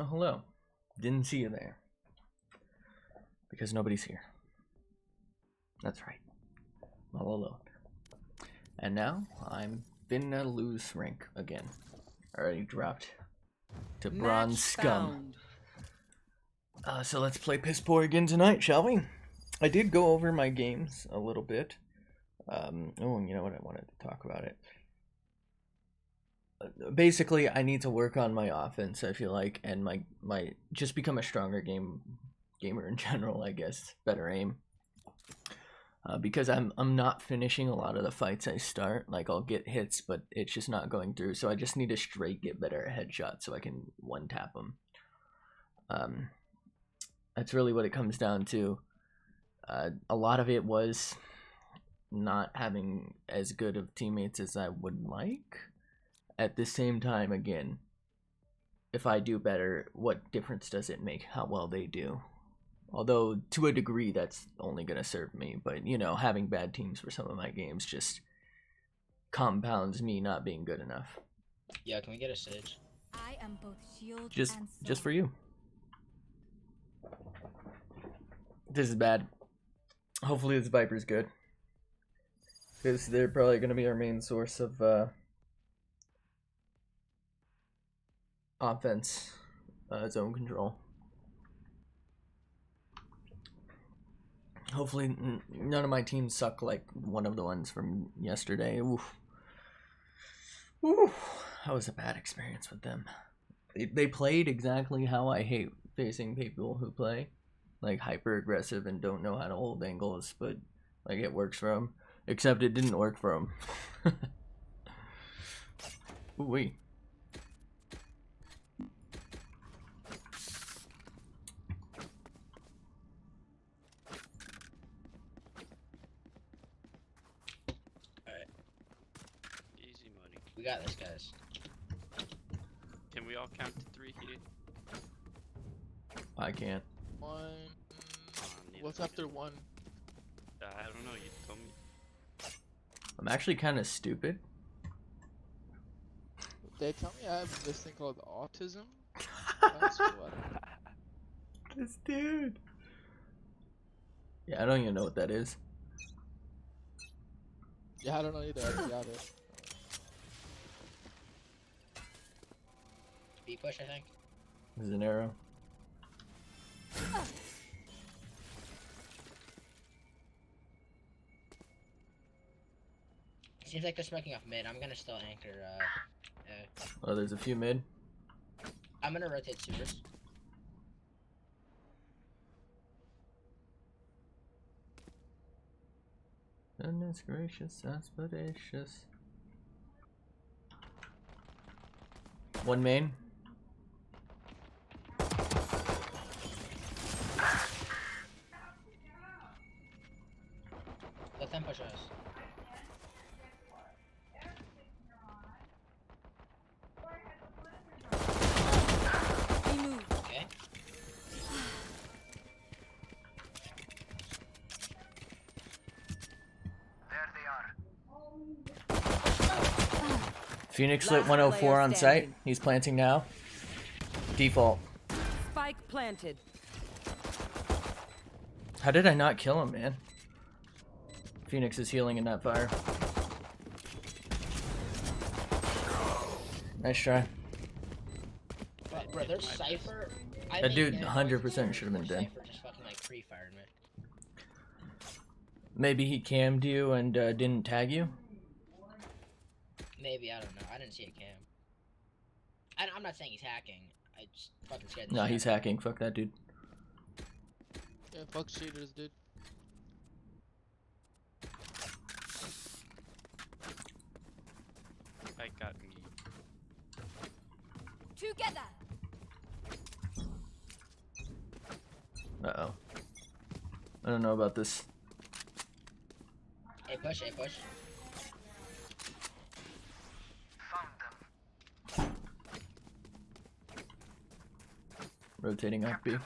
Oh, hello. Didn't see you there. Because nobody's here. That's right. I'm all alone. And now, I'm finna lose rank again. Already dropped to Bronze Scum. So let's play Piss Poor again tonight, shall we? I did go over my games a little bit. Oh, you know what? I wanted to talk about it. Basically, I need to work on my offense, I feel like, and my just become a stronger gamer in general, I guess. Better aim. Because I'm not finishing a lot of the fights I start. Like, I'll get hits, but it's just not going through. So I just need to straight get better at headshots so I can one-tap them. That's really what it comes down to. A lot of it was not having as good of teammates as I would like. At the same time, again, if I do better, what difference does it make how well they do? Although, to a degree, that's only going to serve me. But, you know, having bad teams for some of my games just compounds me not being good enough. Yeah, can we get a Sage? I am both shield Just and for you. This is bad. Hopefully this Viper's good. Because they're probably going to be our main source of offense, zone control. Hopefully none of my teams suck like one of the ones from yesterday. Oof. Oof. That was a bad experience with them. They played exactly how I hate facing people who play. Like hyper aggressive and don't know how to hold angles, but like it works for them. Except it didn't work for them. Ooh wee. We got this, guys. Can we all count to 3 here? I can't. 1. What's after 1? I don't know, you told me. I'm actually kind of stupid. They tell me I have this thing called autism. That's what. This dude. Yeah, I don't even know what that is. Yeah, I don't know either. I got it. B push, I think. There's an arrow. Seems like they're smoking off mid. I'm gonna still anchor. Oh, there's a few mid. I'm gonna rotate supers. Goodness gracious, aspiracious. One main. Let them push us. Okay. Phoenix lit 104 on site. He's planting now. Default. Spike planted. How did I not kill him, man? Phoenix is healing in that fire. Nice try. Bro, there's Cypher. That dude 100% should have been dead. Cypher just fucking like pre-fired me. Maybe he cammed you and didn't tag you? Maybe, I don't know. I didn't see a cam. I'm not saying he's hacking. I just fucking scared the No, shit he's out of me. hacking. Fuck that dude. Yeah, fuck cheaters, dude. I got me. together. Uh-oh. I don't know about this. A push, A push. Rotating up B.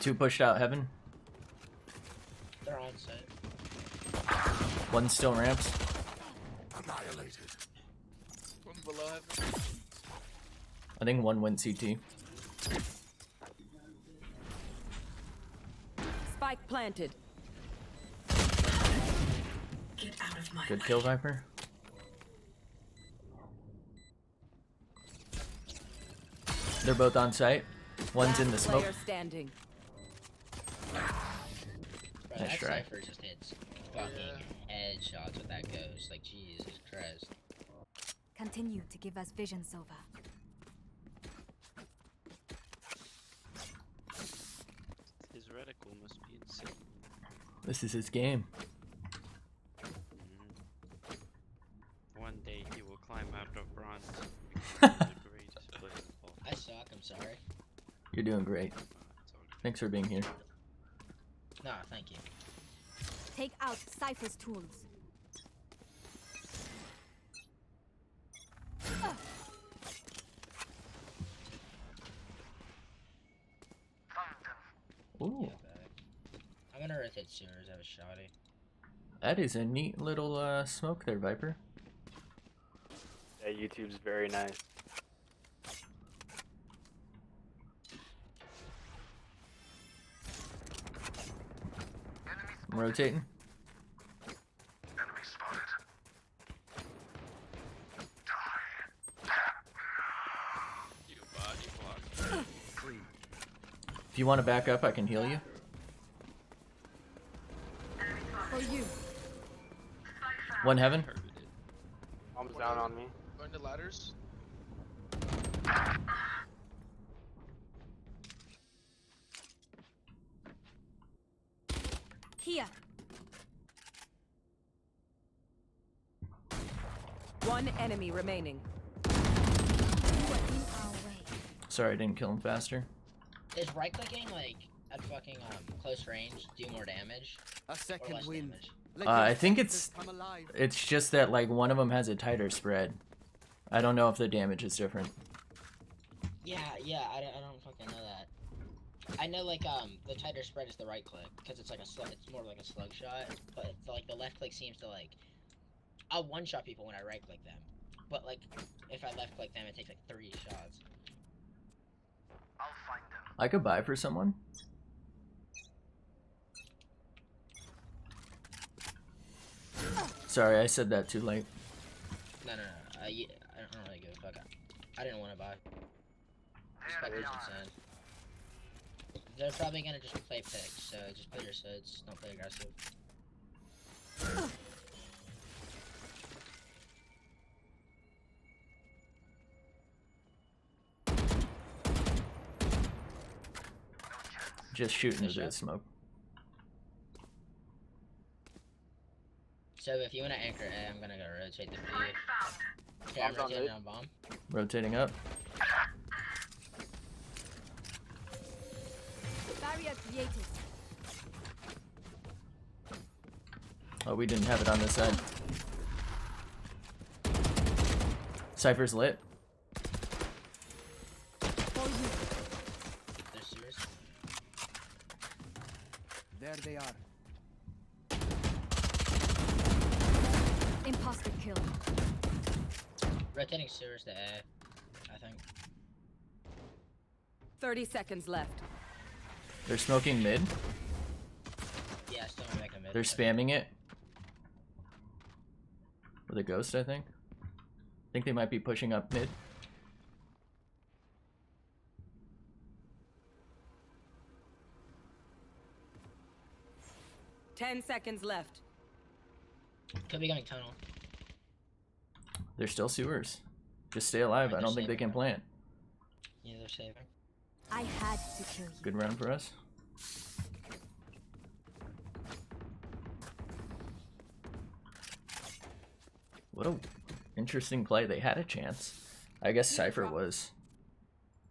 Two pushed out heaven. They're on site. One still ramps. One below heaven. I think one went CT. Spike planted. Good kill, Viper. They're both on site. One's in the Last smoke. player standing. Bro, Nice that try. Cypher just hits fucking headshots with that ghost. Like, Jesus Christ. Continue to give us vision, Sova. His reticle must be insane. This is his game. One day he will climb out of bronze and become the greatest player of all. I suck, I'm sorry. You're doing great. It's all good. Thanks for being here. Nah, thank you. Take out Cypher's tools. Ooh, Yeah, back. I'm gonna rotate sewers, I have a shoddy. that is a neat little smoke there, Viper. Yeah, YouTube's very nice. I'm rotating. You body block. If you want to back up, I can heal you. For you. One heaven. Heard it. Bomb's down on me. Going to ladders. Here. One enemy remaining. You are in our way. Sorry, I didn't kill him faster. Is right clicking, like, at fucking close range do more damage? A Or second less wind. damage? Let I your think senses come alive. It's just that like one of them has a tighter spread. I don't know if the damage is different. Yeah, I don't fucking know that. I know, like, the tighter spread is the right click, because it's like a it's more like a slug shot, but like the left click seems to, like, I'll one-shot people when I right click them, but like, if I left click them, it takes like 3 shots. I could buy for someone. Sorry, I said that too late. No, I don't really give a fuck. I didn't want to buy. Spectre's insane. They're probably gonna just play picks, so just play your suits, don't play aggressive. Just shooting Nice into the shot. smoke. So if you want to anchor A, I'm gonna go rotate the B. Okay, I'm Bomb's on rotating mid. on bomb. Rotating up. Barrier created. Oh, we didn't have it on this side. Cypher's lit. For you. There's sewers. There they are. Imposter kill. Rotating sewers to A, I think. 30 seconds left. They're smoking mid. Yeah, still gonna make a mid. They're spamming it. With a ghost, I think. I think they might be pushing up mid. Ten seconds left. Could be going tunnel. They're still sewers. Just stay alive. Right, I they're don't think they saving can plant. Yeah, they're saving. I had to kill you. Good round for us. What a interesting play. They had a chance. I guess Cypher was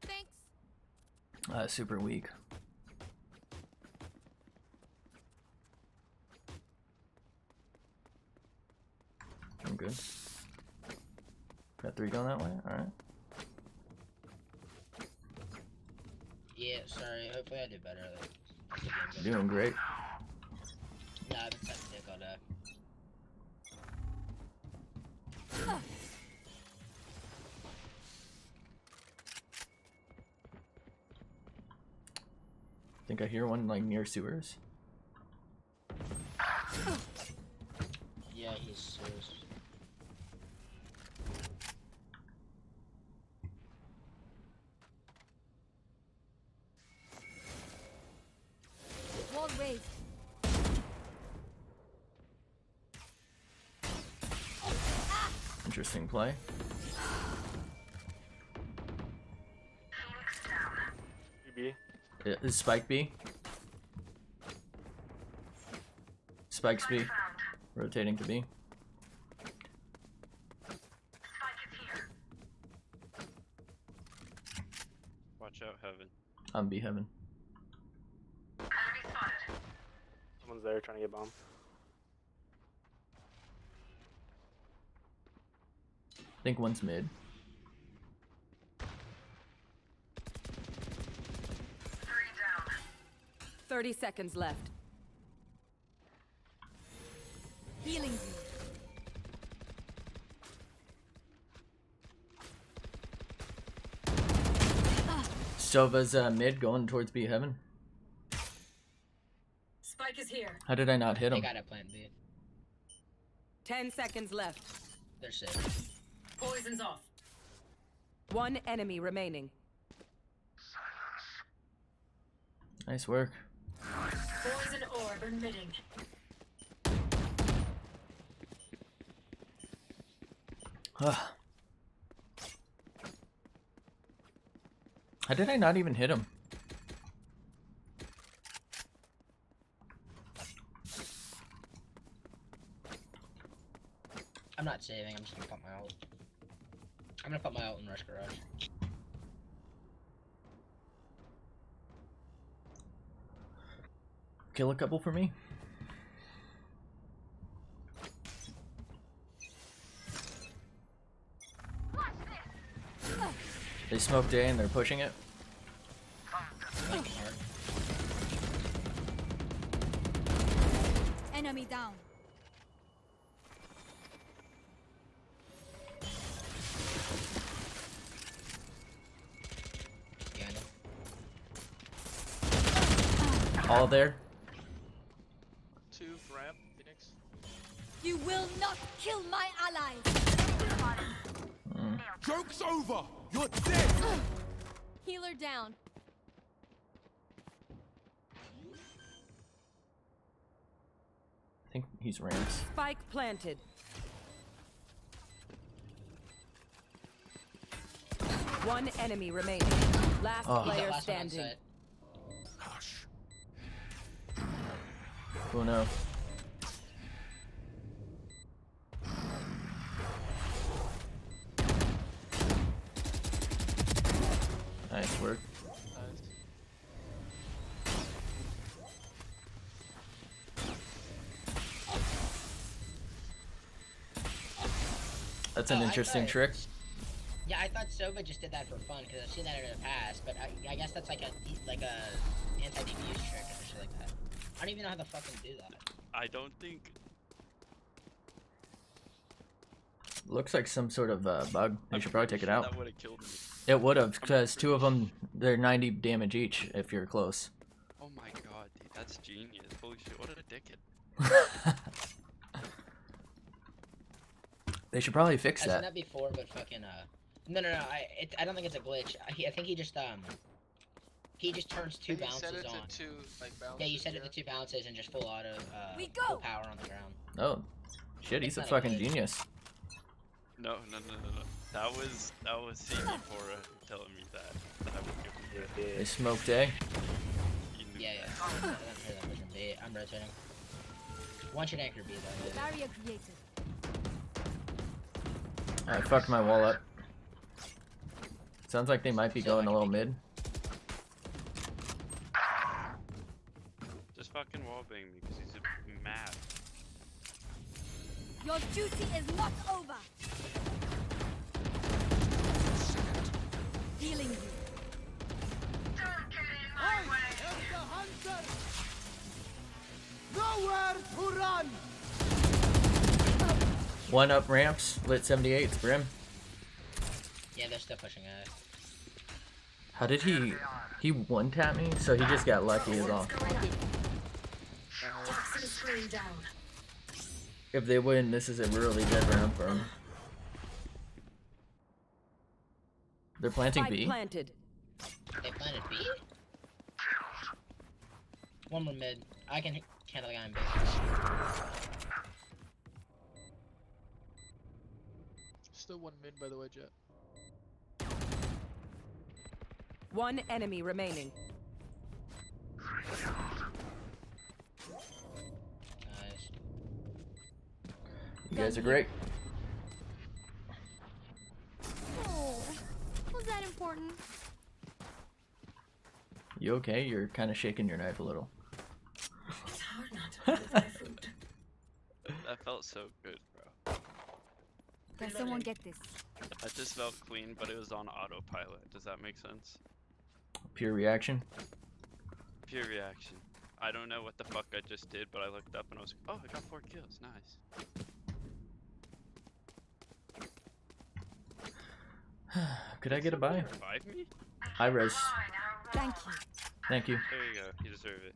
Thanks. super weak. I'm good. Got 3 going that way? Alright. Yeah, sorry. Hopefully I do better. Like, Doing great. Nah, I've been sucking dick all day. Think I hear one like near sewers. Yeah, he's serious. Wall raised. Interesting play. QB. Is Spike B? Spike's B. Rotating to B. Watch out, heaven. I'm B heaven. Someone's there trying to get bomb. I think one's mid. Down. 30 seconds left. Healing you. Sova's mid going towards B heaven. Spike is here. How did I not hit They him? got a plant B. 10 seconds left. They're safe. Poison's off. One enemy remaining. Nice work. Poison orb emitting. How did I not even hit him? I'm not saving, I'm just gonna pop my ult. I'm gonna put my ult in Rush Garage. Kill a couple for me. They smoked A and they're pushing it. Flanking hard. Enemy down. Yeah, I know. All there. 2 ramp, Phoenix. You will not kill my allies. Joke's over! You're dead! Healer down. I think he's ramps. Spike planted. One enemy remaining. Last Oh. He's the player last one on standing. site. Hush. Oh no. Nice work. Nice. That's an Oh, I interesting thought- trick. Yeah, I thought Sova just did that for fun because I've seen that in the past, but I guess that's like a anti-defuse trick or shit like that. I don't even know how to fucking do that. I don't think. Looks like some sort of bug. They I'm should probably pretty take it sure out. That would have killed me. It would have, because two of them, they're 90 damage each if you're close. Oh my god, dude, that's genius. Holy shit, what a dickhead. They should probably fix I've seen that. that before, but fucking no. I don't think it's a glitch. I think he just turns two I think he set bounces it on. to 2 like bounces. Yeah, you set it to 2 bounces and just full auto We full go! power on the ground. Oh, shit, he's a It's not a fucking glitch. genius. No. That was CB4 telling me that. That I would give him. They smoked A. He knew Yeah. that. I didn't hear that pushing B. I'm rotating. One should anchor B though. Barrier created. I fucked my wall up. Sounds like they might be So going I a can little make mid. Just fucking wallbang me because he's mad. Your duty is not over. Healing you. I am the hunter! One up ramps, lit 78, it's Brim. Yeah, they're still pushing it. How did he one tap me? So he just got lucky is all. If they win, this is a really good round for him. They're planting Spike B. planted. They planted B? One more mid. I can handle the guy in B. Still one mid, by the way, Jet. One enemy remaining. Nice. You guys are great. Oh, was that important? You okay? You're kind of shaking your knife a little. It's hard not to love my food. That felt so good, bro. Can someone get this? I just felt clean, but it was on autopilot. Does that make sense? Pure reaction. Pure reaction. I don't know what the fuck I just did, but I looked up and I was like, oh, I got 4 kills. Nice. Could I get a buy? Revive me? High res. Thank you. Thank you. There you go. You deserve it.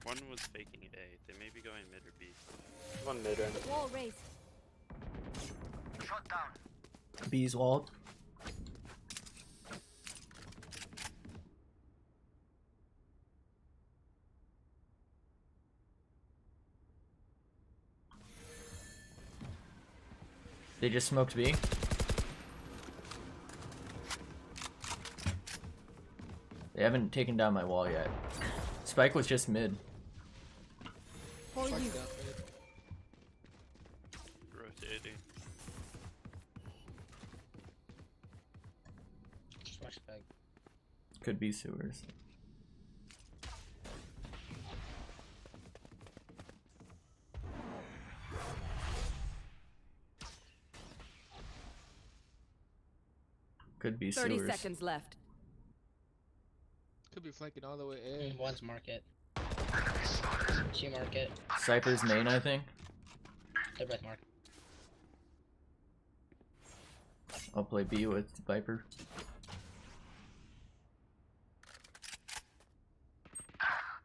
One was faking A. They may be going mid or B. One mid right now. Wall raised. B's walled. They just smoked B. They haven't taken down my wall yet. Spike was just mid. For Spike's you. down mid. Rotating. Just watch back. Could be sewers. Could be 30 sewers. seconds left. Could be flanking all the way A. One's market. Two market. Cypher's main, I think. They're both market. I'll play B with Viper.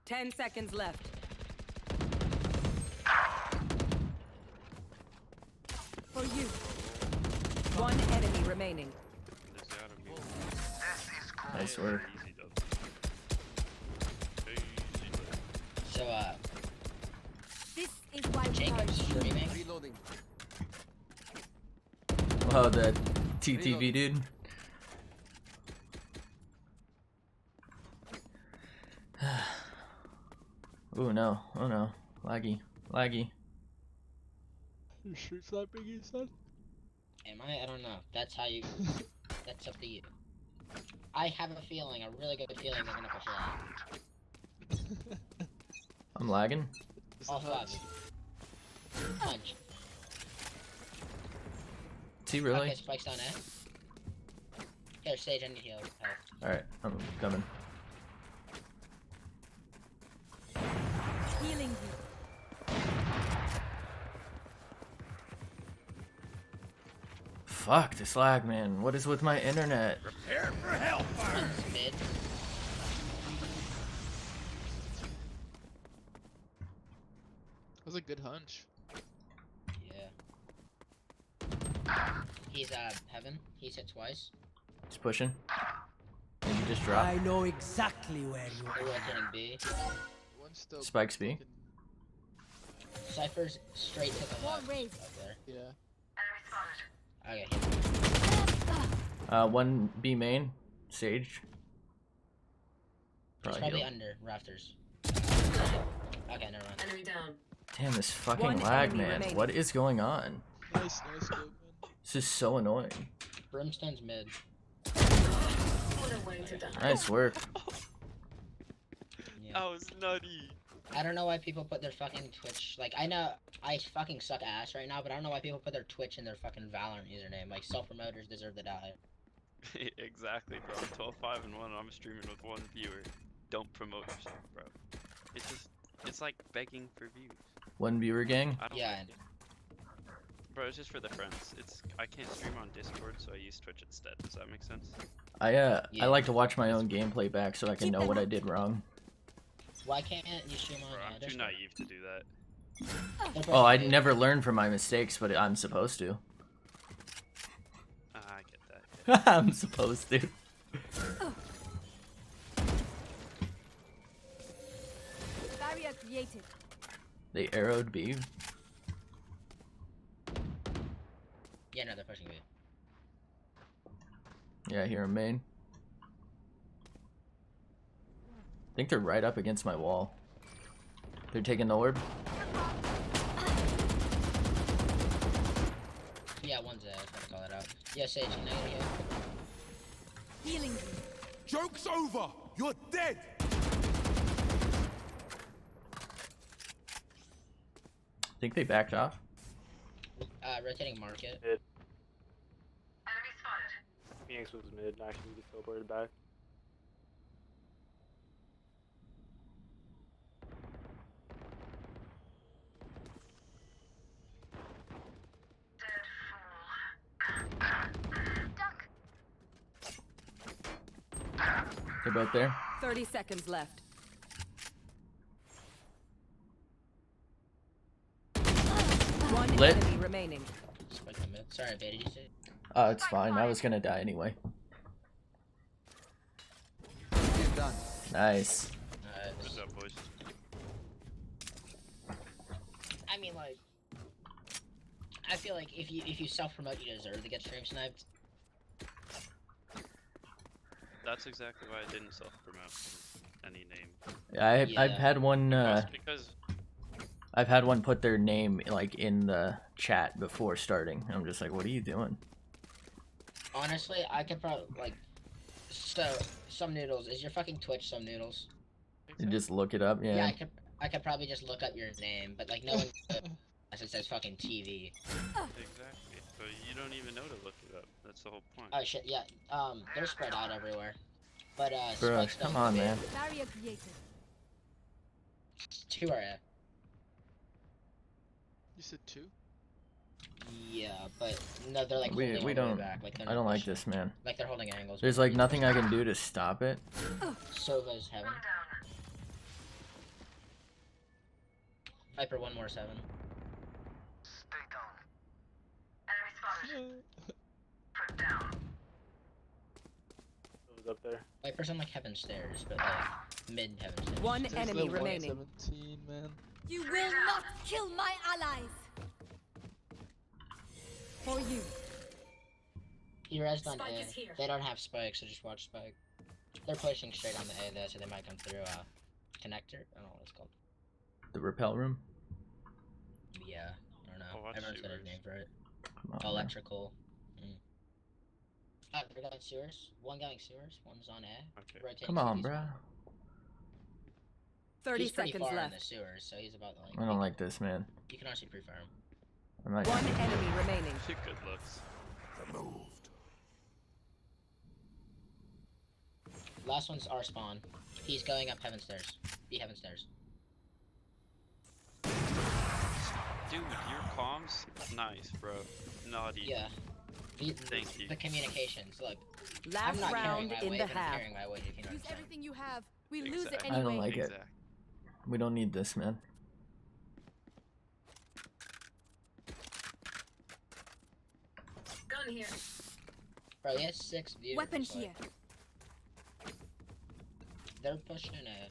Ten seconds left. For you. One enemy remaining. There's gotta be. Nice work. Easy dub. Easy dub. So, This is why we are Jacob's streaming. Reloading. Oh, the TTV dude. Oh no, oh no. Laggy, laggy. You street sniping, you said? Am I? I don't know. That's how you. That's up to you. I have a feeling, a really good feeling they're gonna push that. I'm lagging. It's All a hunch. five. Punch. Is he really? Okay, Spike's on A. Here, Sage, I need heal. Alright, I'm coming. healing you. Fuck this lag, man. What is with my internet? Prepare for hellfire. One's mid. That was a good hunch. Yeah. He's heaven. He's hit twice. He's pushing. And you just drop. I know exactly where you They're rotating B. One's still. Spikes B. fucking- Cypher's straight to the Wall left. raised. Up there. Yeah. Okay. One B main. Sage. He's Probably probably heal. under rafters. Okay, never mind. Enemy down. Damn, this fucking One lag, enemy man. remaining. What is going on? Nice, nice go, man. This is so annoying. Brimstone's mid. What a way to die. Nice work. Yeah. That was nutty. I don't know why people put their fucking Twitch. Like, I know I fucking suck ass right now, but I don't know why people put their Twitch in their fucking Valorant username. Like, self-promoters deserve to die. Exactly, bro. I'm 12, 5, and 1. I'm streaming with 1 viewer. Don't promote yourself, bro. It's like begging for views. 1 viewer gang. I don't Yeah, like it. Bro, it's just for the friends. I can't stream on Discord, so I use Twitch instead. Does that make sense? I Yeah. like to watch my own gameplay back so I can Keep know them what I up. did wrong. Why can't you stream on Bro, I'm too Discord? naive to do that. They're Oh, I perfectly- never learned from my mistakes, but I'm supposed to. I get that. I'm supposed to. Barrier created. They arrowed B. Yeah, no, they're pushing me. Yeah, here in main. I think they're right up against my wall. They're taking the orb. Yeah, one's there. I was about to call it out. Yeah, Sage, you know you Healing you. Joke's over! You're dead! I think they backed off. rotating market. Phoenix was mid, actually, we teleported back. They're both there. 30 seconds left. One Lit. enemy remaining. Spike the mid. Sorry, baited you, say? It's fine. I was gonna die anyway. Done. Nice. What's up, boys? I mean, like, I feel like if you self promote, you deserve to get stream sniped. That's exactly why I didn't self-promote any name. I've Yeah. had one. Because I've had one put their name like in the chat before starting. I'm just like, what are you doing? Honestly, I could probably like, so some noodles. Is your fucking Twitch some noodles? You just look it up. Yeah, Yeah. I could probably just look up your name, but like no one unless it says fucking TV. Exactly. So you don't even know to look it up. That's the whole point. Oh shit, yeah. They're spread out everywhere. But Bruh, Spike's come done on, for me. man. Barrier created. 2 are A. You said 2? Yeah, but no, they're like We holding all we the way don't. back. Like, they're I not don't like pushing. this, man. Like they're holding angles. There's like nothing I can do to stop it. Sova's heaven. Viper 1 more 7. It was up there. Viper's on like heaven stairs, but like mid heaven stairs. One There's enemy the remaining. 117, man. You will not kill my allies. For you. He rezzed on Spike A. is here. They don't have spike, so just watch spike. They're pushing straight on the A there, so they might come through connector. I don't know what it's called. The repel room. Yeah, I don't know. Oh, watch Everyone's got a sewers. name for it. Come on, man. Electrical. They're going sewers. One going sewers. One's on A. Okay. Rotating Come on, CTs. bruh. 30 He's pretty seconds far in the left. sewers, so he's about to like. I don't like this, man. You can honestly pre-fire him. I'm not. One enemy remaining. Good looks. Removed. Last one's our spawn. He's going up heaven stairs. Be heaven stairs. Dude, your comms, nice, bro. Naughty. Yeah. Thank you. The communications. Look, I'm Last not carrying round my in weight, the but I'm half. carrying my weight if you know Use what I'm saying. everything you have. We lose it Exactly. I anyway. don't like it. Exactly. We don't need this, man. Gun here. Bro, he has 6 views. Weapon like, here. They're pushing A.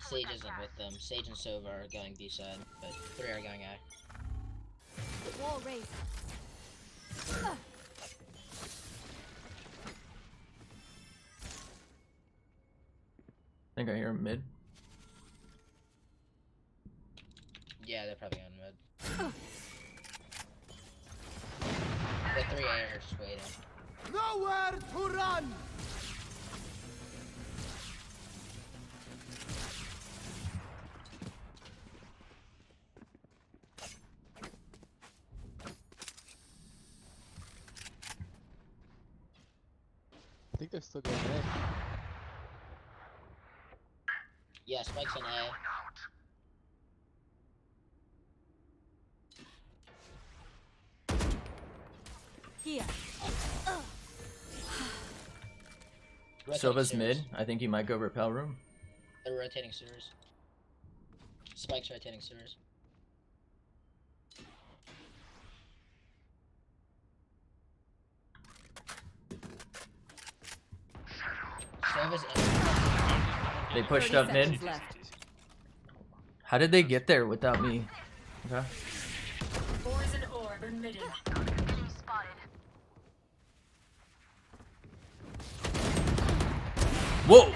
Sage isn't with them. Sage and Sova are going B side, but 3 are going A. Wall raised. I think I hear him mid. Yeah, they're probably going mid. The 3 A are just waiting. Nowhere to run! I think they're still going in. Yeah, spikes in A. Here. Rotating Sova's sewers. mid. I think he might go repel room. They're rotating sewers. Spikes rotating sewers. Sova's in. They pushed 30 up mid. seconds left. How did they get there without me? Okay. Poison orb emitted. Whoa!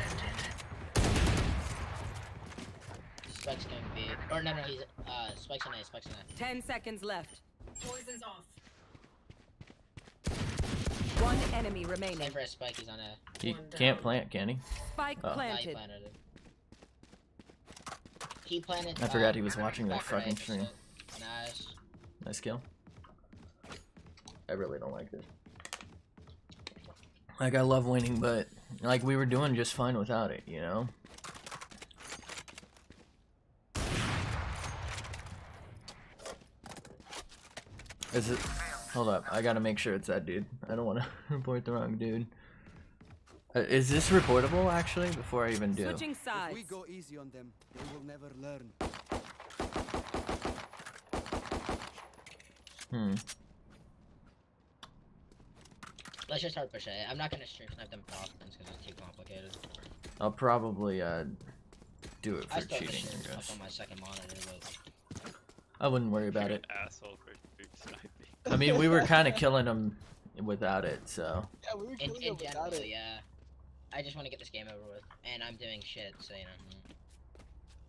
Spikes going B. Or no, he's spikes on A. Spikes on A. 10 seconds left. Poison's off. One enemy remaining. Same for a spike. He's on A. He can't plant, can he? Spike Oh. Nah, he planted. planted it. He planted. I forgot he was watching that back right, fucking so- stream. Nice. Nice kill. I really don't like this. Like, I love winning, but like we were doing just fine without it, you know? Is it? Hold up, I gotta make sure it's that dude. I don't want to report the wrong dude. Is this reportable actually? Before I even do. Switching If sides. we go easy on them, they will never learn. Hmm. Let's just hard push A. I'm not gonna stream snipe them for offense because it's too complicated. I'll probably do it I for still cheating, push I up guess. on my second monitor, but I wouldn't worry about You're it. an asshole for sniping. I mean, we were kind of killing him without it, so. Yeah, we were in killing them without general, it. yeah. I just want to get this game over with, and I'm doing shit, so you know.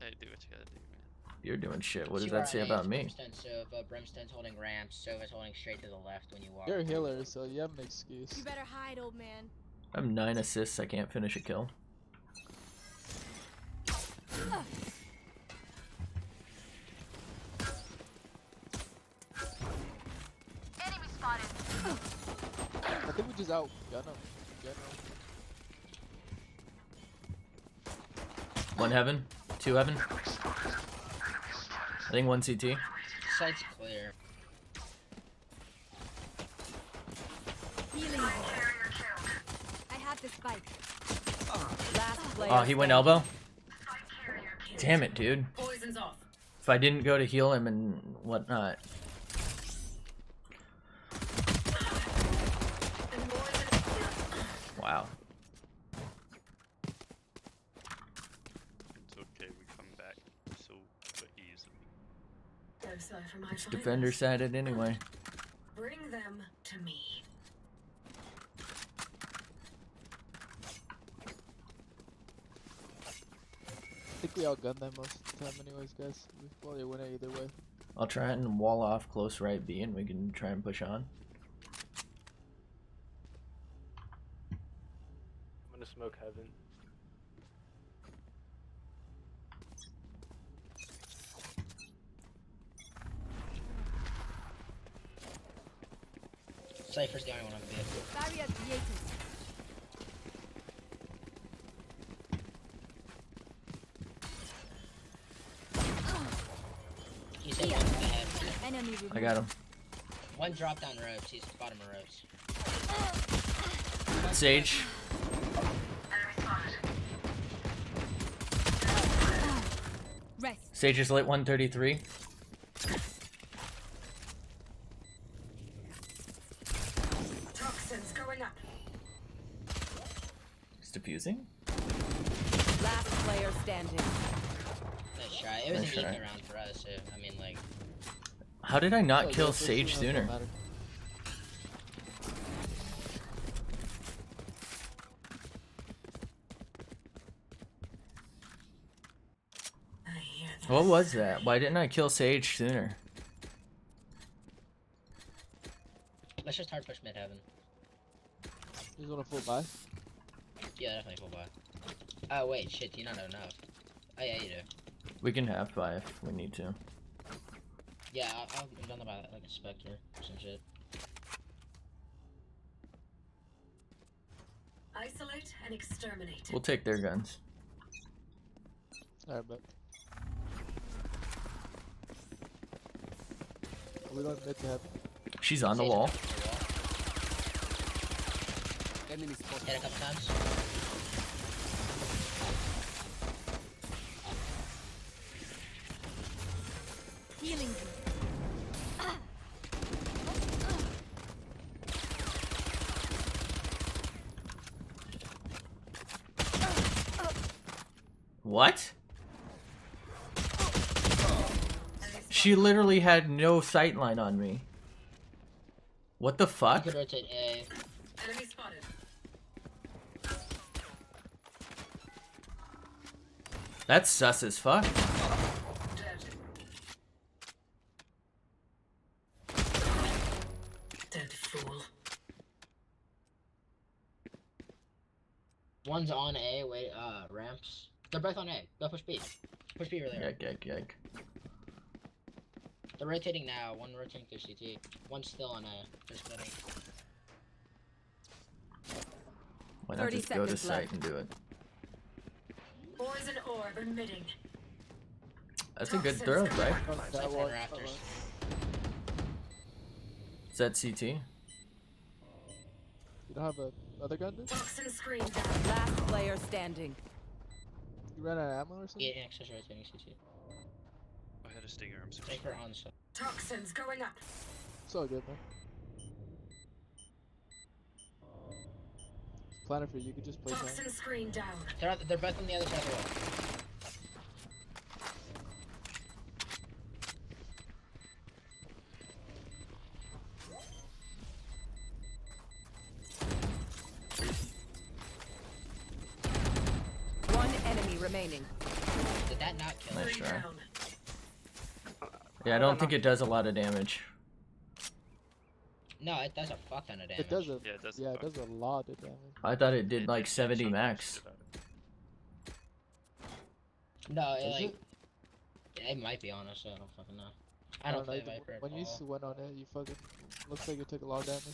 Hey, do what you gotta do, man. You're doing shit. What does that say about me? Brimstone Sova. Brimstone's holding ramps. Sova's holding straight to the left when you walk. You're a healer, so you have an excuse. You better hide, old man. I'm 9 assists. I can't finish a kill. I think we just outgun them in general. One heaven, two heaven. I think one CT. Site's clear. Healing. I have the spike. Last player. Oh, he went standing. elbow. Damn it, dude. Poison's off. If I didn't go to heal him and whatnot. Wow. It's okay, we come back so easily. Defender sided anyway. Bring them to me. I think we outgun them most of the time anyways, guys. We probably win it either way. I'll try and wall off close right B and we can try and push on. I'm gonna smoke heaven. Cypher's the only one on B. Barrier created. He's hit one to the head. Enemy removed. I got him. One drop down ropes. He's bottom of ropes. Sage. Rest. Sage is lit 133. Toxins going up. He's defusing. Last player standing. Nice try. It was Nice an try. easy round for us. So, I mean, like, How did I not Yeah, kill those 15 Sage don't sooner? matter. What was that? Why didn't I kill Sage sooner? let's just hard push mid heaven. You just want a full buy? Yeah, definitely full buy. Oh wait, shit, do you not have enough? Oh yeah, you do. We can half buy if we need to. Yeah, I'm done about like a Spectre or some shit. Isolate and exterminate. We'll take their guns. Alright, but. We don't mid to heaven. She's on the Sage wall. up the wall. Enemy spotted. Hit a couple times. Healing you. What? She literally had no sight line on me. What the You fuck? could rotate A. Enemy spotted. That's sus as fuck. Dead fool. One's on A, wait, ramps. They're both on A. Go push B. Push B really hard. Yike. They're rotating now. One rotating through CT. One's still on A. They're splitting. Why not 30 just go to seconds site left. and do it? Poison orb emitting. That's a good throw, right? It's like front rafters. Is that CT? You don't have another gun, dude? Toxin screen down. Last player standing. You ran out of ammo or something? Yeah, access rotating CT. I had a stinger. I'm sorry. Take her on site. Toxins going up. It's all good, man. Planner for you, you could just play Toxin screen down. They're both on the other side of the wall. One enemy remaining. Did that not kill Nice her? Three try. down. Yeah, I don't think it does a lot of damage. No, it does a fuck ton of damage. It does a, Yeah, it does. yeah, it does a lot of damage. I thought it did It like did 70 shot the max. shit out of it. No, it Does like it? it might be honest. I don't fucking know. I don't play know, Viper at when you all. went on it, you fucking looks like you took a lot of damage.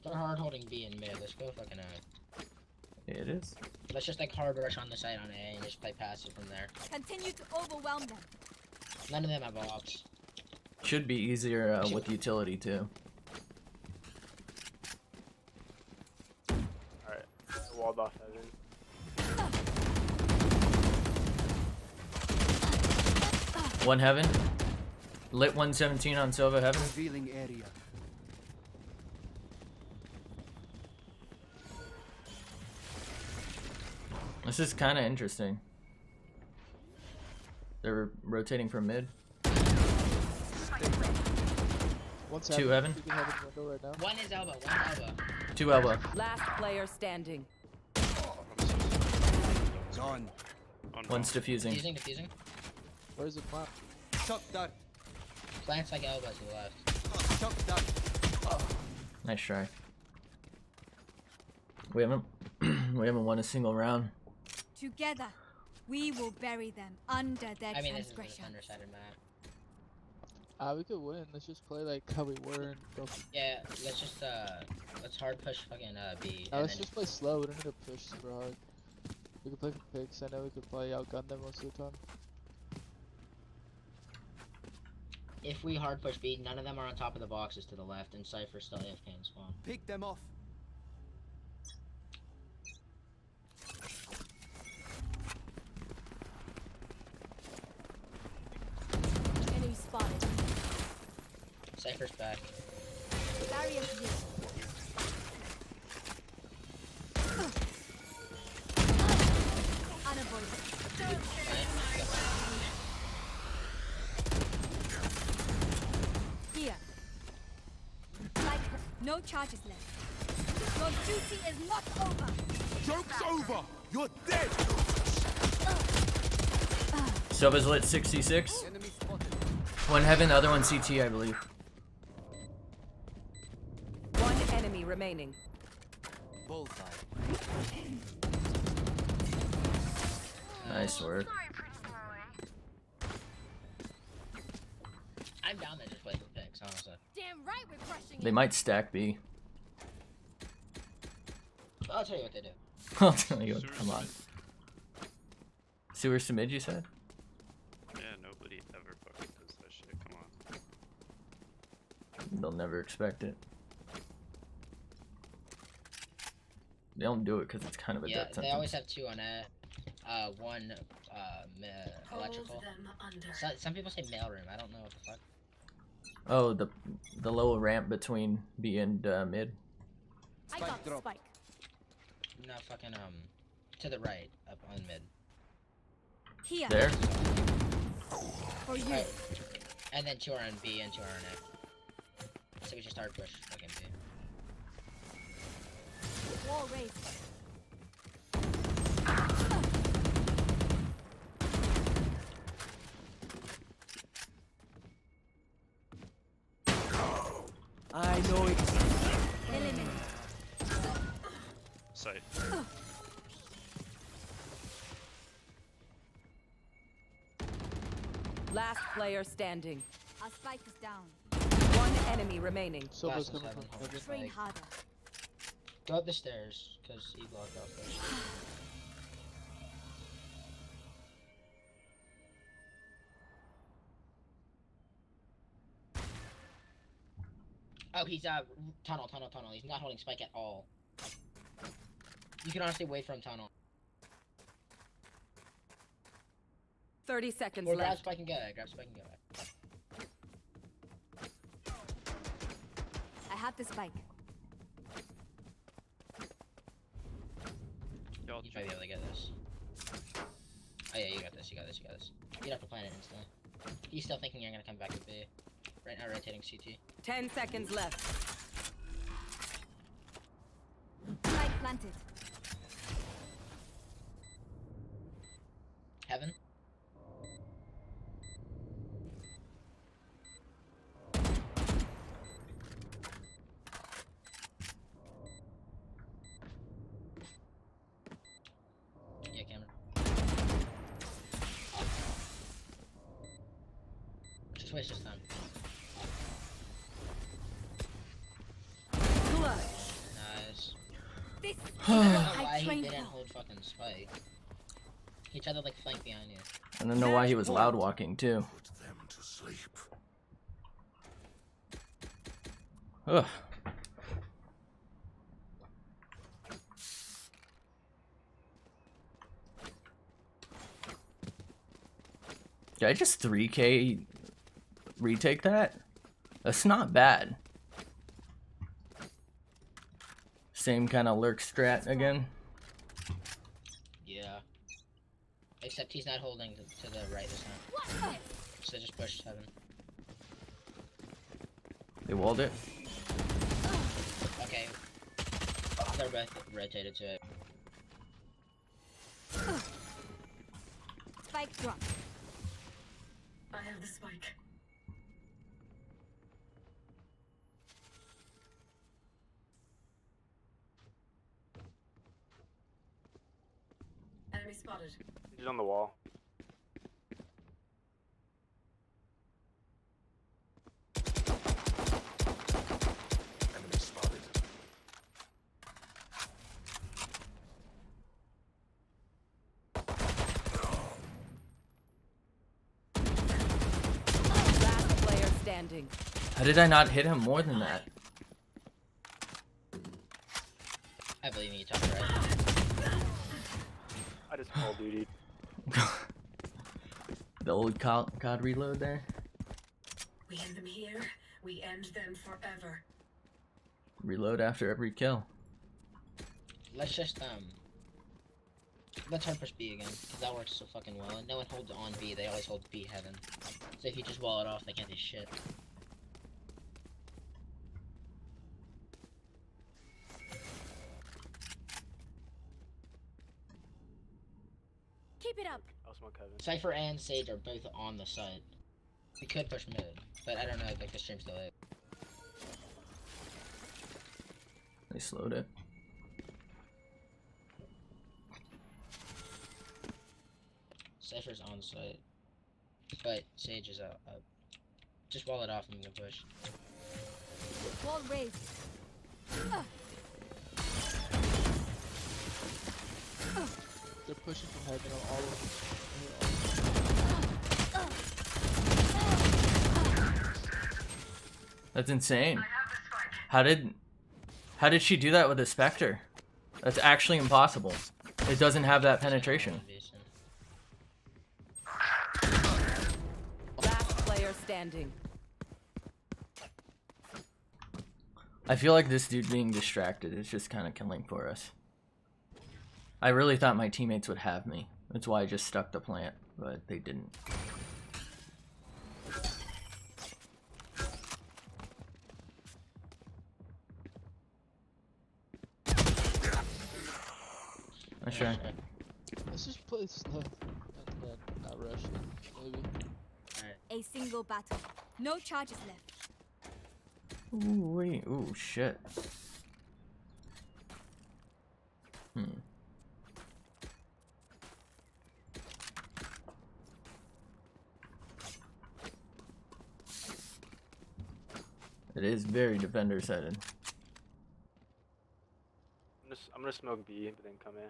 They're hard holding B and mid. Let's go fucking A. It is. Let's just like hard rush on the side on A and just play passive from there. Continue to overwhelm them. None of them have ops. Should be easier with utility too. Alright. Walled off heaven. One heaven. Lit 117 on Silva heaven. Revealing area. This is kind of interesting. They're rotating from mid. One's Two heaven. heaven. You can have it window right now. One is elbow. One's elbow. 2 elbow. Last player standing. Gone. One's diffusing. Diffusing. Where's the plant? Shot that. Plants like elbow to the left. Shot that. Nice try. We haven't we haven't won a single round. Together, we will bury them under their I mean, this is the transgressions. thunder-sided map. We could win. Let's just play like how we were and go. Yeah, let's just let's hard push fucking B. Nah, and let's then just play slow. We don't need to push super hard. We could play for picks. I know we could probably outgun them most of the time. if we hard push B, none of them are on top of the boxes to the left, and Cypher's still AFK in spawn. Pick them off. Enemy spotted. Cypher's back. Barrier here. Unavoidable. Here. Like no charges left. Your duty is not over. Joke's over! You're dead! Silva's lit 66. Enemy spotted. One heaven, the other one CT, I believe. One enemy remaining. Bullseye. Nice work. I'm down there just play for picks, honestly. Damn right we're crushing They it. might stack B. I'll tell you what they do. I'll tell you. Sewer Come on. Smith. Sewer Smidge, you said? Yeah, nobody ever fucking does that shit. Come on. They'll never expect it. They don't do it because it's kind of a Yeah, death they always sentence. have 2 on A, one electrical. Some people say mailroom. I don't know what the fuck. Oh, the little ramp between B and mid. I Spike got the drop. spike. No, fucking to the right, up on mid. Here. There. For you. Right. And then 2 are on B and 2 are on A. So we should start push fucking B. Wall raised. I know it. Eliminate. Sight. Last player standing. Our spike is down. One enemy remaining. Soba's Glasses coming haven't from hold. heaven. Train Like, harder. go up the stairs, cause he blocked off first. Oh, he's tunnel. He's not holding spike at all. You can honestly wait for him tunnel. 30 seconds Or grab left. spike and go. Grab spike and go. I have the spike. Y'all You might be able to get this. Oh yeah, you got this. You'd have to plan it instantly. He's still thinking you're gonna come back to B. Right now, rotating CT. 10 seconds left. Spike planted. Heaven. Yeah, Cameron. Just waste his time. Nice. This I don't know I why he trained didn't for. hold fucking spike. He tried to like flank behind you. I don't know why he was loud walking too. Put them to sleep. Ugh. Did I just 3K retake that? That's not bad. Same kind of lurk strat again. Yeah. Except he's not holding to the right this time. What? So just push heaven. They walled it. Okay. They're both rotated to it. Spike drop. I have the spike. Enemy spotted. He's on the wall. Enemy spotted. Last player standing. How did I not hit him more than that? I believe in you, top right. I just Call of Duty. The old COD reload there. We end them here. We end them forever. Reload after every kill. Let's just let's hard push B again, because that works so fucking well. And no one holds on B, they always hold B heaven. So if you just wall it off, they can't do shit. Keep it up. I'll smoke heaven. Cypher and Sage are both on the site. We could push mid, but I don't know if like the stream's delayed. They slowed it. Cypher's on site. But Sage is out. Just wall it off and we can push. Wall raised. They're pushing from heaven on all of them. That's insane. How did she do that with a Spectre? That's actually impossible. It doesn't have that penetration. Last player standing. I feel like this dude being distracted is just kind of killing for us. I really thought my teammates would have me. That's why I just stuck the plant, but they didn't. Sure. Let's just play slow and then not rush it, maybe. A single battle. No charges left. Ooh, wait. Ooh, shit. It is very defender-sided. I'm gonna smoke B, but then come in.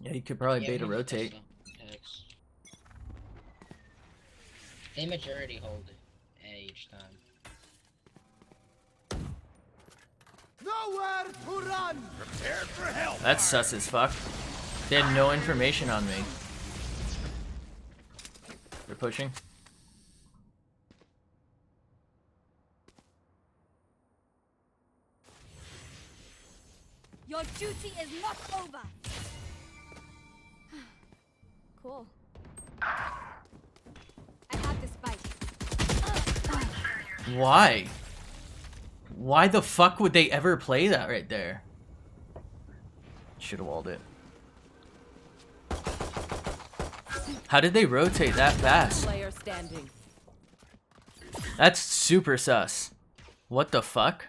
Yeah, you could probably Yeah, beta we can rotate. push X. They majority hold A each time. Nowhere to run. Prepare for hell. That's sus as fuck. They had no information on me. They're pushing. Your duty is not over. Cool. I have the spike. Why? Why the fuck would they ever play that right there? Should have walled it. How did they rotate that fast? Player standing. That's super sus. What the fuck?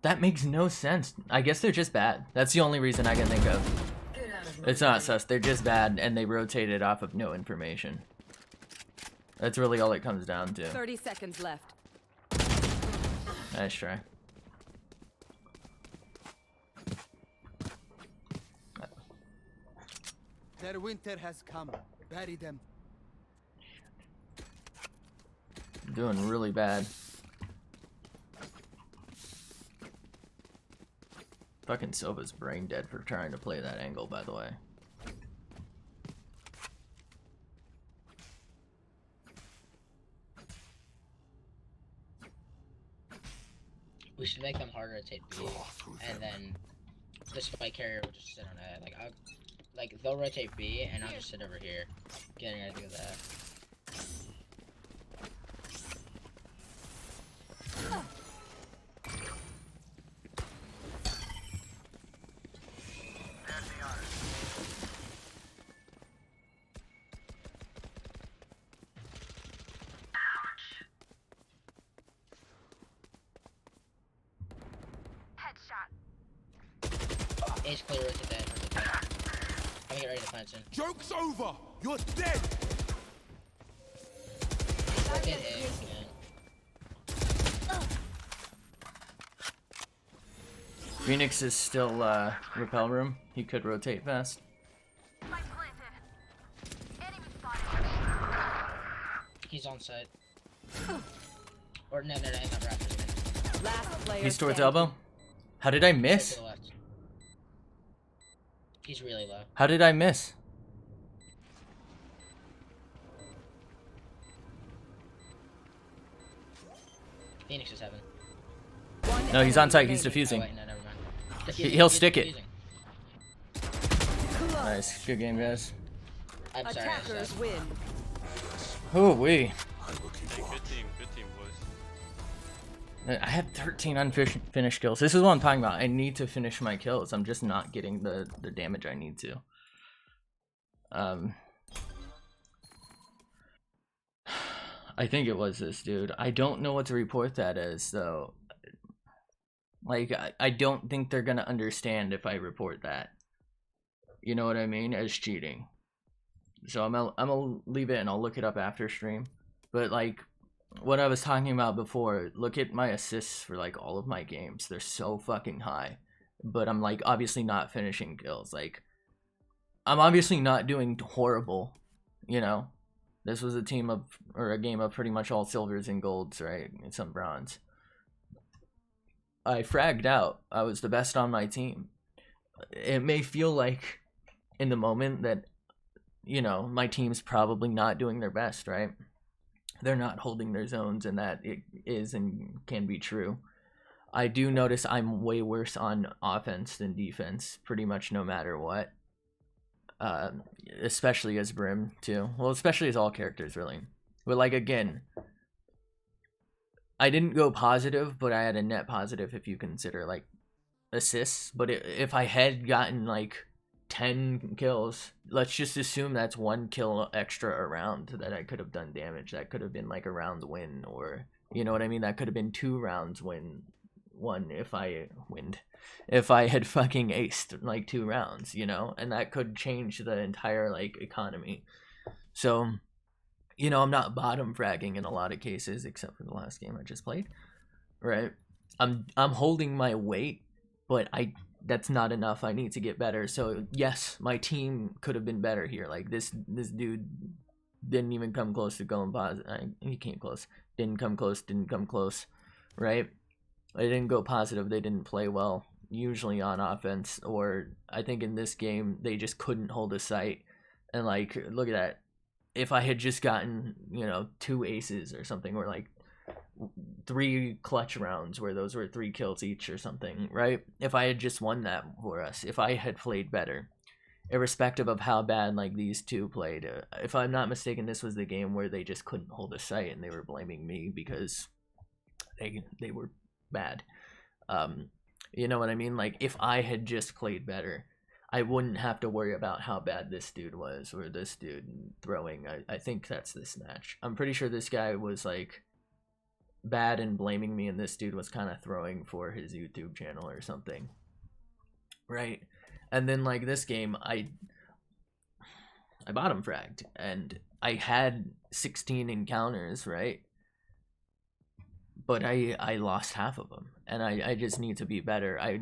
That makes no sense. I guess they're just bad. That's the only reason I can think of. Get out of my It's not way. sus. They're just bad, and they rotated off of no information. That's really all it comes down to. 30 seconds left. Nice try. Their winter has come. Bury them. Doing really bad. Fucking Silva's brain dead for trying to play that angle, by the way. We should make them harder to take B, and then the spike carrier will just sit on A. Like they'll rotate B, and I'll just sit over here, getting ready to do that. Ace clear with the dead. I'm getting ready to plant soon. Joke's over. You're dead. Rotate A again. Phoenix is still repel room. He could rotate fast. He's on site. Or no, he's not Raptors. Last player He's towards standing. elbow. How did I To miss? the left. He's really low. How did I miss? Phoenix is heaven. One No, he's enemy on site. He's remaining. Oh defusing. wait, no, never mind. He'll Defusing, stick it. defusing. Nice. Good game, guys. I'm sorry. Attackers win. Oh, wee. I will keep Hey, walking. good team, boys. I had 13 unfinished kills. This is what I'm talking about. I need to finish my kills. I'm just not getting the damage I need to. I think it was this dude. I don't know what to report that as, though. Like, I don't think they're gonna understand if I report that. You know what I mean? As cheating. So I'm gonna leave it and I'll look it up after stream. But, like, what I was talking about before, look at my assists for, like, all of my games. They're so fucking high. But I'm, like, obviously not finishing kills. Like, I'm obviously not doing horrible, you know? This was a game of pretty much all silvers and golds, right? And some bronze. I fragged out. I was the best on my team. It may feel like, in the moment, that, you know, my team's probably not doing their best, right? They're not holding their zones, and that it is and can be true. I do notice I'm way worse on offense than defense, pretty much no matter what. Especially as Brim, too. Well, especially as all characters, really. But, like, again, I didn't go positive, but I had a net positive if you consider, like, assists. But if I had gotten, like, 10 kills, let's just assume that's 1 kill extra a round that I could have done damage. That could have been, like, a round win, or, you know what I mean? That could have been 2 rounds win. One if I had fucking aced like 2 rounds, you know, and that could change the entire like economy. So, you know, I'm not bottom fragging in a lot of cases, except for the last game I just played, right? I'm holding my weight, but that's not enough. I need to get better. So yes, my team could have been better here. Like this dude didn't even come close to going positive. He came close. Didn't come close, right? They didn't go positive. They didn't play well, usually on offense. Or I think in this game, they just couldn't hold a sight. And, like, look at that. If I had just gotten, you know, 2 aces or something, or, like, 3 clutch rounds where those were 3 kills each or something, right? If I had just won that for us, if I had played better, irrespective of how bad, like, these two played. If I'm not mistaken, this was the game where they just couldn't hold a sight and they were blaming me because they were bad. You know what I mean? Like, if I had just played better, I wouldn't have to worry about how bad this dude was or this dude throwing. I think that's this match. I'm pretty sure this guy was like bad and blaming me, and this dude was kind of throwing for his YouTube channel or something, right? And then like this game, I bottom fragged and I had 16 encounters, right? But I lost half of them, and I just need to be better. I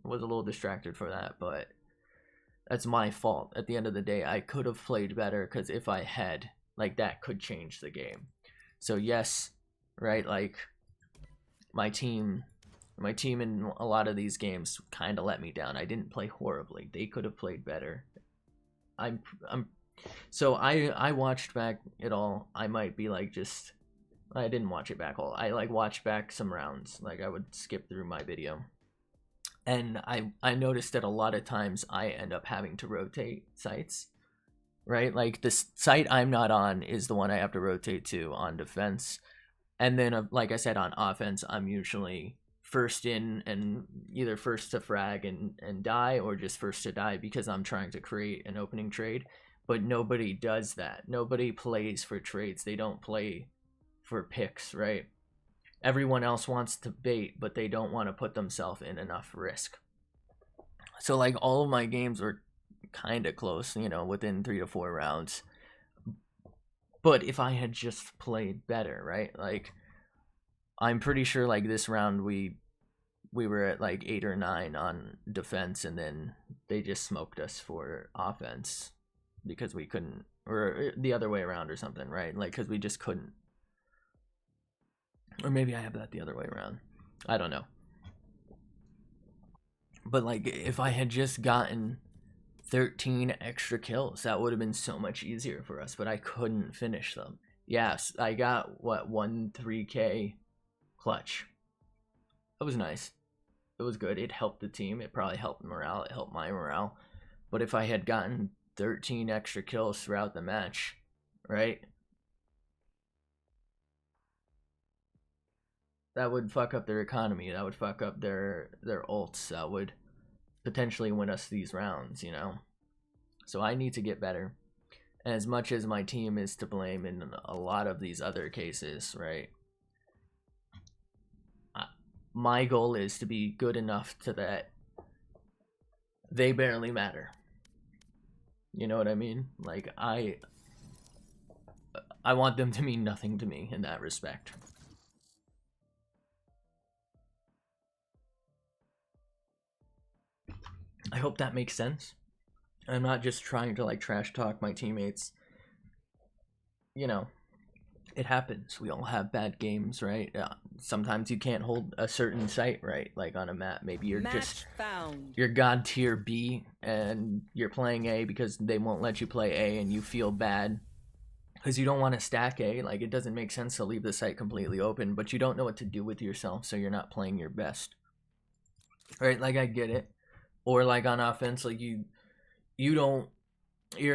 was a little distracted for that, but that's my fault. At the end of the day, I could have played better, because if I had, like, that could change the game. So yes, right, like, my team in a lot of these games kind of let me down. I didn't play horribly. They could have played better. So I watched back it all. I might be like just... I didn't watch it back all. I like watched back some rounds. Like I would skip through my video. And I noticed that a lot of times I end up having to rotate sites. Right? Like the site I'm not on is the one I have to rotate to on defense. And then like I said, on offense, I'm usually first in and either first to frag and die, or just first to die because I'm trying to create an opening trade. But nobody does that. Nobody plays for trades. They don't play for picks, right? Everyone else wants to bait, but they don't want to put themselves in enough risk. So like all of my games were kind of close, you know, within 3 to 4 rounds. But if I had just played better, right? Like I'm pretty sure like this round we were at like 8 or 9 on defense, and then they just smoked us for offense because we couldn't, or the other way around or something, right? Like because we just couldn't. Or maybe I have that the other way around. I don't know. But like if I had just gotten 13 extra kills, that would have been so much easier for us, but I couldn't finish them. Yes, I got what, 3K clutch. That was nice. It was good. It helped the team. It probably helped morale. It helped my morale. But if I had gotten 13 extra kills throughout the match, right? That would fuck up their economy. That would fuck up their ults. That would potentially win us these rounds, you know? So I need to get better. as much as my team is to blame in a lot of these other cases, right? My goal is to be good enough to that they barely matter. You know what I mean? Like, I want them to mean nothing to me in that respect. I hope that makes sense. I'm not just trying to like trash talk my teammates. You know, it happens. We all have bad games, right? Sometimes you can't hold a certain site, right? Like on a map, maybe you're Match found. you're god tier B and you're playing A because they won't let you play A, and you feel bad because you don't want to stack A. Like, it doesn't make sense to leave the site completely open, but you don't know what to do with yourself, so you're not playing your best, right? Like, I get it. Or like on offense, like you're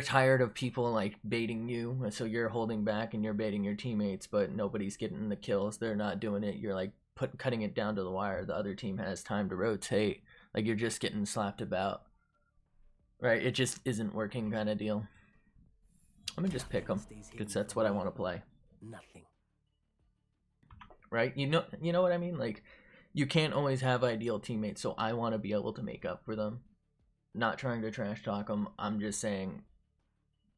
tired of people like baiting you, so you're holding back and you're baiting your teammates, but nobody's getting the kills. They're not doing it. You're like cutting it down to the wire. The other team has time to rotate. Like, you're just getting slapped about, right? It just isn't working, kind of deal. I'm gonna just pick them because that's what I want to play. Nothing. Right? You know what I mean? Like, you can't always have ideal teammates, so I want to be able to make up for them. Not trying to trash talk them. I'm just saying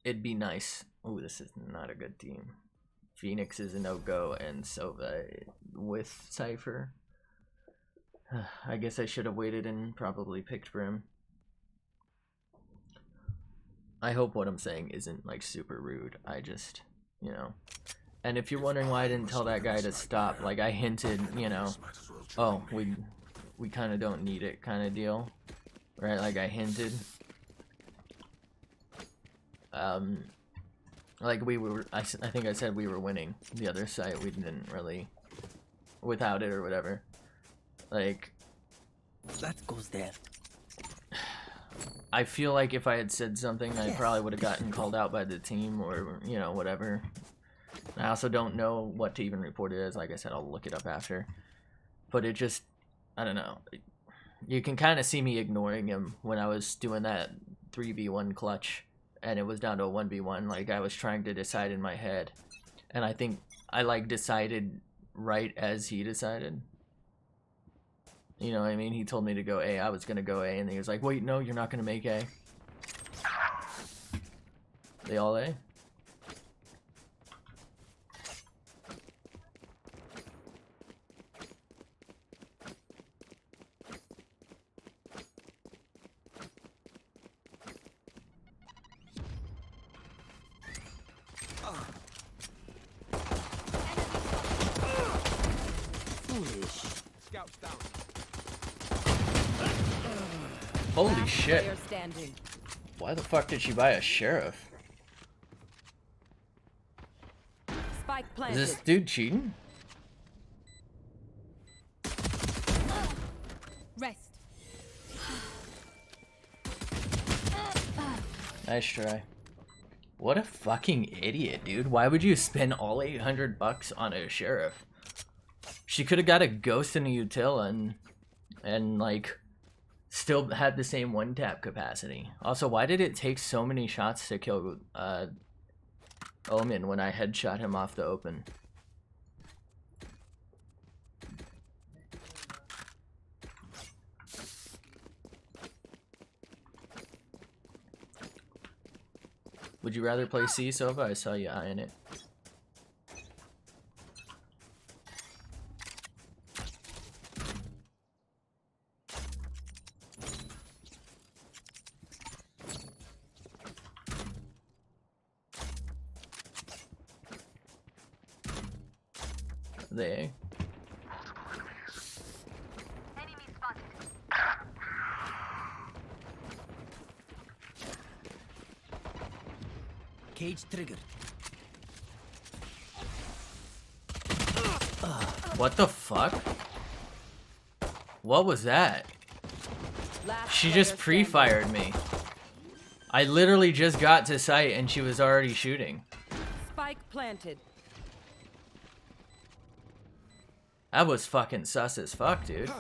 it'd be nice. Oh, this is not a good team. Phoenix is a no-go, and Sova with Cypher. I guess I should have waited and probably picked Brim. I hope what I'm saying isn't like super rude. I just, you know. And if you're wondering why I didn't tell that guy to stop, like, I hinted, you know, oh, we kind of don't need it kind of deal, right? Like, I hinted. Like, I think I said we were winning the other site. We didn't really, without it or whatever. Like, That goes there. I feel like if I had said something, I probably would have gotten called out by the team or, you know, whatever. I also don't know what to even report it as. Like I said, I'll look it up after. But it just, I don't know. You can kind of see me ignoring him when I was doing that 3v1 clutch. And it was down to a 1v1. Like, I was trying to decide in my head. And I think I, like, decided right as he decided. You know what I mean? He told me to go A. I was going to go A. And he was like, wait, no, you're not going to make A. They all A? Scouts down. Holy Last shit. player standing. Why the fuck did she buy a sheriff? Spike Is planted. this dude cheating? Rest. Nice try. What a fucking idiot, dude. Why would you spend all 800 bucks on a sheriff? She could have got a ghost and a util and like still had the same one tap capacity. Also, why did it take so many shots to kill Omen when I headshot him off the open? Would you rather play C, Sova? I saw you eyeing it. They. Cage triggered. What the fuck? What was that? Last She player just pre-fired me. I literally just got to site and she was already shooting. standing. Spike planted. That was fucking sus as fuck, dude.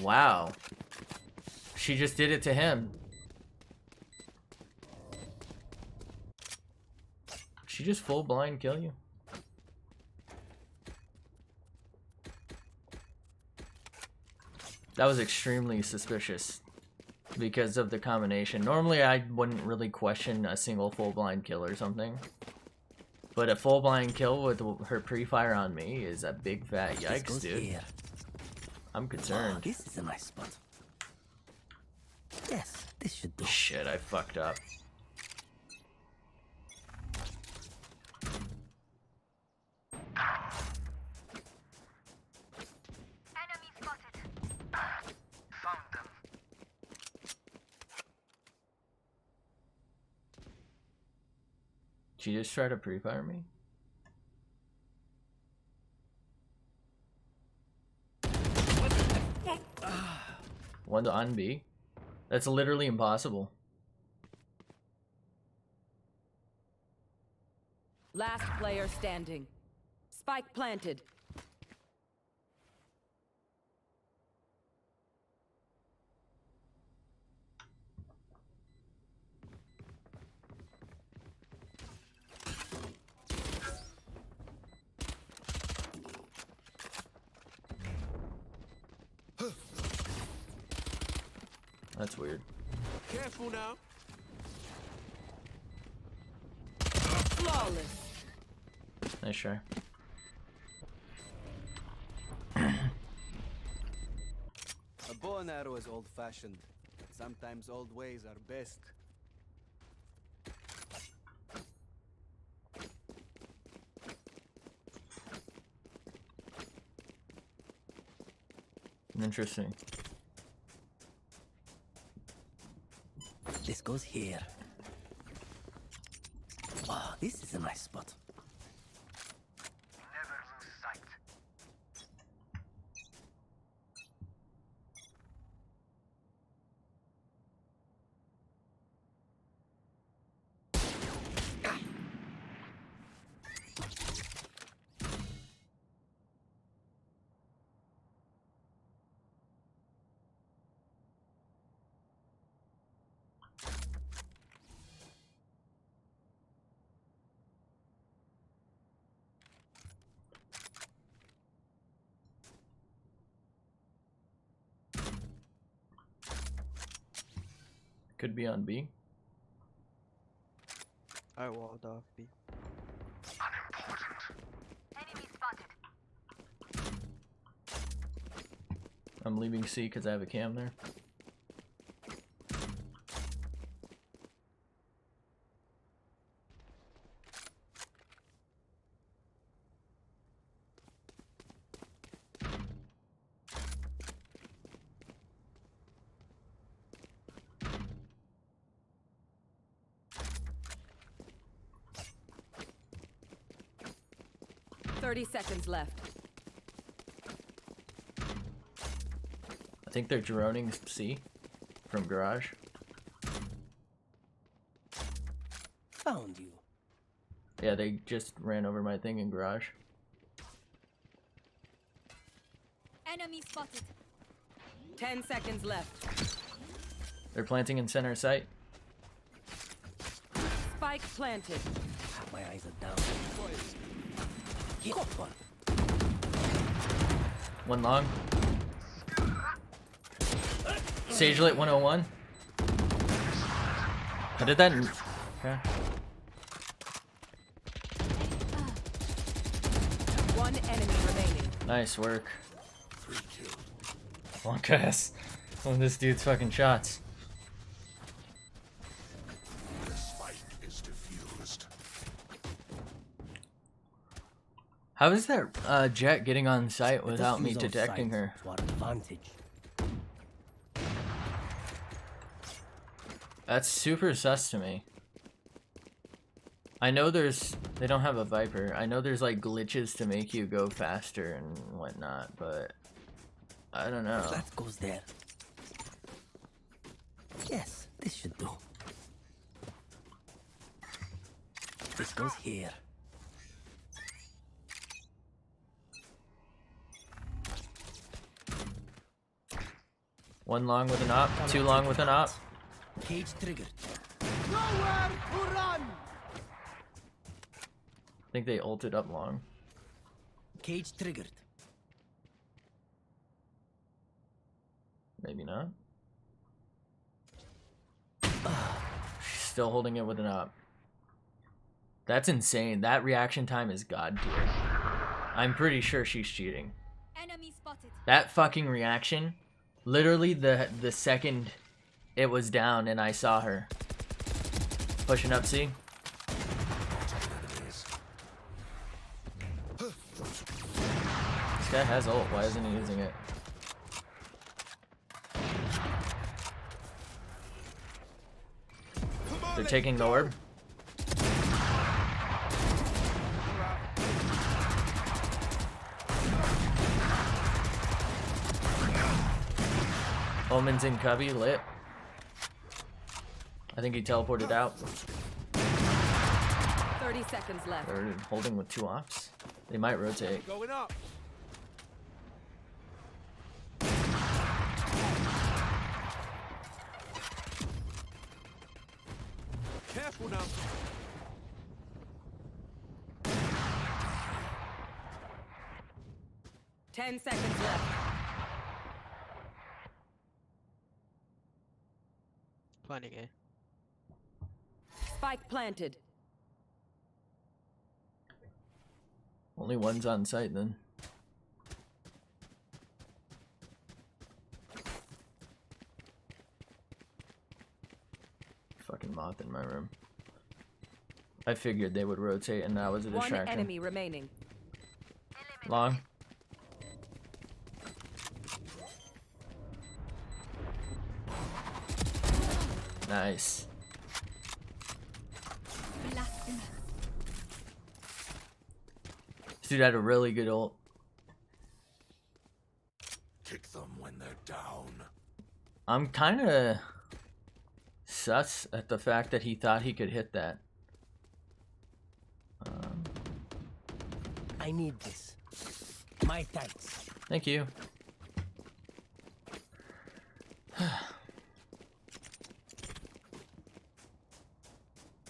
Wow. She just did it to him. she just full blind kill you? That was extremely suspicious because of the combination. Normally I wouldn't really question a single full blind kill or something. But a full blind kill with her pre-fire on me is a big fat yikes, dude. Here. I'm concerned. Oh, this is a nice spot. Yes, this should do. Shit, I fucked up. Enemy spotted. Found them. She just tried to pre-fire me? One to on B? That's literally impossible. Last player standing. Spike planted. That's weird. Careful now. Flawless. Nice try. A bow and arrow is old-fashioned. Sometimes old ways are best. Interesting. This goes here. Oh, this is a nice spot. Never lose sight. Could be on B. I walled off B. Enemy spotted. I'm leaving C because I have a cam there. Thirty seconds left. I think they're droning C from garage. Found you. Yeah, they just ran over my thing in garage. Enemy spotted. 10 seconds left. They're planting in center site. Spike planted. My eyes are down. Hit one. One long. Sage lit 101. I did that. Okay. One enemy remaining. Nice work. One cast. One of this dude's fucking shots. How is that Jet getting on site without me detecting her? To our advantage. That's super sus to me. I know they don't have a Viper. I know there's like glitches to make you go faster and whatnot, but I don't know. That goes there. Yes, this should do. This goes here. One long with an op, two long with an op. Cage triggered. Nowhere to run! I think they ulted up long. Cage triggered. Maybe not. She's still holding it with an up. That's insane. That reaction time is god tier. I'm pretty sure she's cheating. Enemy spotted. That fucking reaction, literally the second it was down and I saw her. Pushing up, see? This guy has ult, why isn't he using it? They're taking the orb. Omen's in cubby, lit. I think he teleported out. 30 seconds left. They're holding with 2 ops. They might rotate. Going up. Careful now. Ten seconds left. Planning A. Spike planted. Only one's on site then. Fucking moth in my room. I figured they would rotate and that was a One distraction. enemy remaining. Long. Nice. Blasphemous. This dude had a really good ult. Kick them when they're down. I'm kind of sus at the fact that he thought he could hit that. I need this. My tights. Thank you.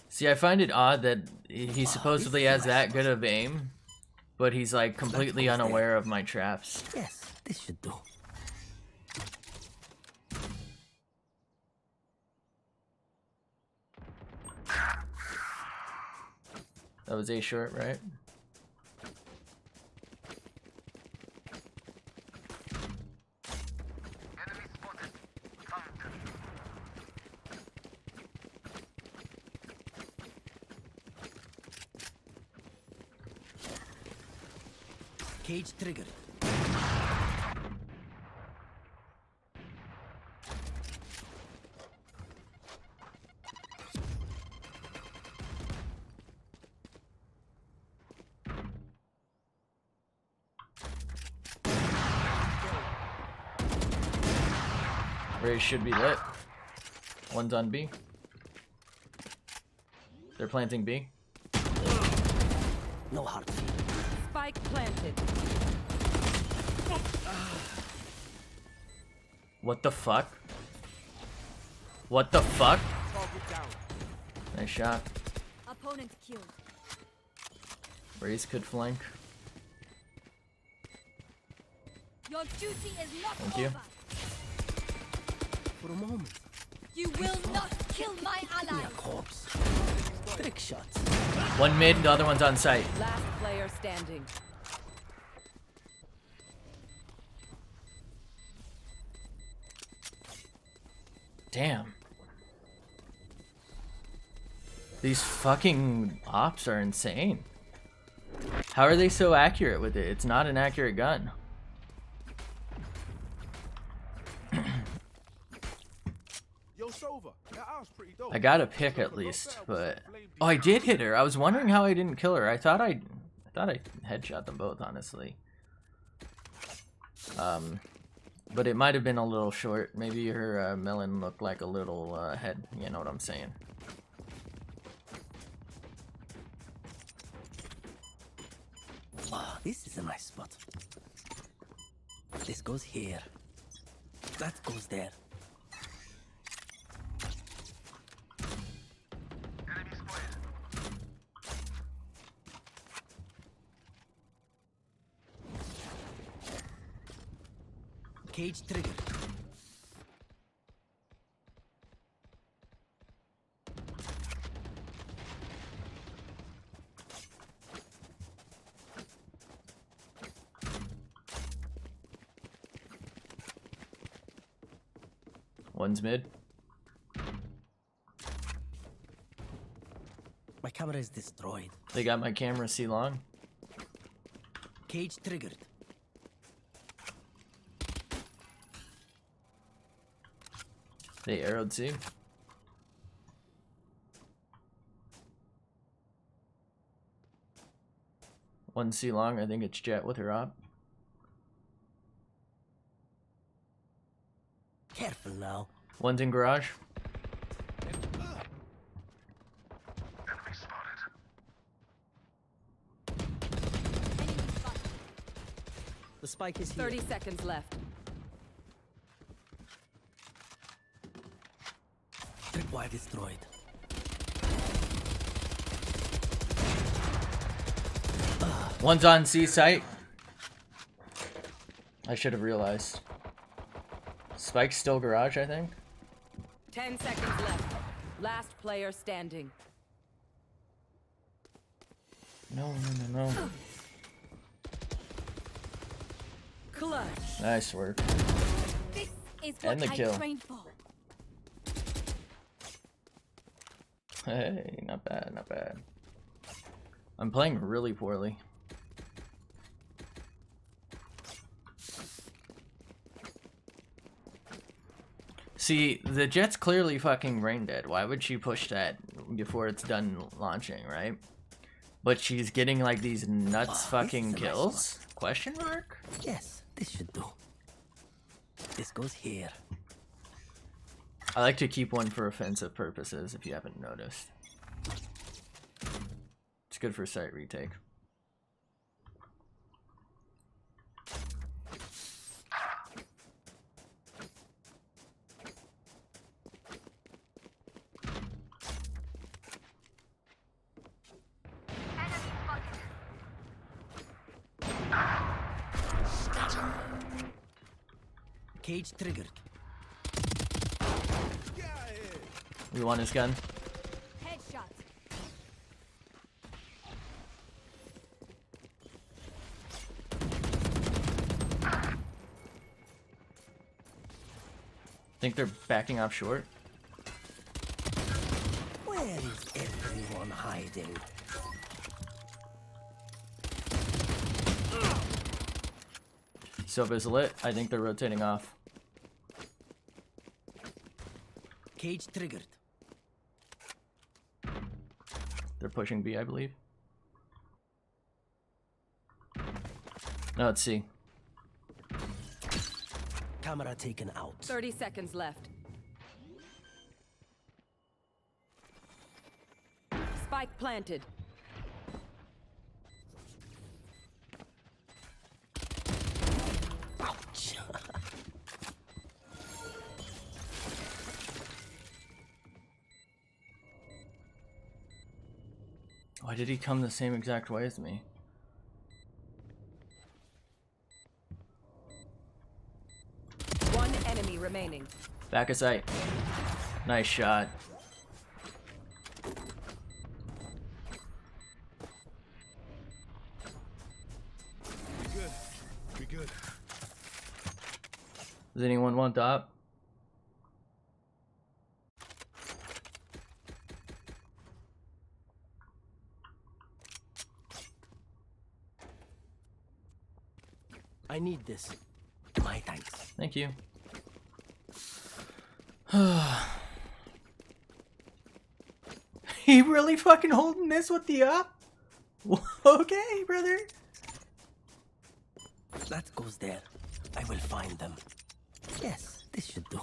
See, I find it odd that he supposedly has that good of aim, but he's like completely unaware of my traps. Yes, this should do. That was A short, right? Cage triggered. Raze should be lit. One's on B. They're planting B. No hard. Spike planted. What the fuck? What the fuck? Nice shot. Opponent killed. Raze could flank. Your duty is not Thank you. over. For a moment. You will not kill my ally. A corpse. Trick shots. One mid, the other one's on site. Last player standing. Damn. These fucking ops are insane. How are they so accurate with it? It's not an accurate gun. I got a pick at least, but oh, I did hit her. I was wondering how I didn't kill her. I thought I headshot them both, honestly. But it might have been a little short. Maybe her melon looked like a little head. You know what I'm saying? Ah, this is a nice spot. This goes here. That goes there. Cage triggered. One's mid. My camera is destroyed. They got my camera C long. Cage triggered. They arrowed C. One C long, I think it's Jet with her op. Careful now. One's in garage. The spike is here. 30 seconds left. Tripwire destroyed. One's on C site. I should have realized. Spike's still garage, I think. 10 seconds left. Last player standing. No, no, no, no. Clutch. Nice work. This is And what the I kill. trained for. Hey, not bad, not bad. I'm playing really poorly. See, the Jet's clearly fucking brain dead. Why would she push that before it's done launching, right? But she's getting like these nuts fucking this is a nice kills? Question mark? Yes, this should do. This goes here. I like to keep one for offensive purposes, if you haven't noticed. It's good for site retake. Cage triggered. We want his gun. Headshot. Think they're backing off short. Where is everyone hiding? Soap is lit. I think they're rotating off. Cage triggered. They're pushing B, I believe. No, let's see. Camera taken out. 30 seconds left. Spike planted. Ouch. Why did he come the same exact way as me? One enemy remaining. Back of sight. Nice shot. Be good. Does anyone want the op? I need this. My thanks. Thank you. He really fucking holding this with the op? Okay, brother. That goes there. I will find them. Yes, this should do.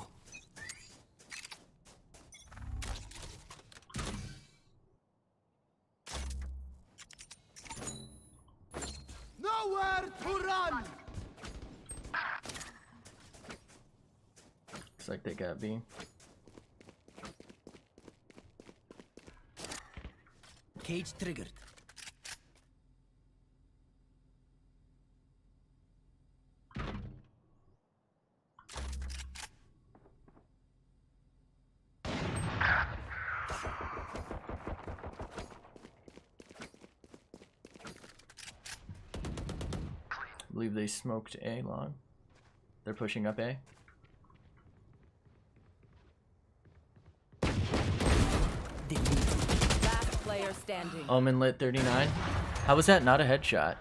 Nowhere to run! Looks like they got B. Cage triggered. believe they smoked A long. They're pushing up A. Last player standing. Omen lit 39. How was that not a headshot?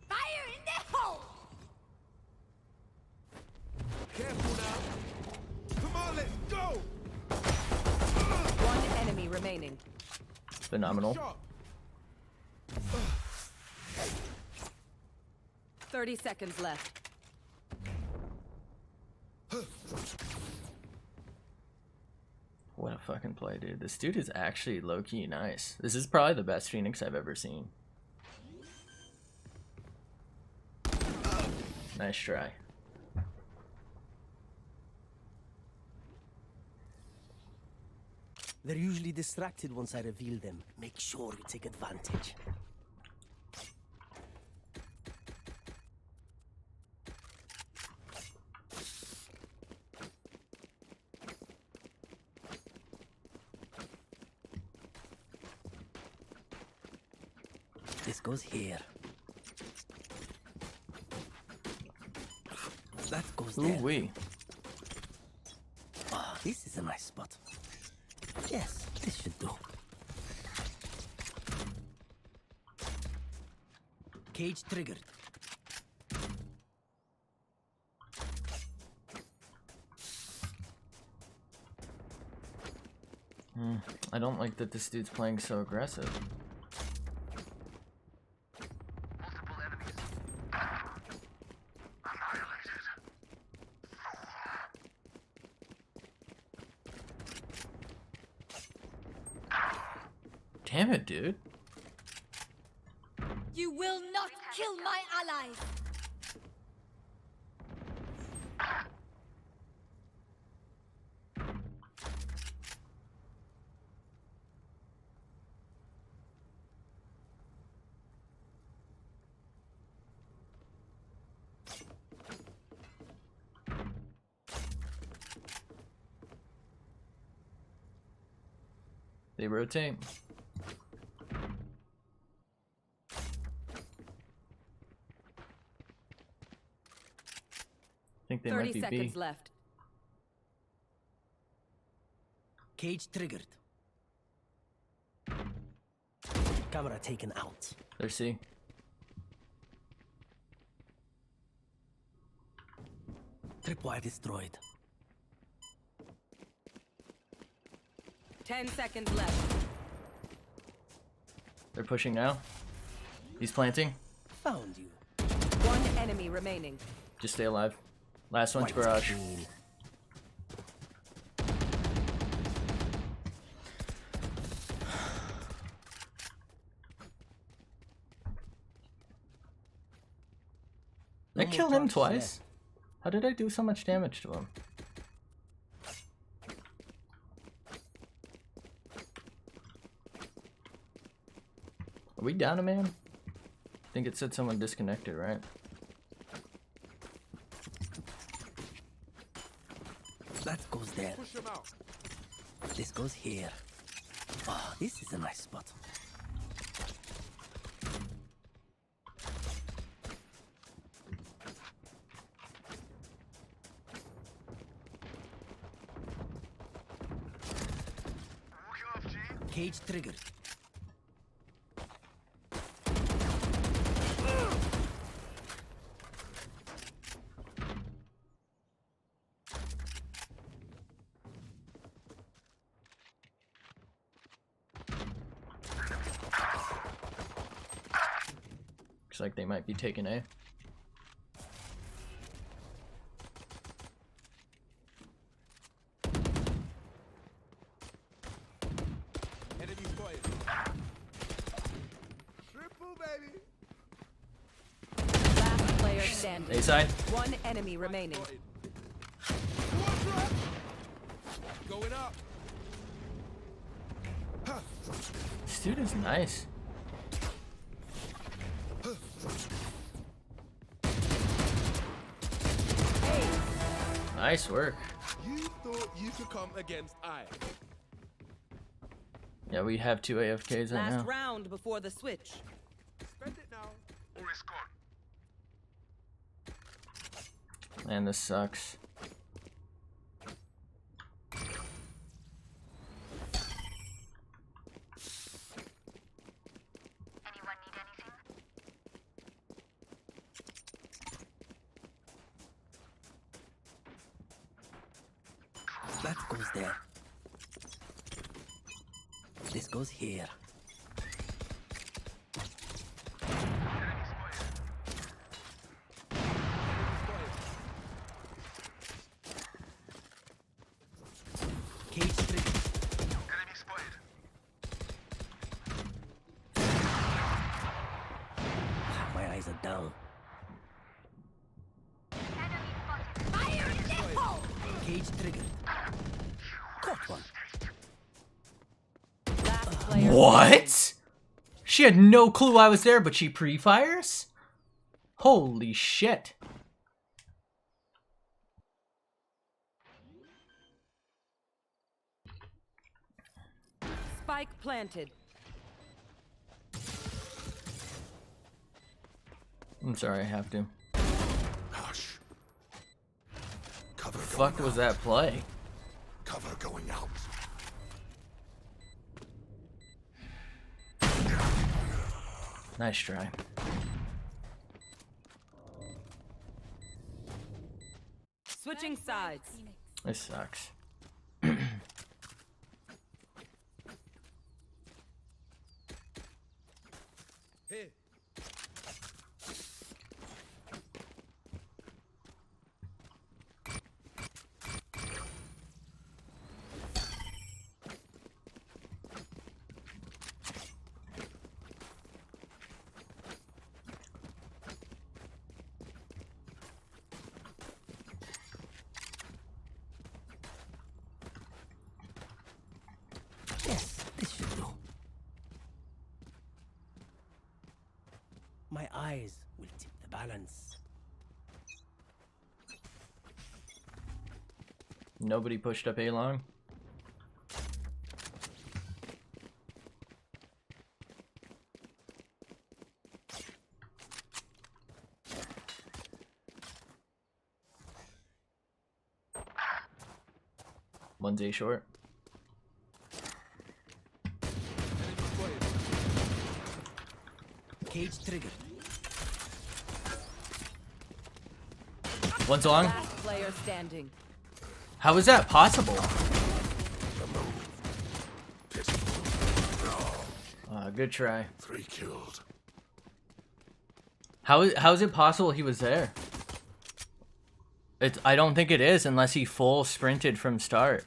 Fire in the hole! Careful now. Come on, let's go. One enemy remaining. Phenomenal. 30 seconds left. What a fucking play, dude. This dude is actually low-key nice. This is probably the best Phoenix I've ever seen. Nice try. They're usually distracted once I reveal them. Make sure you take advantage. This goes here. That goes there. Ooh-wee. Ah, this is a nice spot. Yes, this should do. Cage triggered. I don't like that this dude's playing so aggressive. Damn it, dude. You will not kill my allies! They rotate. I think they 30 might be seconds B. left. Cage triggered. Camera taken out. They're C. Tripwire destroyed. 10 seconds left. They're pushing now. He's planting. Found you. One enemy remaining. Just stay alive. Last one's White garage. screen. I more killed him charges twice. left. How did I do so much damage to him? Are we down a man? I think it said someone disconnected, right? That goes there. Push him out. This goes here. Ah, this is a nice spot. Cage triggered. Looks like they might be taking A. Enemy spotted. Triple, baby. Last player standing. A side. One enemy remaining. One drop. Going up. This dude is nice. Nice work. You thought you could come against I. Yeah, we have two AFKs right Last now. round before the switch. Spend it now. Man, this sucks. That goes there. This goes here. Cage trigger. My eyes are down. Cage trigger. Caught one. Last player. What? She had no clue I was there, but she pre-fires? Holy shit. Spike planted. I'm sorry, I have to. Hush. Cover The fuck going was out. that play? Cover going out. Nice try. Switching sides. This sucks. Hey. Yes, this should do. My eyes will tip the balance. Nobody pushed up A long. One's A short. Cage trigger. One's long. Last player standing. How is that possible? Good try. 3 killed. How is it possible he was there? I don't think it is unless he full sprinted from start.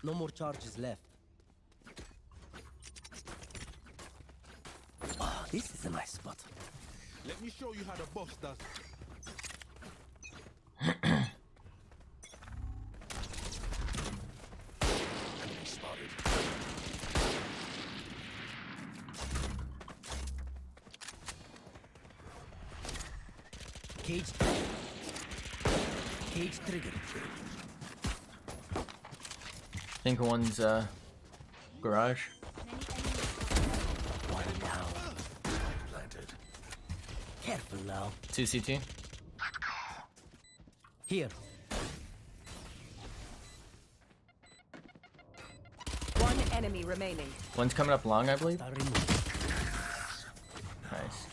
No more charges left. Oh, this is a nice spot. Let me show you how the boss does. Enemy spotted. Cage. Cage trigger. I think one's garage. One down. Planted. Careful now. 2 CT. Here. One enemy remaining. One's coming up long, I believe. I'll remove. Nice.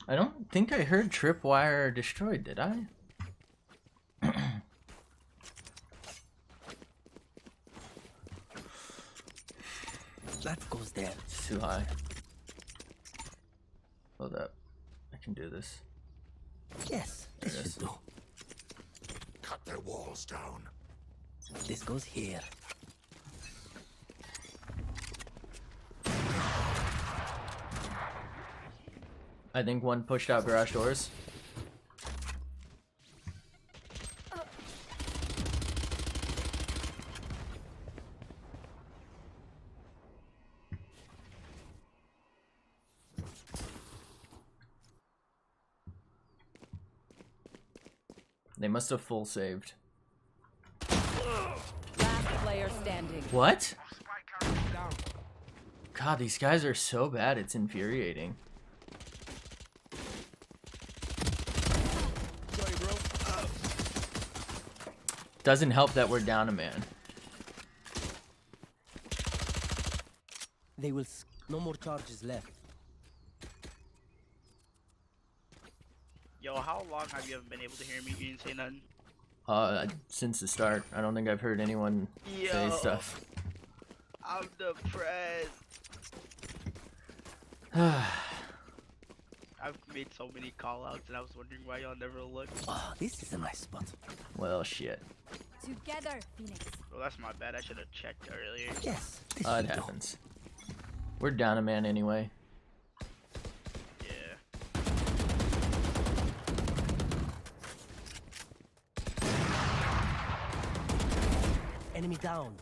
I don't think I heard tripwire destroyed, did I? That goes there. It's too high. Hold up. I can do this. Yes, this There it is. should do. Cut their walls down. This goes here. I think one pushed out garage doors. They must have full saved. Last player standing. What? God, these guys are so bad, it's infuriating. Sorry, bro. Doesn't help that we're down a man. They will. No more charges left. Yo, how long have you been able to hear me? You didn't say nothing. Since the start. I don't think I've heard anyone say stuff. I'm depressed. I've made so many call-outs and I was wondering why y'all never looked. Oh, this is a nice spot. Well, shit. Together, Phoenix. Well, that's my bad. I should have checked earlier. Yes, this It should do. happens. We're down a man anyway. Yeah. Enemy down.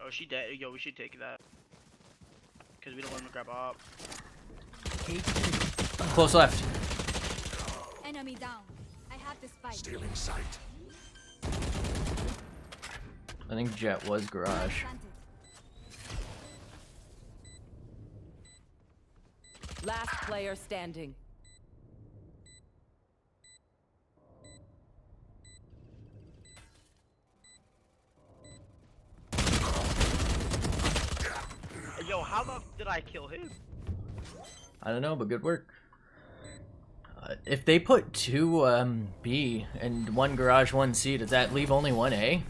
Oh, she dead. Yo, we should take that. Because we don't want to grab up. Cage. Close left. Enemy down. I have the spike. Stealing sight. I think Jet was garage. Planted. Last player standing. Yo, how the did I kill him? I don't know, but good work. If they put 2 B and 1 garage, 1 C, does that leave only 1 A? It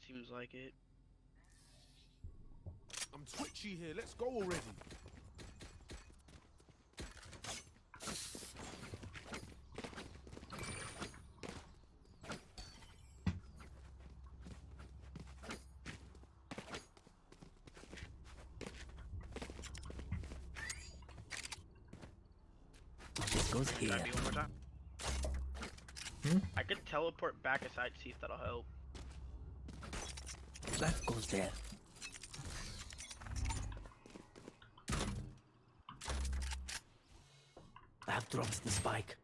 seems like it. I'm twitchy here. Let's go already. This goes here. Try me one more time. I could teleport back aside to see if that'll help. That goes there. I have dropped the spike.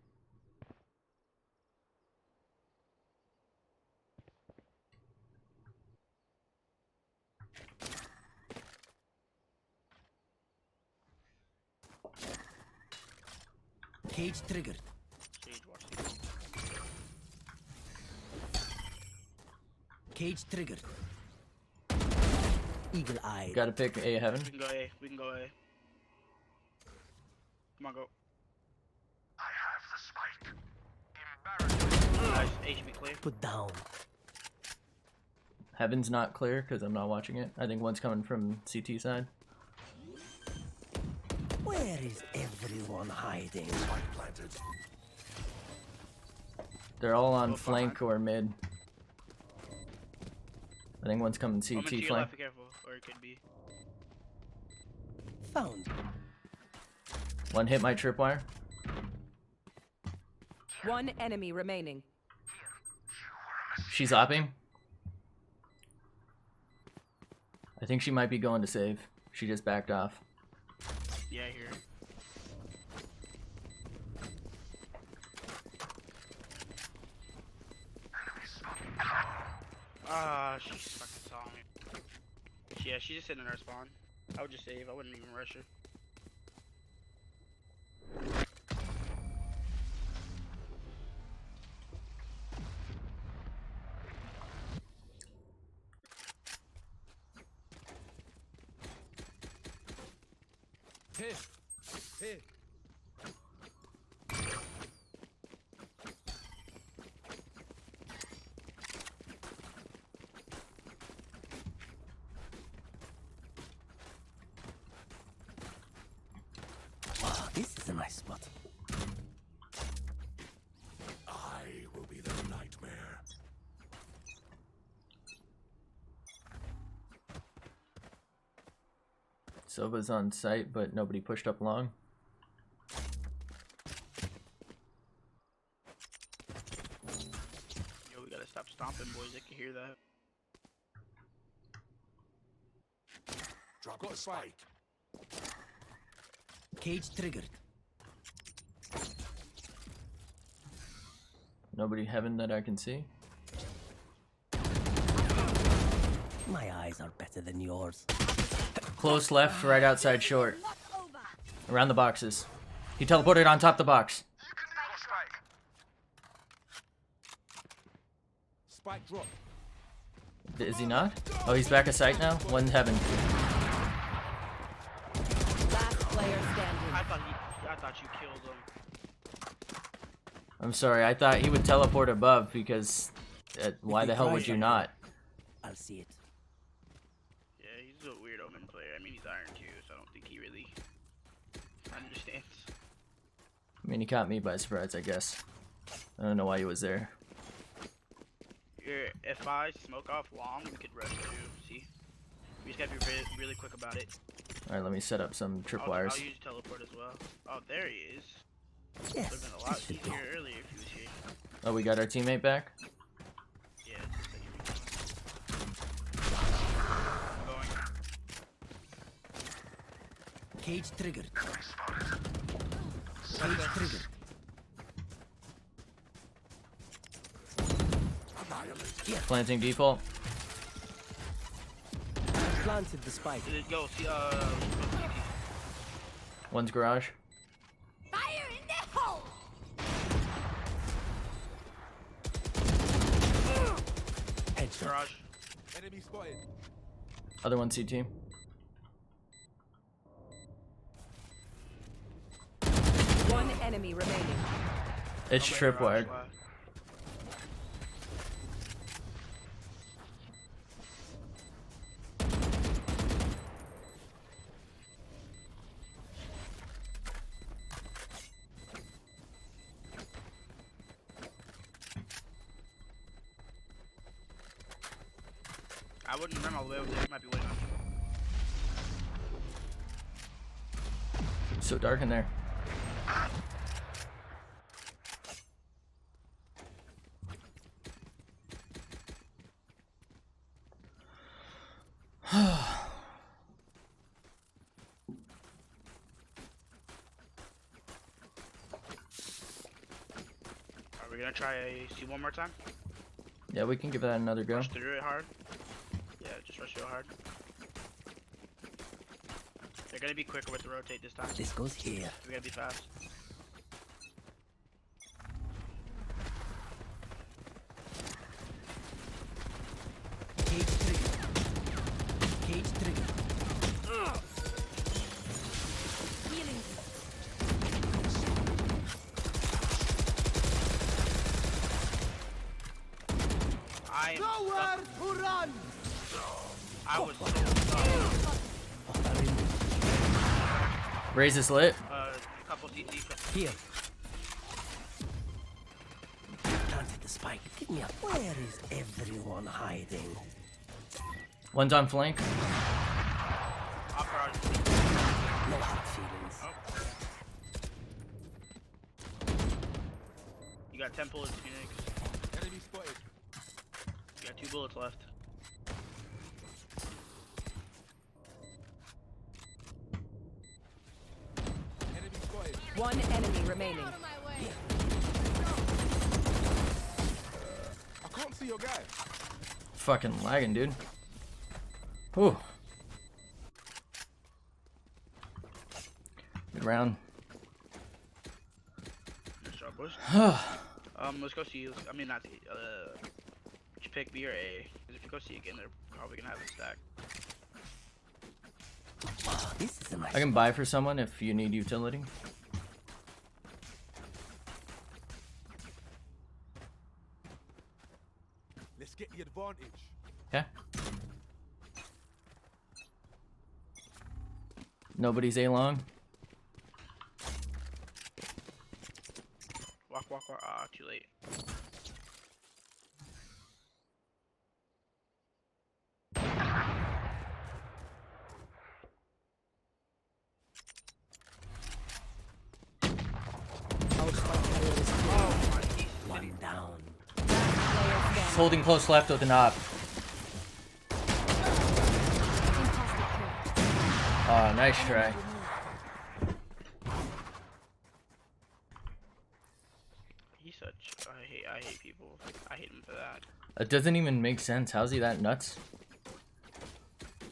Cage triggered. Sage, watch this. Cage triggered. Eagle eye. Gotta pick A heaven. We can go A. We can go A. Come on, go. I have the spike. Nice. HB clear. Put down. Heaven's not clear because I'm not watching it. I think one's coming from CT side. Where is everyone hiding? Spike planted. They're all on Both flank or mid. I think one's coming I'm to CT your flank. left, be careful, or it could be. Found. One hit my tripwire. One enemy remaining. She's opping. I think she might be going to save. She just backed off. Yeah, here. Ah, she fucking saw me. Yeah, she's just sitting in her spawn. I would just save. I wouldn't even rush her. Here. Here. Oh, this is a nice spot. I will be the nightmare. Sova's on site, but nobody pushed up long. Yo, we gotta stop stomping, boys. I can hear that. Drop the spike. Cage triggered. Nobody heaven that I can see. My eyes are better than yours. Close left, right outside short. Around the boxes. He teleported on top of the box. Spike drop. Is he not? Oh, he's back at sight now? One heaven. Last player standing. I thought you killed him. I'm sorry, I thought he would teleport above because why the hell would you not? I'll see it. Yeah, he's a weird Omen player. I mean, he's Iron too, so I don't think he really understands. I mean, he caught me by surprise, I guess. I don't know why he was there. Here, if I smoke off long, we could rush too. See, we just gotta be really quick about it. Alright, let me set up some tripwires. I'll use teleport as well. Oh, there he is. Yes, Would've been a lot easier earlier if he was here. Oh, we got our teammate back? Yeah, it's just like I'm going. Cage triggered. Cage triggered. Planting default. Planted the spike. Go, see, One's garage. Fire in the hole! Headshot. garage. Enemy spotted. Other one CT. One enemy remaining. It's tripwired. I wouldn't run all the way over there. He might be waiting on you. So dark in there. Are we gonna try a C one more time? Yeah, we can give that another go. Rush through it hard. Yeah, just rush real hard. They're gonna be quicker with the rotate this time. This goes here. We gotta be fast. Cage triggered. Cage triggered. Healing. Nowhere to run! I was so stuck. Raise is lit. Couple CT. Here. Planted the spike. Give me a. Where is everyone hiding? One's on flank. Off garage. No hard feelings. You got 10 bullets, Phoenix. Enemy spotted. You got 2 bullets left. Enemy spotted. One enemy remaining. I can't see your guy. Fucking lagging, dude. Whew. Good round. Nice job, boys. Let's go C. I mean, not C. Did you pick B or A? Because if you go C again, they're probably gonna have it stacked. Oh, this is a nice. I can buy for someone if you need utility. Let's get the advantage. Okay. Nobody's A long. Walk. Ah, too late. One down. Holding close left with an op. Oh, nice try. He's such. I hate people. I hate him for that. It doesn't even make sense. How's he that nuts?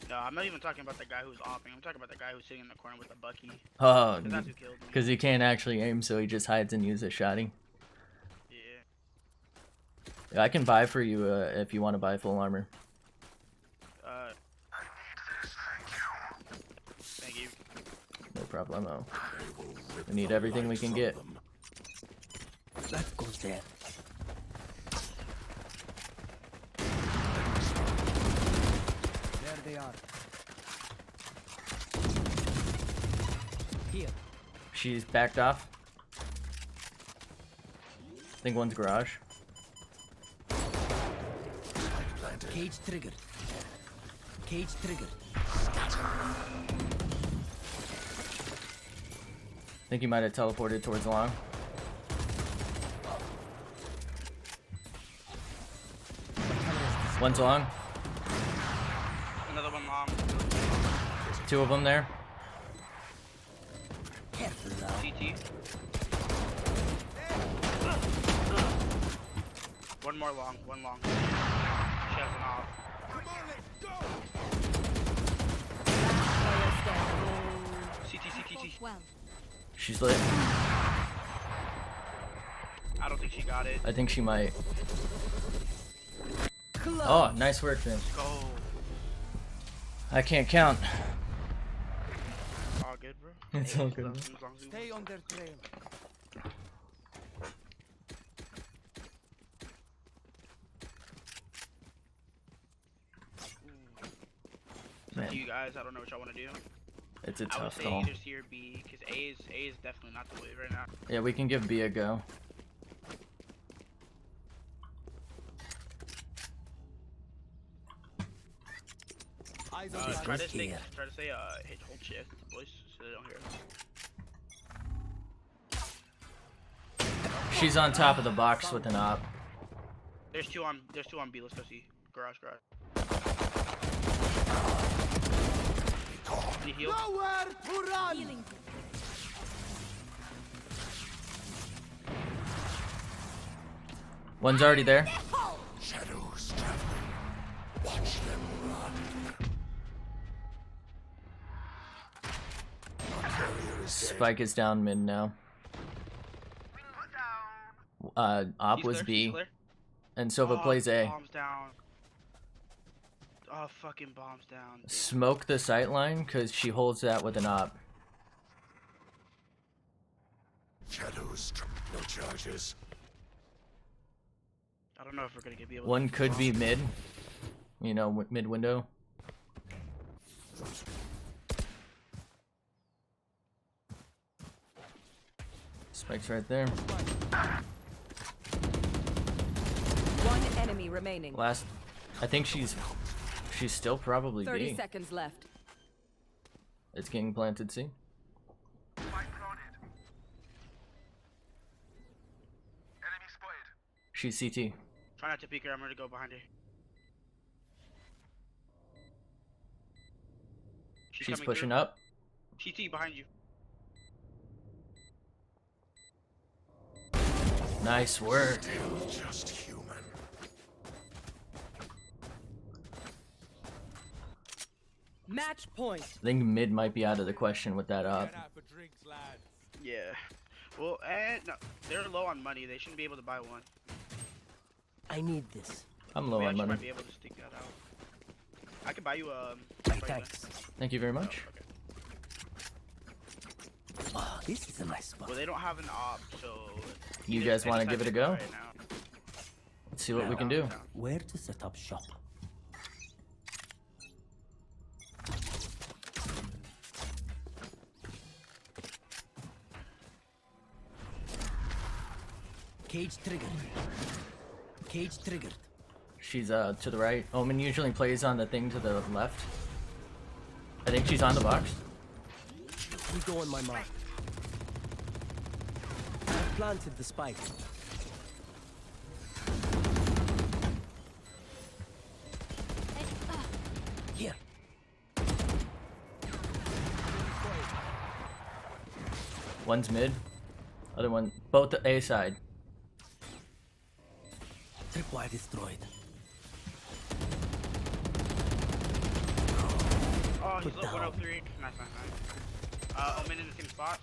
No, I'm not even talking about the guy who's opping. I'm talking about the guy who's sitting in the corner with the Bucky. Oh, That's who killed me. because he can't actually aim, so he just hides and uses shotty. Yeah. Yeah, I can buy for you if you want to buy full armor. Thank you. No problemo. We need everything we can get. That goes there. There they are. Here. She's backed off. I think one's garage. Cage triggered. Cage triggered. I think he might have teleported towards long. One's long. Another one long. Two of them there. Careful now. CT. One more long. One long. She has an off. Come on, let's go. CT. Well, She's lit. I don't think she got it. I think she might. Oh, nice work then. Let's go. I can't count. All good, bro. It's all good. As long as we Stay on their trail. To Man, you guys, I don't know what y'all want to do. it's a I would tough say call. either C or B, because A is definitely not the wave right now. Yeah, we can give B a go. Eyes on Try to target. stay, hit hold shift, boys, so they don't hear us. She's on top of the box with an op. There's two on B. Let's go see. Garage. Can you heal? Nowhere to run. healing. One's already there. Shadows traveling. Watch them run. Our carrier is dead. Spike is down mid now. Op He's was clear, B, he's clear. and Sova plays A. Bombs down. Oh, fucking bombs down. Smoke the sight line because she holds that with an op. Shadows. No charges. I don't know if we're gonna be able. One to could be mid. You know, mid window. Spike's right there. One enemy remaining. Last, I think she's still probably 30 B. seconds left. It's getting planted. See. She's CT. Try not to peek her. I'm gonna go behind her. She's coming pushing through. up. CT behind you. Nice work. Just human. Match point. I think mid might be out of the question with that up. Get out for drinks, lads. Yeah. Well, no, they're low on money. They shouldn't be able to buy one. I need this. I'm low we on actually money. might be able to stick that out. I can buy you Thanks. Thank you very much. Okay. Oh, this is a nice spot. Well, they don't have an op, so. You either- guys want to anytime give it a they buy go? right now. Let's see what we Yeah, can do. down. Where to set up shop? Cage triggered. Cage triggered. She's to the right. Omen usually plays on the thing to the left. I think she's on the box. We go on my mark. I've planted the spike. Here. One's mid. Other one, both the A side. Tripwire destroyed. Oh, he's Put low down. 103. Nice, nice, nice. Omen in the same spot.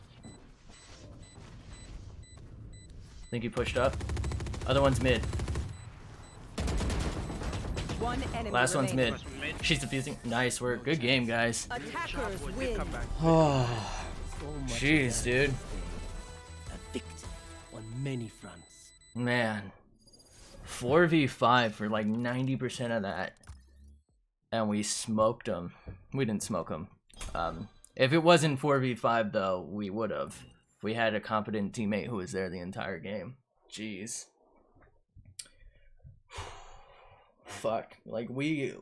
Think he pushed up. Other one's mid. One enemy Last one's remaining. mid. She's defusing. Nice work. Good game, guys. Attackers win. Oh, So much jeez, dude. a victory on many fronts. Man. 4v5 for like 90% of that. And we smoked them. We didn't smoke them. If it wasn't 4v5 though, we would have. If we had a competent teammate who was there the entire game. Jeez. Fuck. Like we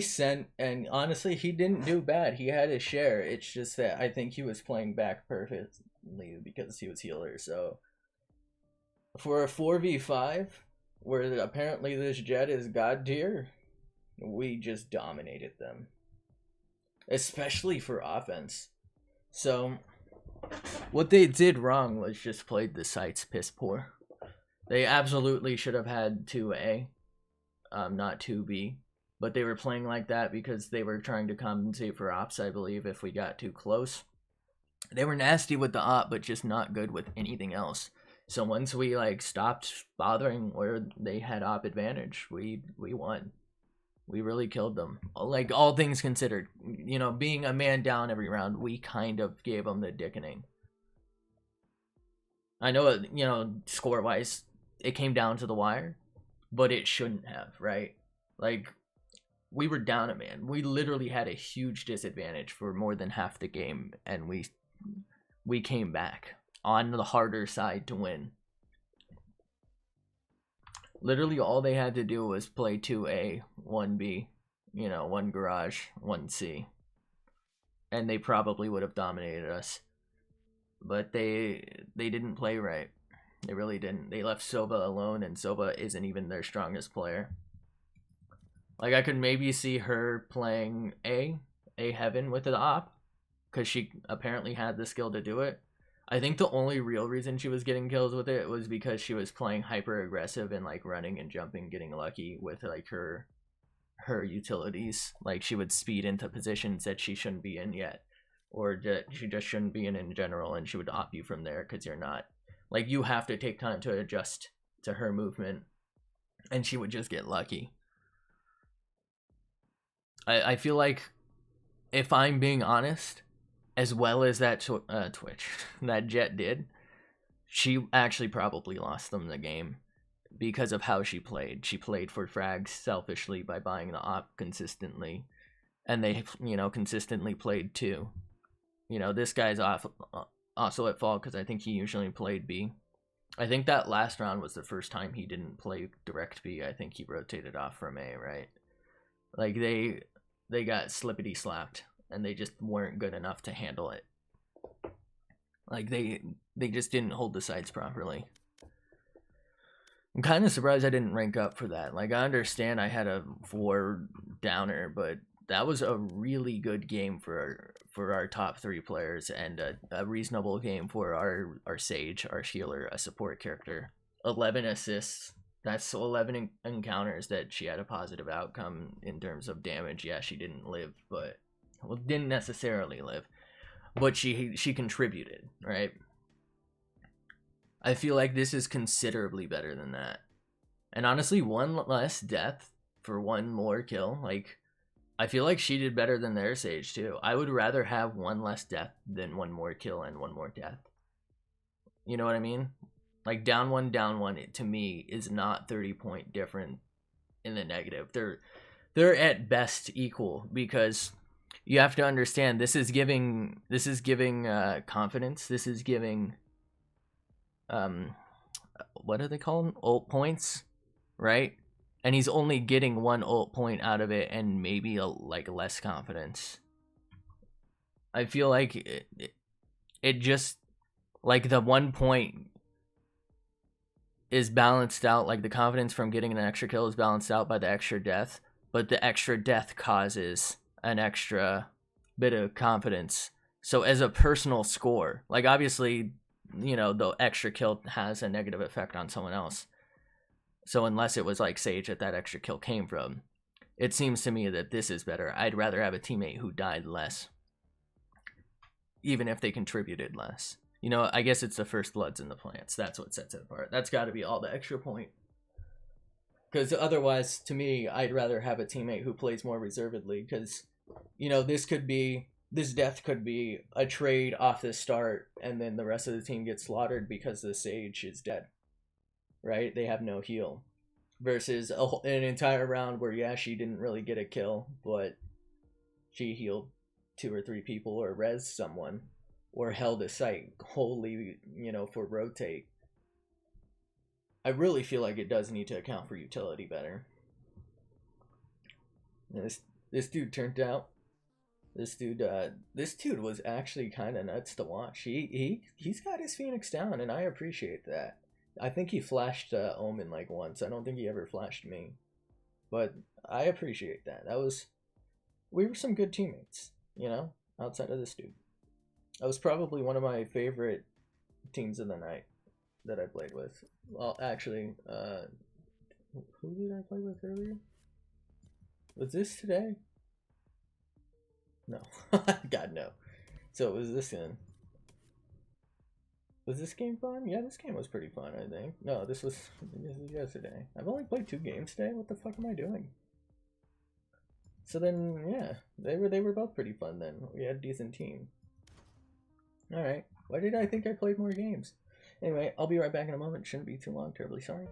sent, and honestly he didn't do bad. He had his share. It's just that I think he was playing back perfectly because he was healer. So for a 4v5 where apparently this Jet is god tier, we just dominated them, especially for offense. So what they did wrong was just played the sites piss poor. They absolutely should have had 2A, not 2B, but they were playing like that because they were trying to compensate for ops, I believe, if we got too close. They were nasty with the op, but just not good with anything else. So once we like stopped bothering where they had op advantage, we won. We really killed them. Like, all things considered, you know, being a man down every round, we kind of gave them the dickening. I know, you know, score-wise, it came down to the wire, but it shouldn't have, right? Like, we were down a man. We literally had a huge disadvantage for more than half the game, and we came back on the harder side to win. Literally all they had to do was play 2A, 1B, you know, 1 garage, 1C. And they probably would have dominated us. But they didn't play right. They really didn't. They left Sova alone, and Sova isn't even their strongest player. Like, I could maybe see her playing A Heaven with the op, because she apparently had the skill to do it. I think the only real reason she was getting kills with it was because she was playing hyper aggressive and like running and jumping, getting lucky with like her utilities. Like, she would speed into positions that she shouldn't be in yet, or that she just shouldn't be in general, and she would op you from there because you're not. Like, you have to take time to adjust to her movement, and she would just get lucky. I feel like, if I'm being honest, as well as that Twitch, that Jet did, she actually probably lost them the game because of how she played. She played for frags selfishly by buying the op consistently, and they, you know, consistently played too. You know, this guy's also at fault because I think he usually played B. I think that last round was the first time he didn't play direct B. I think he rotated off from A, right? Like, they got slippity slapped, and they just weren't good enough to handle it. Like, they just didn't hold the sides properly. I'm kind of surprised I didn't rank up for that. Like, I understand I had a 4 downer, but that was a really good game for our top 3 players, and a reasonable game for our Sage, our healer, a support character. 11 assists. That's 11 encounters that she had a positive outcome in terms of damage. Yeah, she didn't live, but... well, didn't necessarily live, but she contributed, right? I feel like this is considerably better than that. And honestly, 1 less death for 1 more kill, like, I feel like she did better than their Sage too. I would rather have 1 less death than 1 more kill and 1 more death. You know what I mean? Like, down 1, it, to me, is not 30-point different in the negative. They're at best equal, because you have to understand, this is giving confidence. This is giving what do they call them? Ult points, right? And he's only getting 1 ult point out of it, and maybe like less confidence. I feel like it just, like, the 1 point is balanced out, like the confidence from getting an extra kill is balanced out by the extra death, but the extra death causes an extra bit of confidence. So as a personal score, like, obviously, you know, the extra kill has a negative effect on someone else, So unless it was like Sage that extra kill came from, it seems to me that this is better. I'd rather have a teammate who died less, even if they contributed less. You know, I guess it's the first bloods in the plants. That's what sets it apart. That's got to be all the extra point. Because otherwise, to me, I'd rather have a teammate who plays more reservedly. Because, you know, this death could be a trade off the start, and then the rest of the team gets slaughtered because the Sage is dead. Right? They have no heal. Versus an entire round where, yeah, she didn't really get a kill, but she healed 2 or 3 people or res someone or held a site wholly, you know, for rotate. I really feel like it does need to account for utility better. This dude turned out. This dude was actually kind of nuts to watch. He's got his Phoenix down, and I appreciate that. I think he flashed Omen like once. I don't think he ever flashed me, but I appreciate that. We were some good teammates, you know, outside of this dude. That was probably one of my favorite teams of the night that I played with. Well, actually, who did I play with earlier? Was this today? No. God, no. So it was this one. Was this game fun? Yeah, this game was pretty fun, I think. No, this was yesterday. I've only played 2 games today. What the fuck am I doing? So then, yeah, they were both pretty fun then. We had a decent team. Alright. Why did I think I played more games? Anyway, I'll be right back in a moment. Shouldn't be too long. Terribly sorry.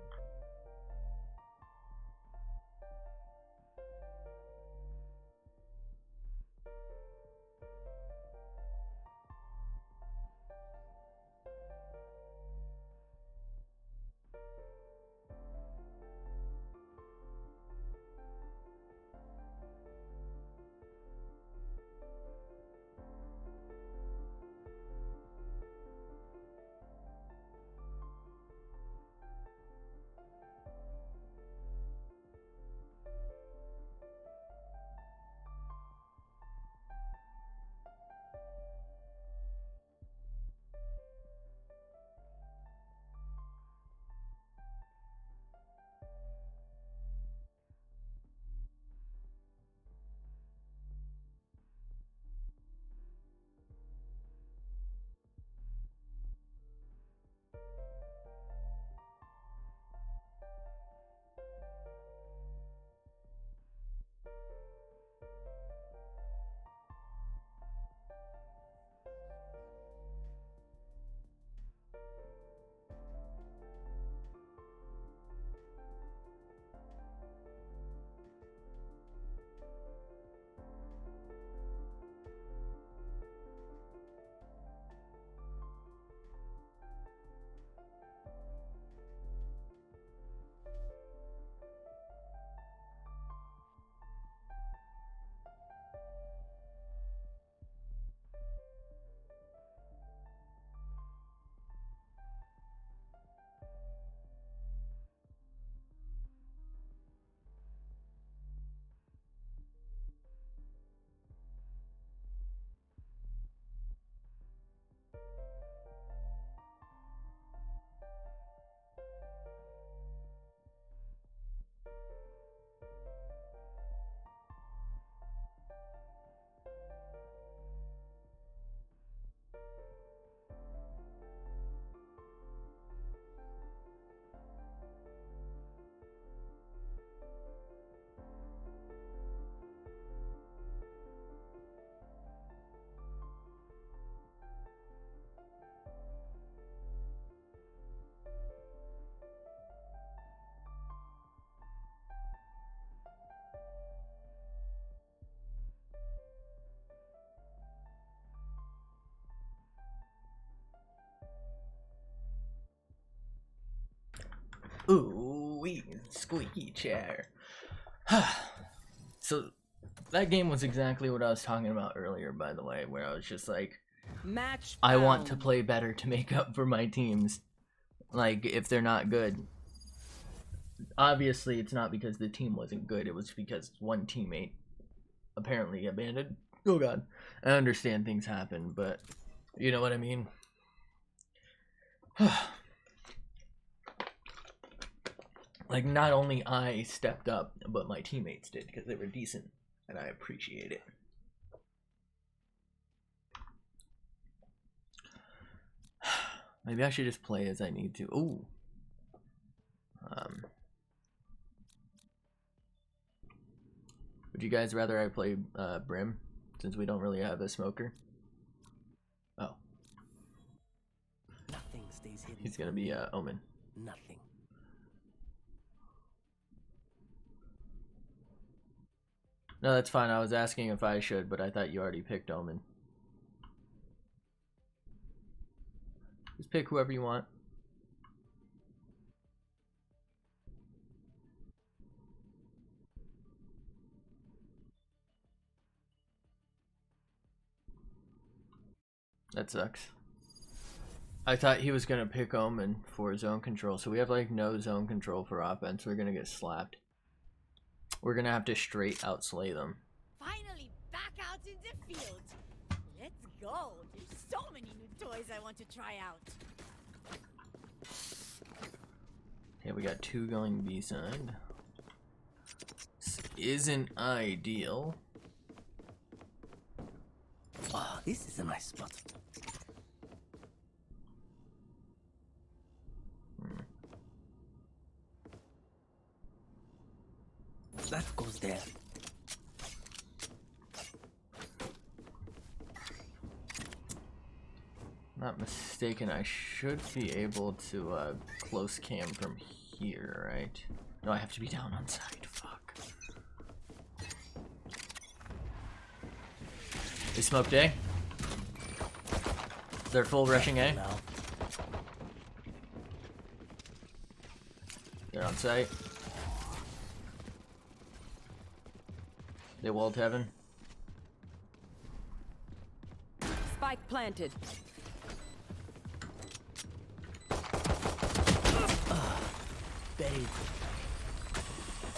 Ooh, wee, squeaky chair. So, that game was exactly what I was talking about earlier, by the way, where I was just like, Match I want to found. play better to make up for my teams, like, if they're not good. Obviously, it's not because the team wasn't good, it was because one teammate apparently abandoned. Oh god. I understand things happen, but you know what I mean? Like, not only I stepped up, but my teammates did because they were decent, and I appreciate it. Maybe I should just play as I need to. Ooh. Would you guys rather I play Brim, since we don't really have a smoker? Oh. Nothing stays hidden. He's gonna be Omen. Nothing. No, that's fine. I was asking if I should, but I thought you already picked Omen. Just pick whoever you want. That sucks. I thought he was gonna pick Omen for zone control, so we have like no zone control for offense. We're gonna get slapped. We're gonna have to straight outslay them. Finally back out in the field. Let's go. There's so many new toys I want to try out. Okay, we got 2 going B side. This isn't ideal. Oh, this is a nice spot. That goes there. Not mistaken, I should be able to close cam from here, right? No, I have to be down on side. Fuck. They smoked A. They're full rushing A. Now. They're on site. They walled heaven. Spike planted. Buried.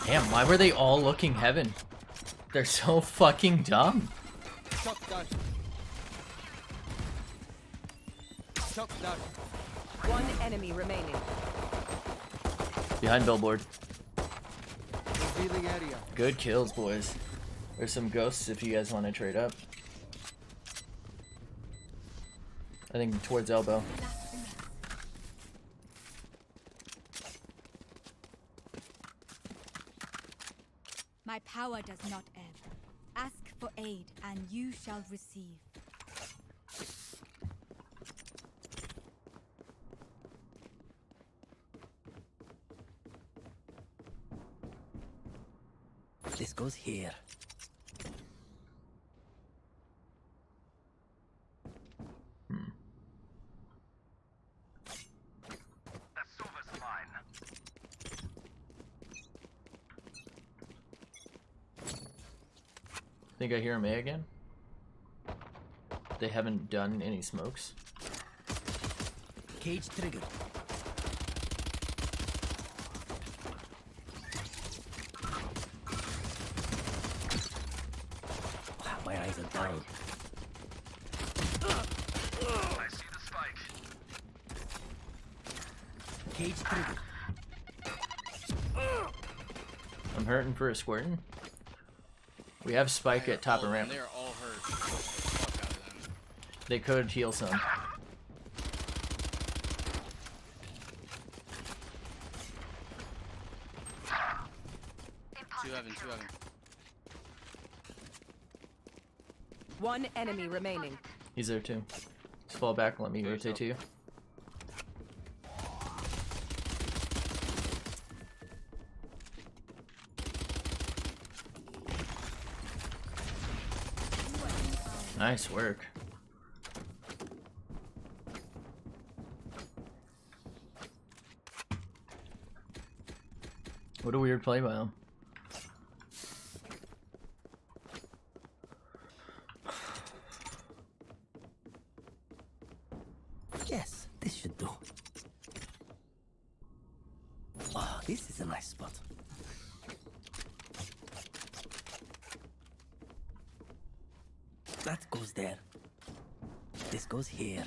Damn, why were they all looking heaven? They're so fucking dumb. Shot down. Shot down. One enemy remaining. Behind billboard. Revealing area. Good kills, boys. There's some ghosts if you guys want to trade up. I think towards elbow. My power does not ebb. Ask for aid, and you shall receive. This goes here. Think I hear him A again? They haven't done any smokes. Cage triggered. Wow, my eyes are down. I see the spike. Cage triggered. I'm hurting for a squirtin'. We have Spike at top of ramp. They're all hurt. Fuck out of them. They could heal some. Two heaven, two heaven. One enemy remaining. He's there too. Just fall back, let me rotate to you. Nice work. What a weird play by him. Yes, this should do. Oh, this is a nice spot. That goes there. This goes here.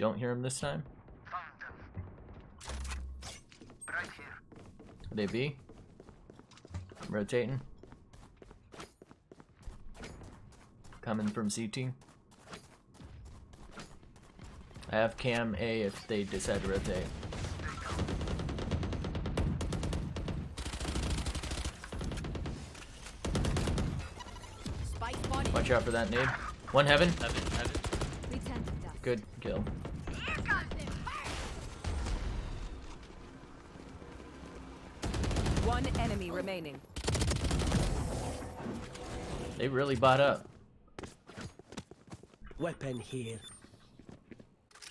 don't hear him this time. Found them. Right here. Are they B? I'm rotating. Coming from CT. I have cam A if they decide to rotate. Spike body. Watch out for that nade. One heaven. Heaven, heaven. We tend to dust. Good kill. One enemy remaining. They really bought up. Weapon here.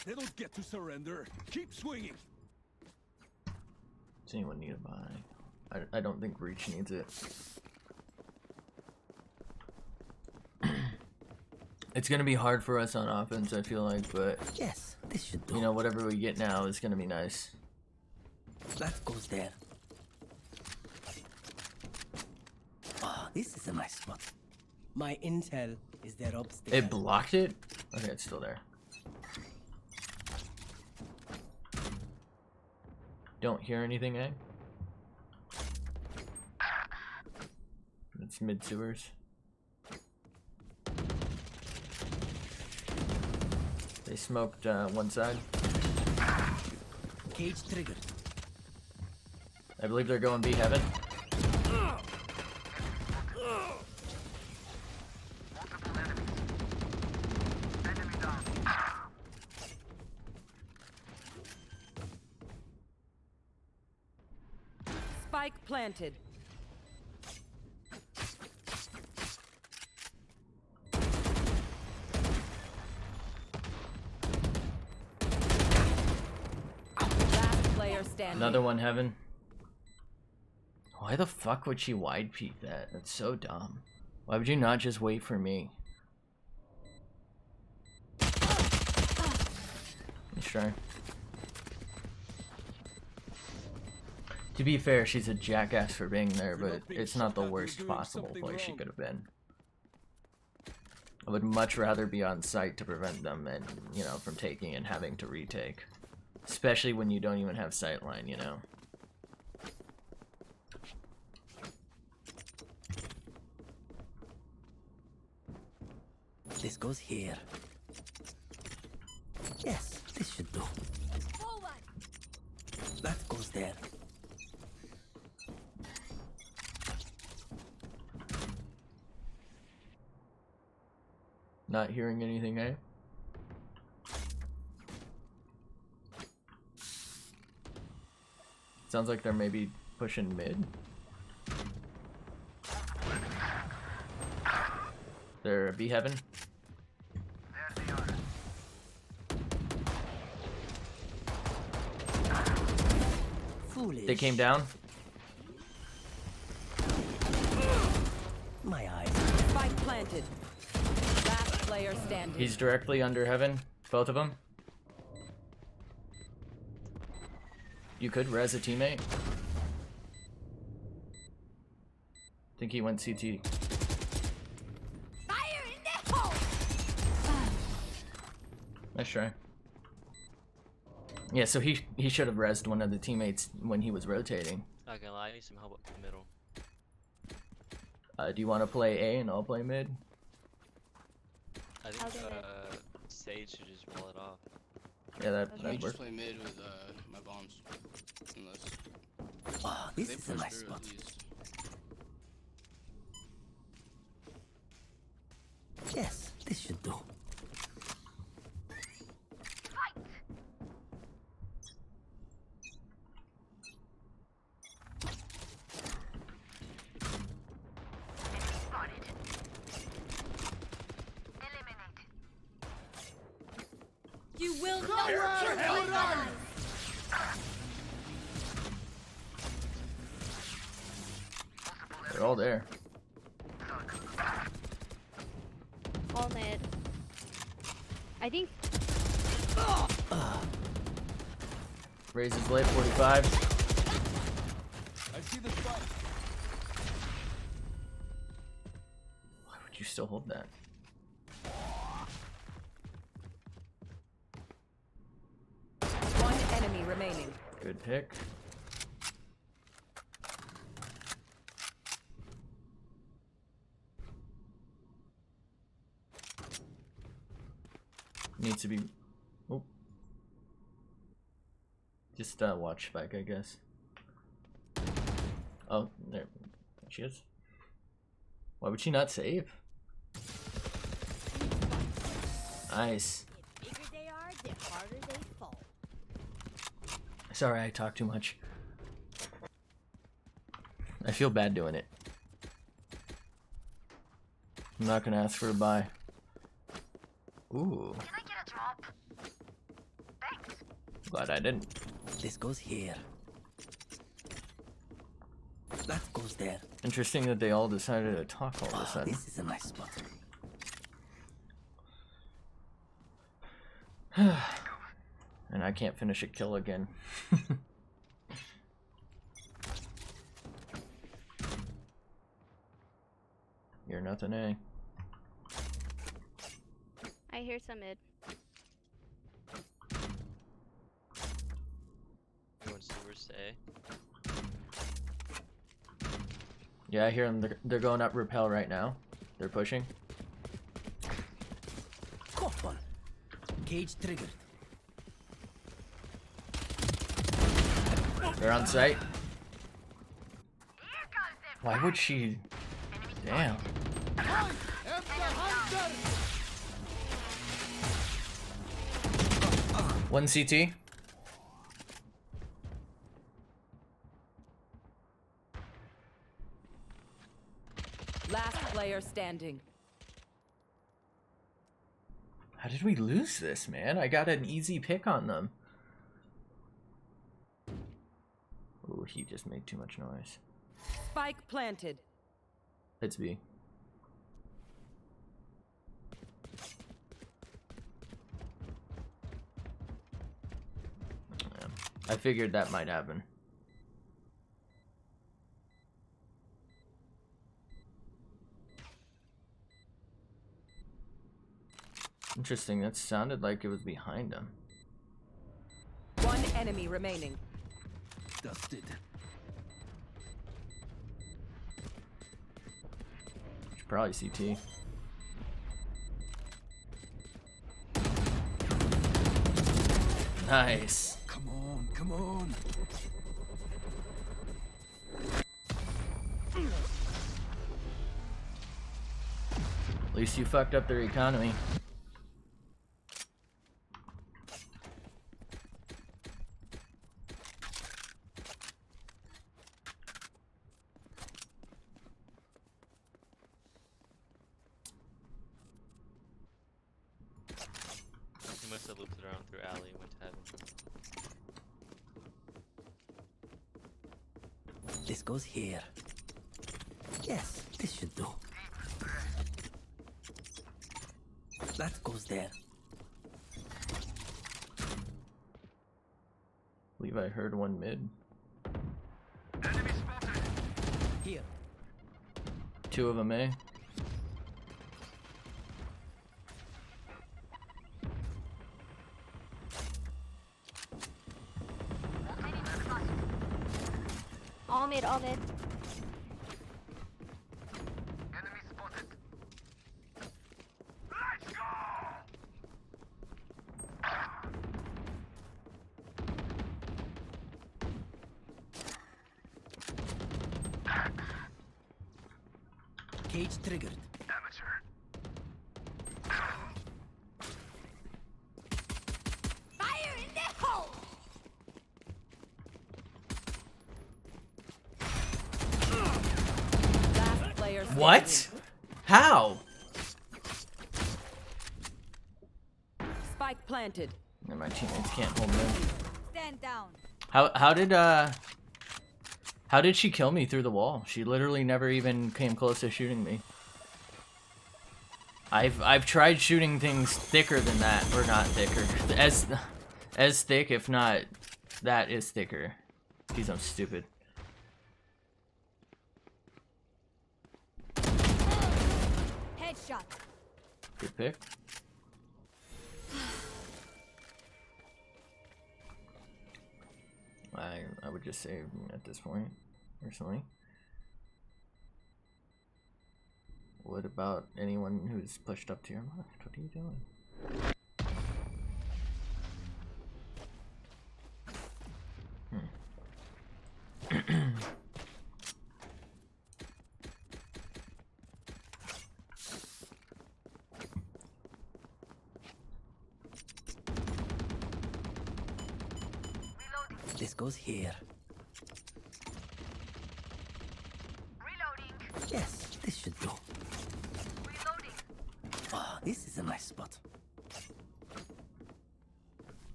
They don't get to surrender. Keep swinging. Does anyone need a buy? I don't think Reach needs it. It's gonna be hard for us on offense, I feel like, but Yes, this should do. you know, whatever we get now is gonna be nice. That goes there. Ah, this is a nice spot. My intel is there upstairs. It blocked it? Okay, it's still there. Don't hear anything, eh? It's mid sewers. They smoked one side. Cage triggered. I believe they're going B heaven. Multiple enemies. Enemy down. Spike planted. Last player standing. Another one heaven. Why the fuck would she wide peek that? That's so dumb. Why would you not just wait for me? Let's try. To be fair, she's a jackass for being there, but it's not the worst possible place she could have been. I would much rather be on site to prevent them and, you know, from taking and having to retake. Especially when you don't even have sightline, you know. This goes here. Yes, this should do. Forward. That goes there. Not hearing anything, eh? Sounds like they're maybe pushing mid. They're B heaven. There they are. Foolish. They came down. My eyes. Spike planted. Last player standing. He's directly under heaven. Both of them. You could res a teammate. Think he went CT. Fire in the hole. Nice try. Yeah, so he should have resed one of the teammates when he was rotating. Not gonna lie, I need some help up the middle. Do you want to play A and I'll play mid? I think Sage should just roll it off. Yeah, that We works. just play mid with my bombs. Unless Ah, this they is a push nice through spot. at least. Yes, this should do. You will not kill my allies. They're all there. All mid. I think Raises late 45. I see the spike. Why would you still hold that? remaining. Good pick. Needs to be. Oh. Just watch Spike, I guess. Oh, there she is. Why would she not save? Nice. The bigger they are, the harder they fall. Sorry, I talk too much. I feel bad doing it. I'm not gonna ask for a buy. Ooh. Can I get a drop? Thanks. Glad I didn't. This goes here. That goes there. Interesting that they all decided to talk all of a sudden. This is a nice spot. And I can't finish a kill again. You're nothing, eh? I hear some mid. Going sewers to A. Yeah, I hear them. They're going up rappel right now. They're pushing. Caught one. Cage triggered. They're on site. Why would she? Damn. One CT. Last player standing. How did we lose this, man? I got an easy pick on them. Ooh, he just made too much noise. Spike planted. It's B. Yeah, I figured that might happen. Interesting, that sounded like it was behind him. One enemy remaining. Dusted. Should probably CT. Nice. Come on, come on. At least you fucked up their economy. He must have looped it around through alley and went to heaven. This goes here. Yes, this should do. That goes there. Believe I heard one mid. Enemy spotted. Here. Two of them, eh? All mid, all mid. Enemy spotted. Let's go. Cage triggered. Amateur. Fire in the hole! Last player standing. What? How? Spike planted. And my teammates can't hold them. Stand down. How did she kill me through the wall? She literally never even came close to shooting me. I've tried shooting things thicker than that, or not thicker, as thick, if not that is thicker. Because I'm stupid. Headshot. Good pick. I would just say at this point, personally. What about anyone who's pushed up to your left? What are you doing? This goes here. Reloading. Yes, this should do. Reloading. Ah, this is a nice spot.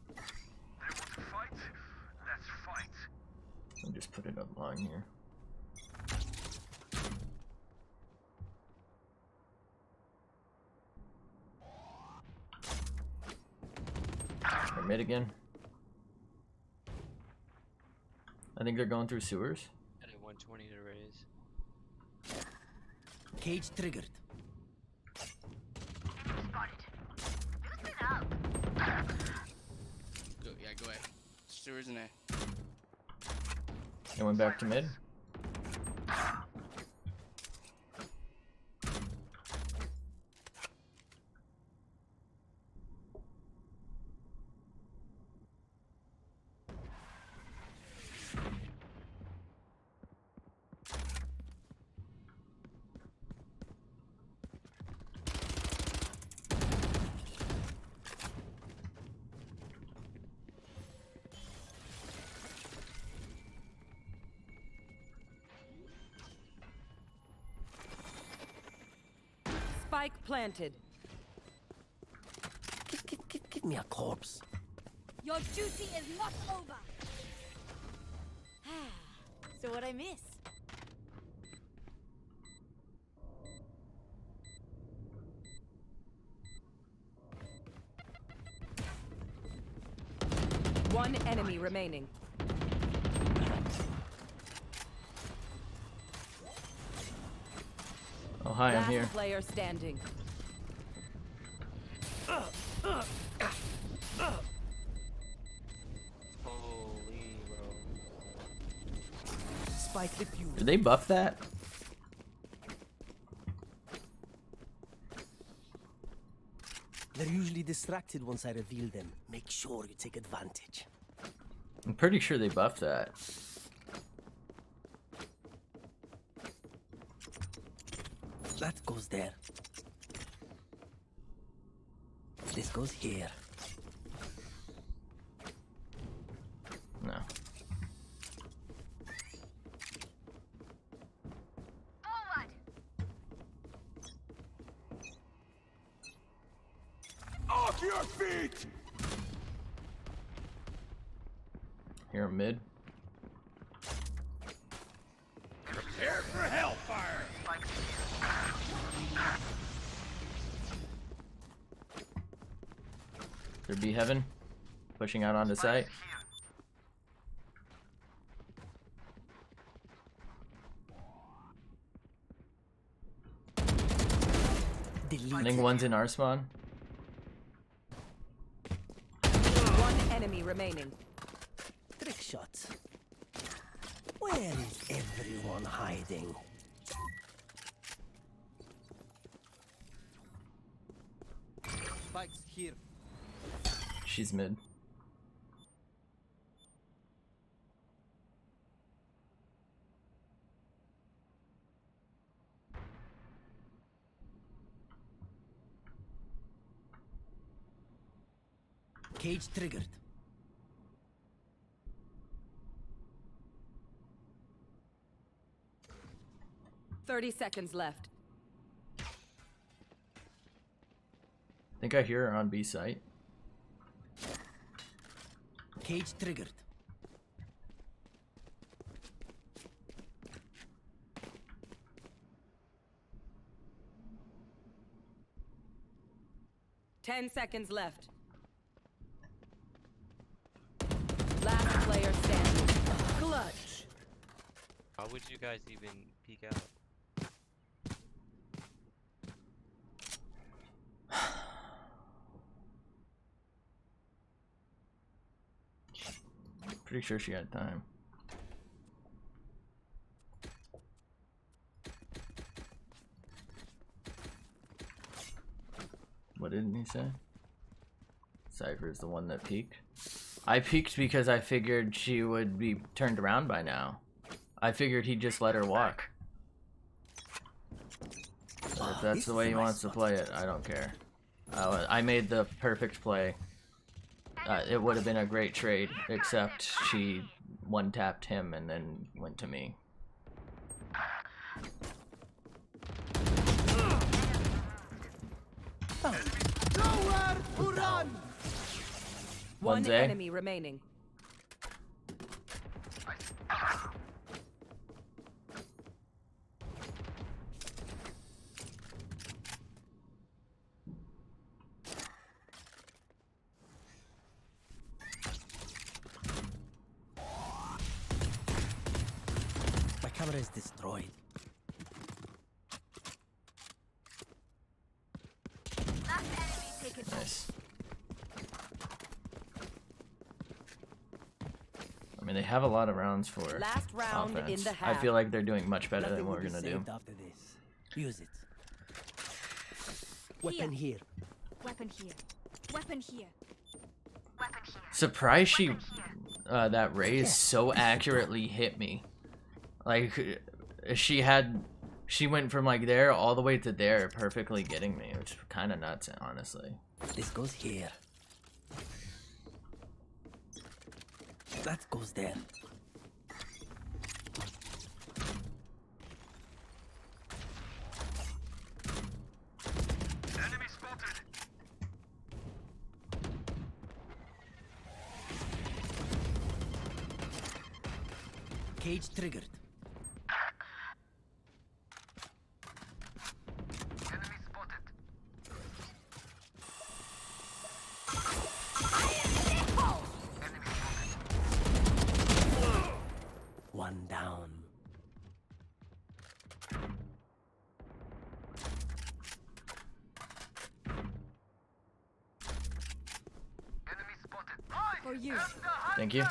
They want to fight? Let's fight. I'll just put it up line here. Or mid again. I think they're going through sewers. At a 120 to raise. Cage triggered. Spotted. Loosen up. Go, yeah, go ahead. Stewards in there. They went back to mid. Spike planted. Give me a corpse. Your duty is not over. So what I miss? One enemy remaining. Oh hi, I'm Last here. player standing. Holy bro. Spike defused. Did they buff that? They're usually distracted once I reveal them. Make sure you take advantage. I'm pretty sure they buffed that. That goes there. This goes here. No. Forward. Off your feet! Here mid. Prepare for hellfire! There be heaven. Pushing out onto site. I think one's in our spawn. One enemy remaining. Trick shots. Where is everyone hiding? Spikes here. She's mid. Cage triggered. Thirty seconds left. I think I hear her on B site. Cage triggered. Ten seconds left. Last player standing. Clutch. How would you guys even peek out? Pretty sure she had time. What didn't he say? Cypher's the one that peeked. I peeked because I figured she would be turned around by now. I figured he'd just let her walk. But if that's the way he wants to play it, I don't care. I made the perfect play. It would have been a great trade, except she one-tapped him and then went to me. Nowhere to run! One One's A. enemy remaining. My camera is destroyed. Nice. I mean, they have a lot of rounds for Last round offense. in the I half. feel like they're doing much better Nothing than what will we're be gonna do. saved after this. Use it. Weapon here. Weapon here. Weapon here. Surprised she, that raise so accurately hit me. Like, she went from like there all the way to there, perfectly getting me, which is kind of nuts, honestly. This goes here. That goes there. Enemy spotted. Cage triggered. Enemy spotted. Enemy spotted. One down. Enemy spotted. For you. Thank you.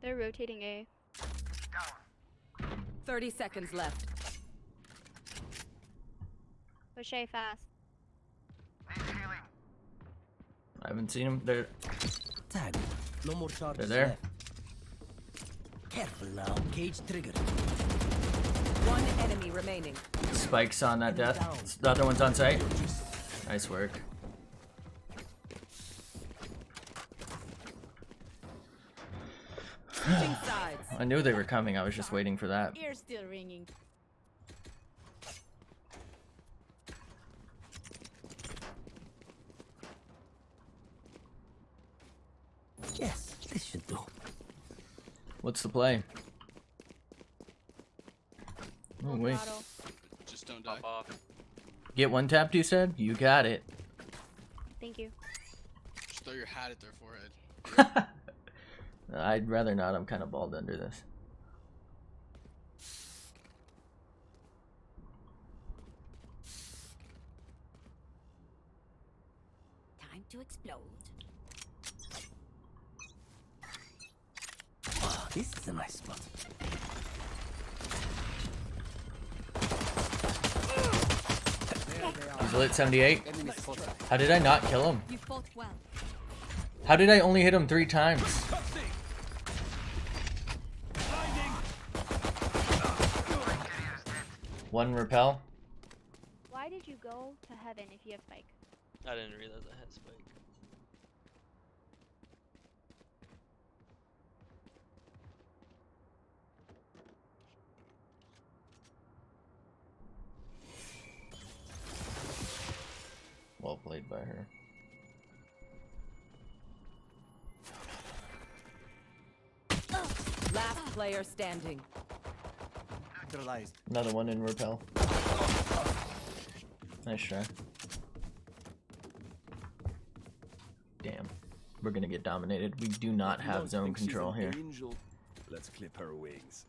They're rotating A. 30 seconds left. Push A fast. I haven't seen him. They're Tag. No more charges there. left. Careful now. Cage triggered. One enemy remaining. Spikes on that death. The other one's on site. Nice work. Switching sides. I knew they were coming. I was just waiting for that. Ears still ringing. Yes, this should do. What's the play? Oh wait. Just don't die. Get one tapped, you said? You got it. Thank you. Just throw your hat at their forehead. I'd rather not. I'm kind of bald under this. Time to explode. Oh, this is a nice spot. He's lit 78. How did I not kill him? You fought well. How did I only hit him 3 times? One repel. Why did you go to heaven if you have spike? I didn't realize I had spike. Well played by her. Last player standing. Neutralized. Another one in repel. Nice try. Damn. We're gonna get dominated. We do not have zone control here. Angel. Let's clip her wings.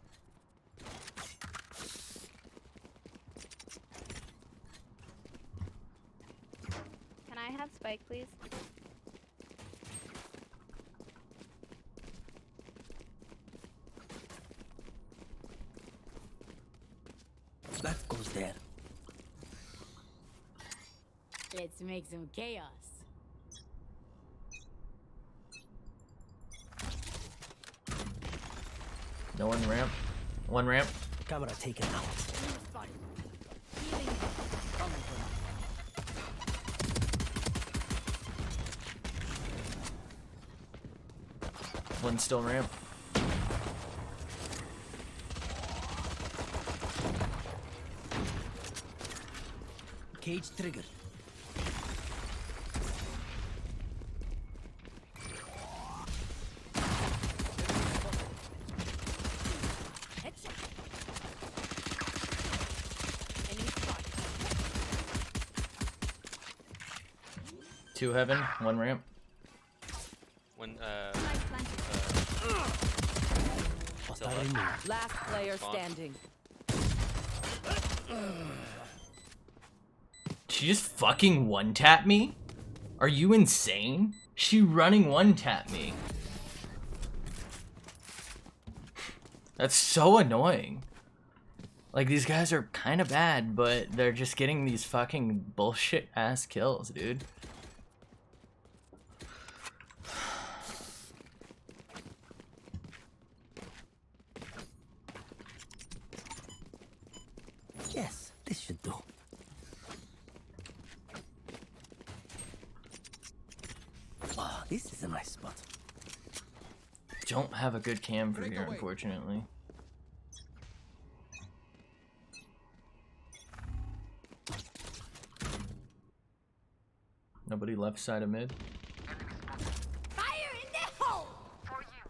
Can I have spike, please? That goes there. Let's make some chaos. No one ramp. One ramp. Camera taken out. One still ramp. Cage triggered. Two heaven. One ramp. When Last player standing. She just fucking one-tap me? Are you insane? She running one-tap me. That's so annoying. Like, these guys are kind of bad, but they're just getting these fucking bullshit-ass kills, dude. Yes, this should do. Ah, this is a nice spot. Don't have a good cam for here, unfortunately. Nobody left side of mid. Fire in the hole! For you.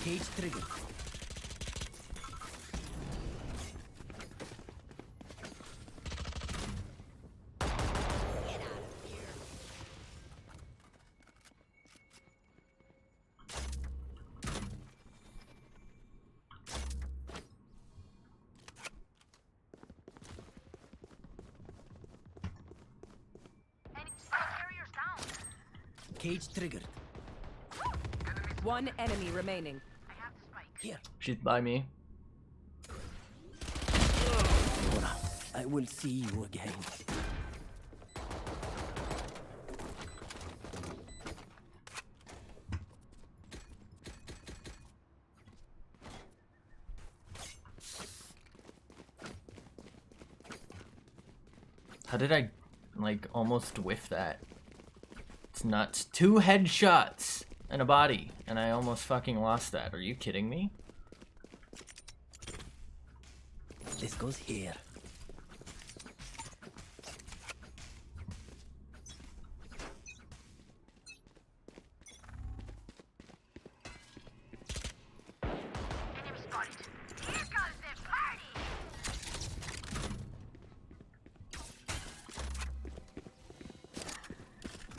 Cage triggered. Cage triggered. One enemy remaining. Here. She's by me. Laura, I will see you again. How did I, like, almost whiff that? It's nuts. 2 headshots and a body, and I almost fucking lost that. Are you kidding me? This goes here.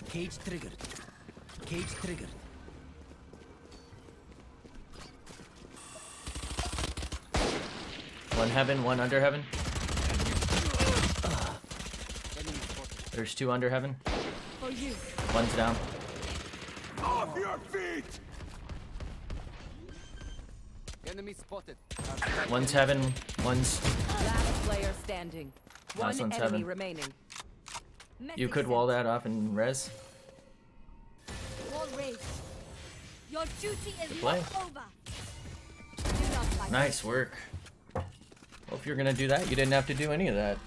Cage triggered. Cage triggered. One heaven, one under heaven. There's 2 under heaven. For you. One's down. Off your feet! Enemy spotted. One's heaven, one's... Last player standing. Last One one's enemy heaven. remaining. You could wall that off and res. Wall raised. Your duty is Play. not over. Do not fight. Nice work. Well, if you're gonna do that, you didn't have to do any of that.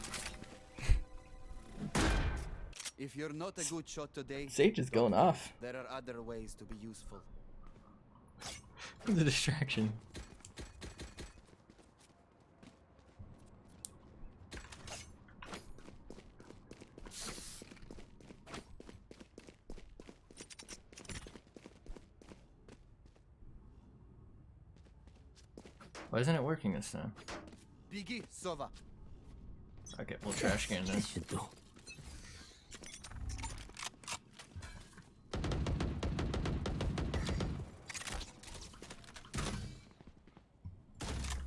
If you're not a good shot today, Sage is going off. there are other ways to be useful. The distraction. Why isn't it working this time? Biggie, Sova. Okay, we'll trash can this. Should do.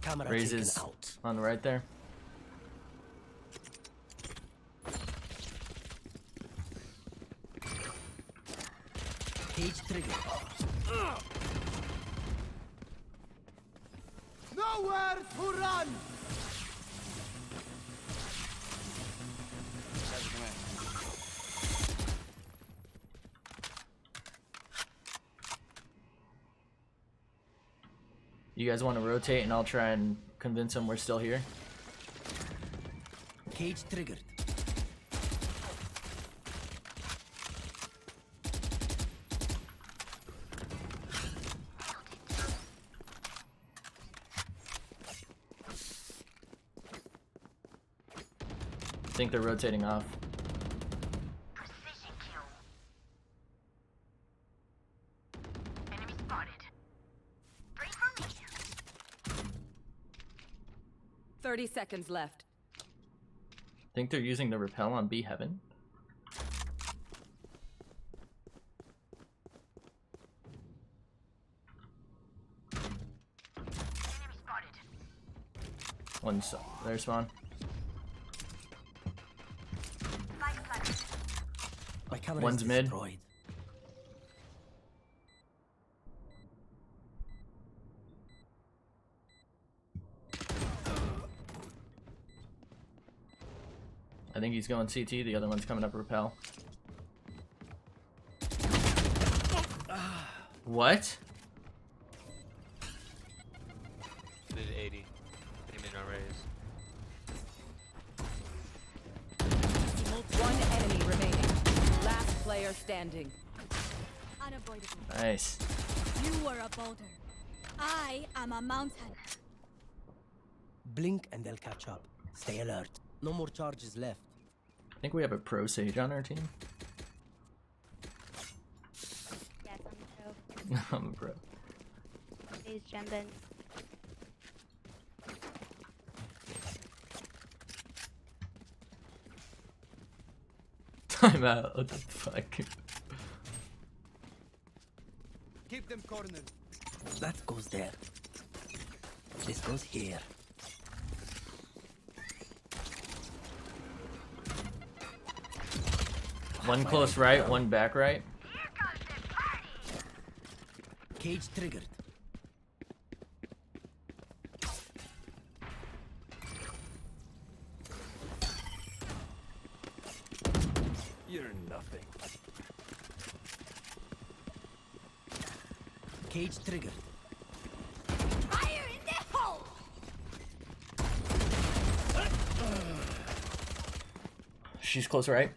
Camera Raises taken out. on the right there. Cage trigger. Nowhere to run! You guys want to rotate and I'll try and convince them we're still here? Cage triggered. I think they're rotating off. Precision kill. Enemy spotted. Pray for me. 30 seconds left. I think they're using the repel on B Heaven. Enemy spotted. One's there, Spawn. Spike planted. My camera One's is mid. destroyed. I think he's going CT, the other one's coming up repel. What? Did 80. Came in our raise. One enemy remaining. Last player standing. Unavoidable. Nice. You were a boulder. I am a mountain. Blink and they'll catch up. Stay alert. No more charges left. I think we have a pro Sage on our team. Yes, I'm so. I'm a pro. These Jembins. Time out. What the fuck? Keep them cornered. That goes there. This goes here. One close right, one back right. Here comes the party. Cage triggered. You're nothing. Cage triggered. Fire in the hole! She's close right.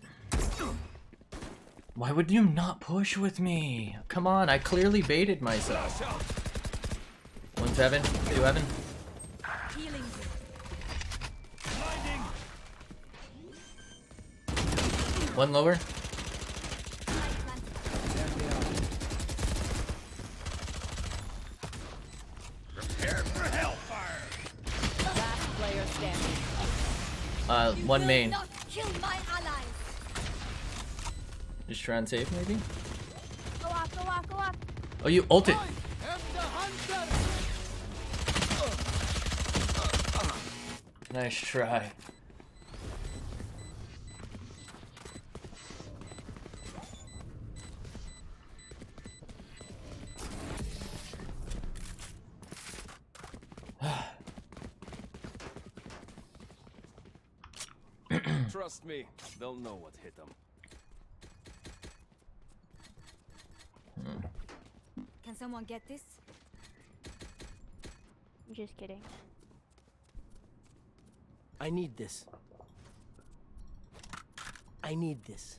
Why would you not push with me? Come on, I clearly baited myself. One's Heaven, two Heaven. Healing. One lower. Last player standing. One main. Not kill my allies. Just try and save maybe? Go off, go off, go off. Oh, you ulted. Nice try. Trust me, they'll know what hit them. Can someone get this? I'm just kidding. I need this. I need this.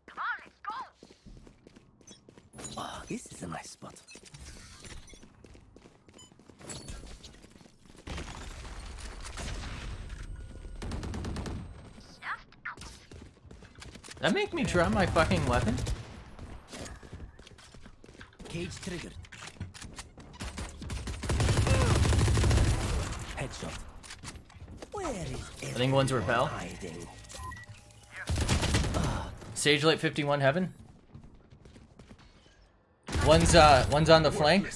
Come on, let's go. Ah, this is a nice spot. That make me drop my fucking weapon? Cage triggered. Headshot. Where is I think one's repel. hiding? Sage Light 51 heaven. One's on the flank.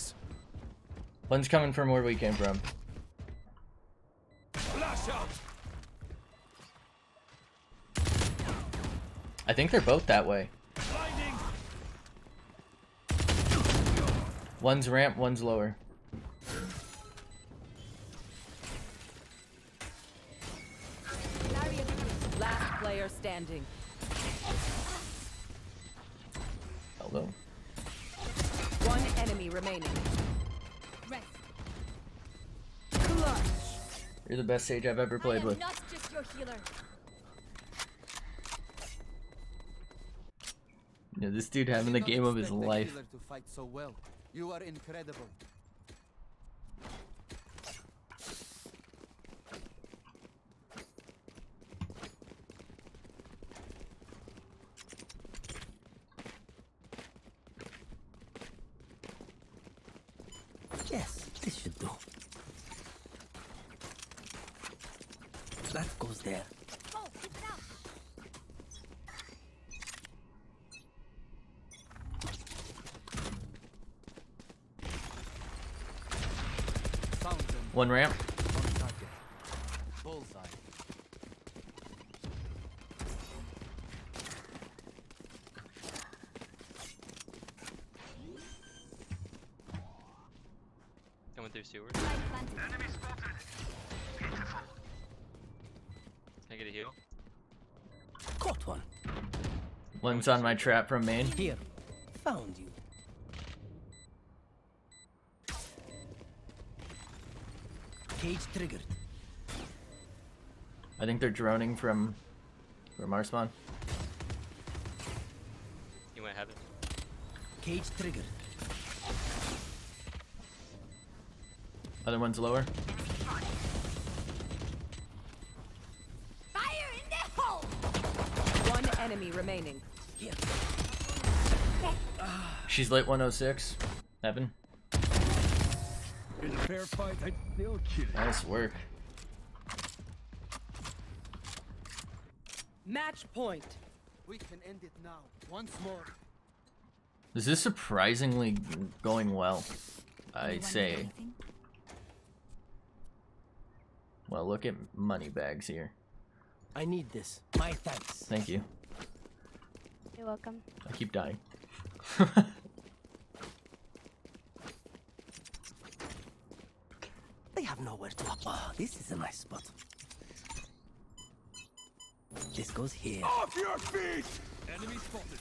One's coming from where we came from. I think they're both that way. One's ramp, one's lower. Last player standing. Hello. One enemy remaining. You're the best Sage I've ever played with. Not just your healer. Yeah, this dude having the game of his life. To fight so well. You are incredible. Yes, this should do. That goes there. Go, keep it out. Found them. One ramp. On target. Bullseye. Coming through sewers. Enemy spotted. Beautiful. Can I get a heal? Caught one. One's on my trap from main. Here. Found you. Cage triggered. I think they're droning from our spawn. You went heaven. Cage triggered. Other one's lower. Fire in the hole. One enemy remaining. Here. She's late 106. Heaven. In a fair fight, I'd still kill you. Nice work. Match point. We can end it now. Once more. This is surprisingly going well, I'd say. Well, look at money bags here. I need this. My thanks. Thank you. You're welcome. I keep dying. They have nowhere to. Oh, this is a nice spot. This goes here. Off your feet! Enemy spotted.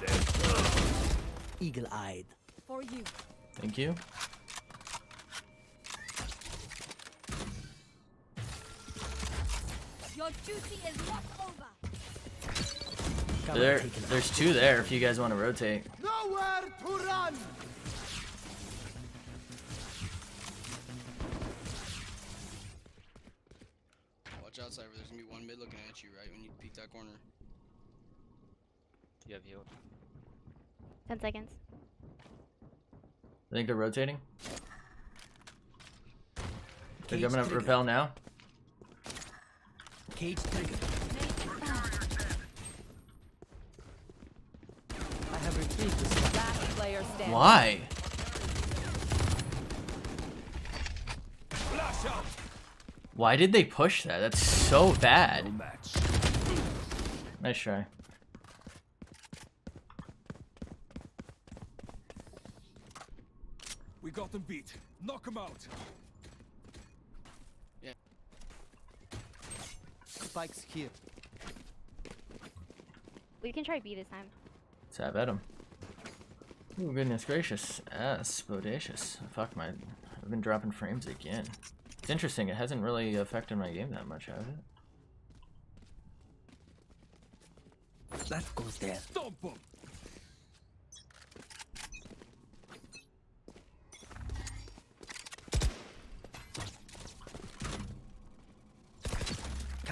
Enemy spotted. Eagle-eyed. For you. Thank you. Your duty is not over. There's two there if you guys want to rotate. Nowhere to run. Watch out, Cypher. There's gonna be one mid looking at you right when you peek that corner. You have heal. 10 seconds. I think they're rotating. They're Cage gonna trigger. repel now. Cage triggered. I have retrieved the spot. Last player standing. Why? Flash out. Why did they push that? That's so bad. No match. Nice try. We got them beat. Knock them out. Spikes here. We can try B this time. Let's have at him. Oh goodness gracious. Bodacious. Fuck my. I've been dropping frames again. It's interesting, it hasn't really affected my game that much, has it? That goes there. Stomp them.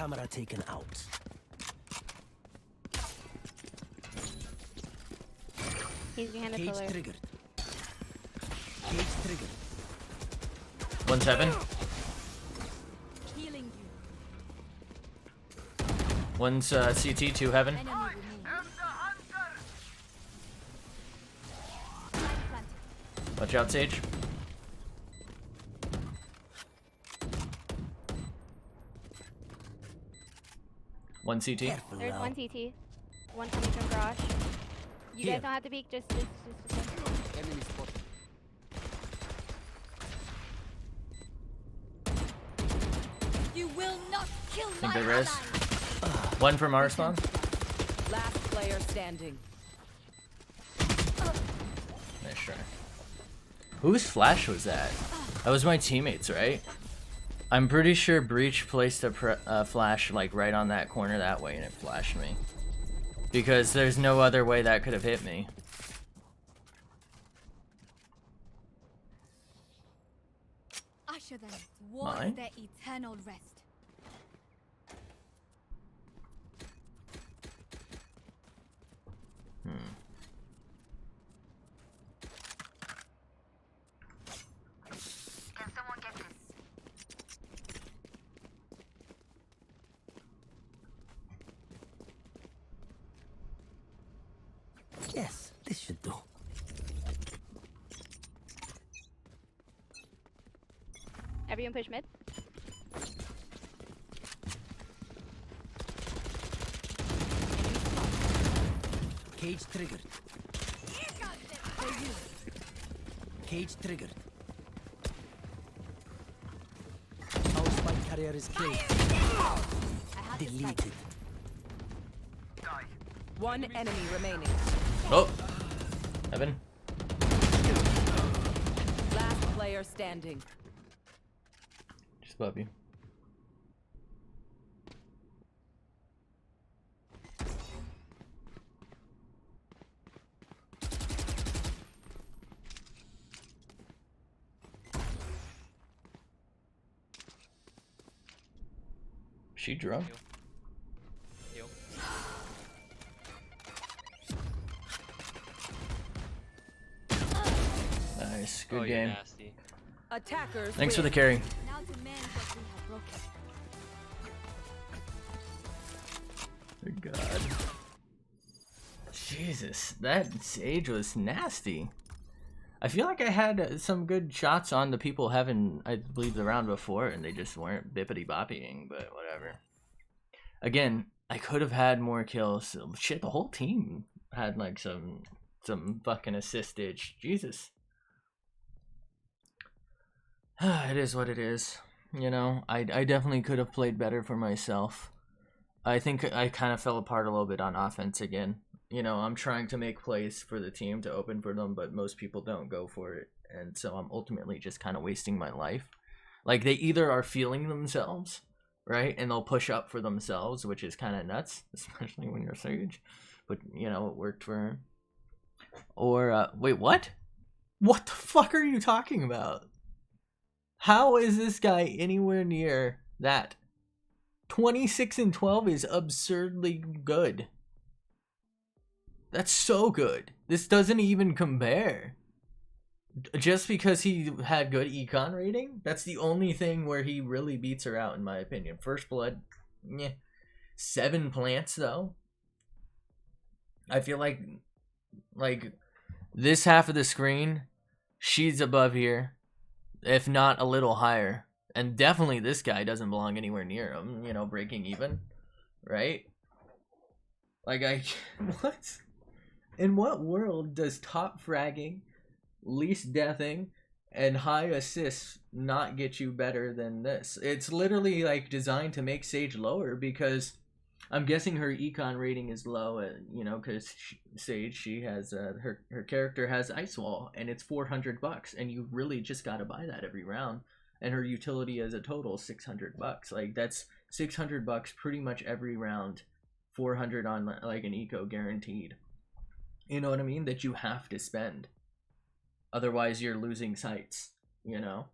Camera taken out. He's behind the Cage pillar. triggered. Cage triggered. 1-7. Healing you. One's CT, 2 heaven. Enemy remaining. Watch out, Sage. One CT. Careful There's now. one TT. One coming from garage. You Here. guys don't have to peek, just. Enemy spotted. You will not kill I think my they res. ally. One from our spawn. Last player standing. Nice try. Whose flash was that? That was my teammates, right? I'm pretty sure Breach placed a flash like right on that corner that way and it flashed me. Because there's no other way that could have hit me. Usher them towards Mine? their eternal rest. Can someone get this? Yes, this should do. Everyone push mid. Cage triggered. Cage triggered. Our spike carrier is killed. Deleted. One enemy remaining. Oh! Heaven. Last player standing. Just above you. She drunk. Yo. Nice, good Oh, you're game. nasty. Attackers. Thanks for the win. carry. Now to mend what we have broken. Good God. Jesus, that Sage was nasty. I feel like I had some good shots on the people having, I believe, the round before, and they just weren't bippity-boppying, but whatever. Again, I could have had more kills. Shit, the whole team had like some fucking assistage. Jesus. It is what it is. You know, I definitely could have played better for myself. I think I kind of fell apart a little bit on offense again. You know, I'm trying to make plays for the team to open for them, but most people don't go for it. And so I'm ultimately just kind of wasting my life. Like, they either are feeling themselves, right? And they'll push up for themselves, which is kind of nuts, especially when you're Sage. But, you know, it worked for him. Or, wait, what? What the fuck are you talking about? How is this guy anywhere near that? 26 and 12 is absurdly good. That's so good. This doesn't even compare. Just because he had good econ rating, that's the only thing where he really beats her out, in my opinion. First blood, yeah. 7 plants, though. I feel like this half of the screen, she's above here, if not a little higher. And definitely this guy doesn't belong anywhere near him, you know, breaking even, right? Like, what? In what world does top fragging, least deathing, and high assists not get you better than this? It's literally, like, designed to make Sage lower, because I'm guessing her econ rating is low, you know, because Sage, she has, her character has Ice Wall, and it's $400, and you really just gotta buy that every round. And her utility as a total $600. Like, that's $600 pretty much every round. 400 on like an eco guaranteed. You know what I mean? That you have to spend. Otherwise you're losing sites, you know?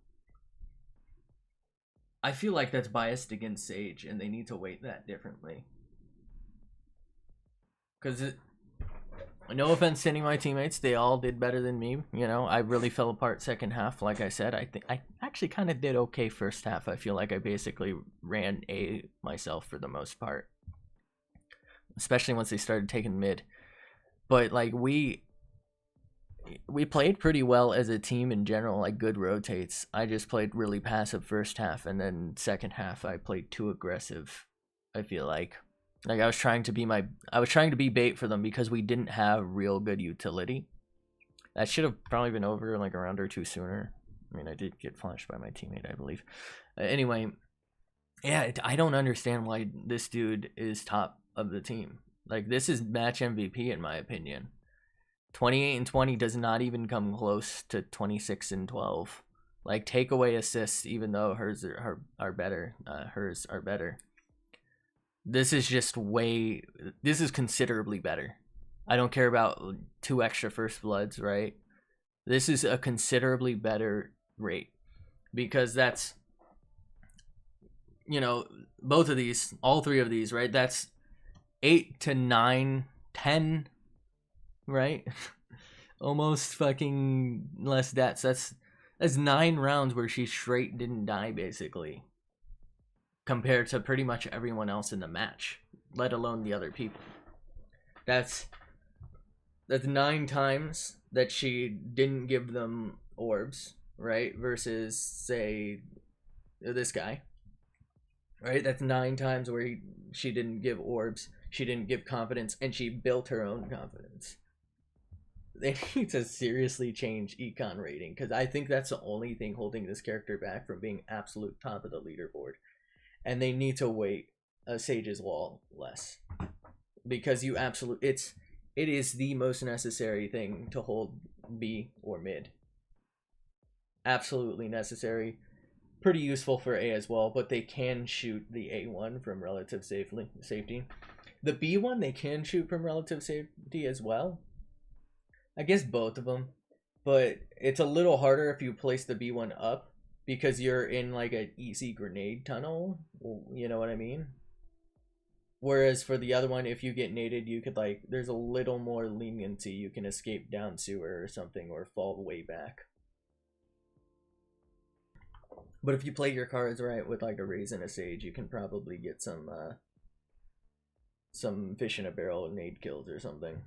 I feel like that's biased against Sage, and they need to weight that differently. Because no offense to any of my teammates, they all did better than me. You know, I really fell apart second half. Like I said, I think I actually kind of did okay first half. I feel like I basically ran A myself for the most part, especially once they started taking mid. But like we played pretty well as a team in general, like good rotates. I just played really passive first half, and then second half I played too aggressive. I feel like I was trying to be bait for them because we didn't have real good utility. That should have probably been over like a round or two sooner. I mean, I did get flashed by my teammate, I believe. Anyway, yeah, I don't understand why this dude is top of the team. Like, this is match MVP in my opinion. 28-20 does not even come close to 26-12. Like, takeaway assists, even though hers are better. Hers are better. This is just this is considerably better. I don't care about 2 extra first bloods, right? This is a considerably better rate. Because that's, you know, both of these, all 3 of these, right? That's 8 to 9, 10, right? Almost fucking less deaths. That's 9 rounds where she straight didn't die, basically. Compared to pretty much everyone else in the match, let alone the other people. That's 9 times that she didn't give them orbs, right? Versus, say, this guy, right? That's 9 times where she didn't give orbs, she didn't give confidence, and she built her own confidence. They need to seriously change econ rating, because I think that's the only thing holding this character back from being absolute top of the leaderboard. And they need to weight Sage's wall less, because it is the most necessary thing to hold B or mid. Absolutely necessary. Pretty useful for A as well, but they can shoot the A one from relative safety. The B one they can shoot from relative safety as well. I guess both of them, but it's a little harder if you place the B one up, because you're in like an easy grenade tunnel, you know what I mean? Whereas for the other one, if you get naded, you could like, there's a little more leniency. You can escape down sewer or something, or fall way back. But if you play your cards right with like a Raze and a Sage, you can probably get some fish in a barrel nade kills or something.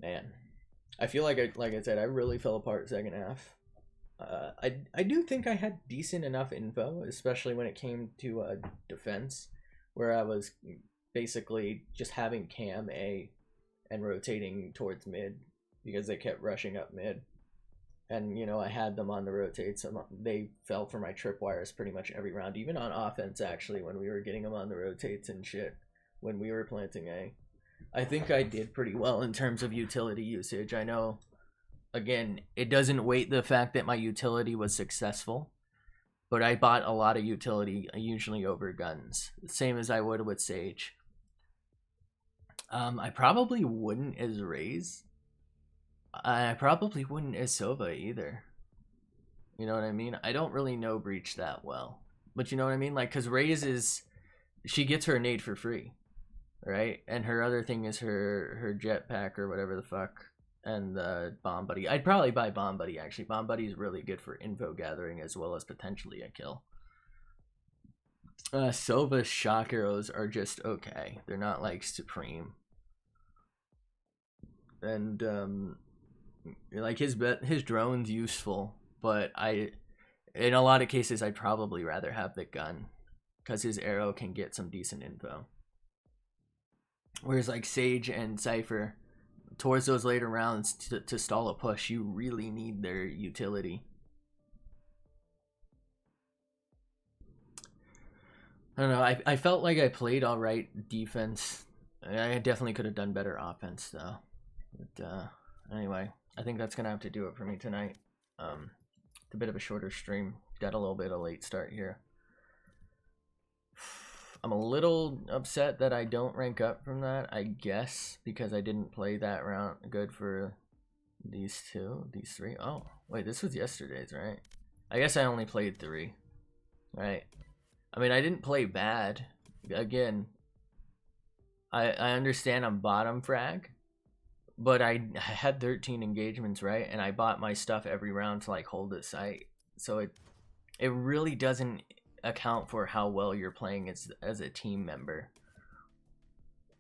Man, I feel like I said, I really fell apart second half. I do think I had decent enough info, especially when it came to defense, where I was basically just having cam A and rotating towards mid because they kept rushing up mid. And, you know, I had them on the rotates, so they fell for my tripwires pretty much every round, even on offense, actually, when we were getting them on the rotates and shit, when we were planting A. I think I did pretty well in terms of utility usage. I know, again, it doesn't weight the fact that my utility was successful, but I bought a lot of utility, usually over guns, same as I would with Sage. I probably wouldn't as Raze. I probably wouldn't as Sova either. You know what I mean? I don't really know Breach that well, but you know what I mean? Like, because Raze she gets her nade for free, right? And her other thing is her jetpack or whatever the fuck. And the Bomb Buddy. I'd probably buy Bomb Buddy, actually. Bomb Buddy is really good for info gathering as well as potentially a kill. Sova's shock arrows are just okay. They're not like supreme. And like his drone's useful, but in a lot of cases I'd probably rather have the gun, because his arrow can get some decent info. Whereas like Sage and Cypher, towards those later rounds, to stall a push, you really need their utility. I don't know, I felt like I played alright defense. I definitely could have done better offense though. But anyway, I think that's gonna have to do it for me tonight. It's a bit of a shorter stream. Got a little bit of a late start here. I'm a little upset that I don't rank up from that, I guess, because I didn't play that round good for these 3. Oh, wait, this was yesterday's, right? I guess I only played 3. right? I mean, I didn't play bad. Again, I understand I'm bottom frag, but I had 13 engagements, right? And I bought my stuff every round to like hold the site. So it really doesn't account for how well you're playing as a team member.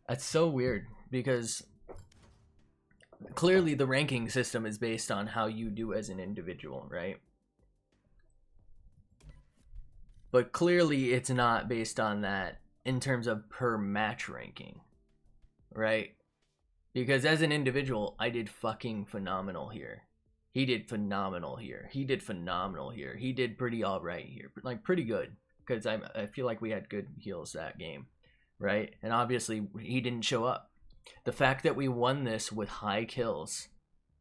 That's so weird because clearly the ranking system is based on how you do as an individual, right? But clearly it's not based on that in terms of per match ranking, right? Because as an individual, I did fucking phenomenal here. He did phenomenal here. He did phenomenal here. He did pretty alright here. Like, pretty good. Because I feel like we had good heals that game, right? And obviously, he didn't show up. The fact that we won this with high kills,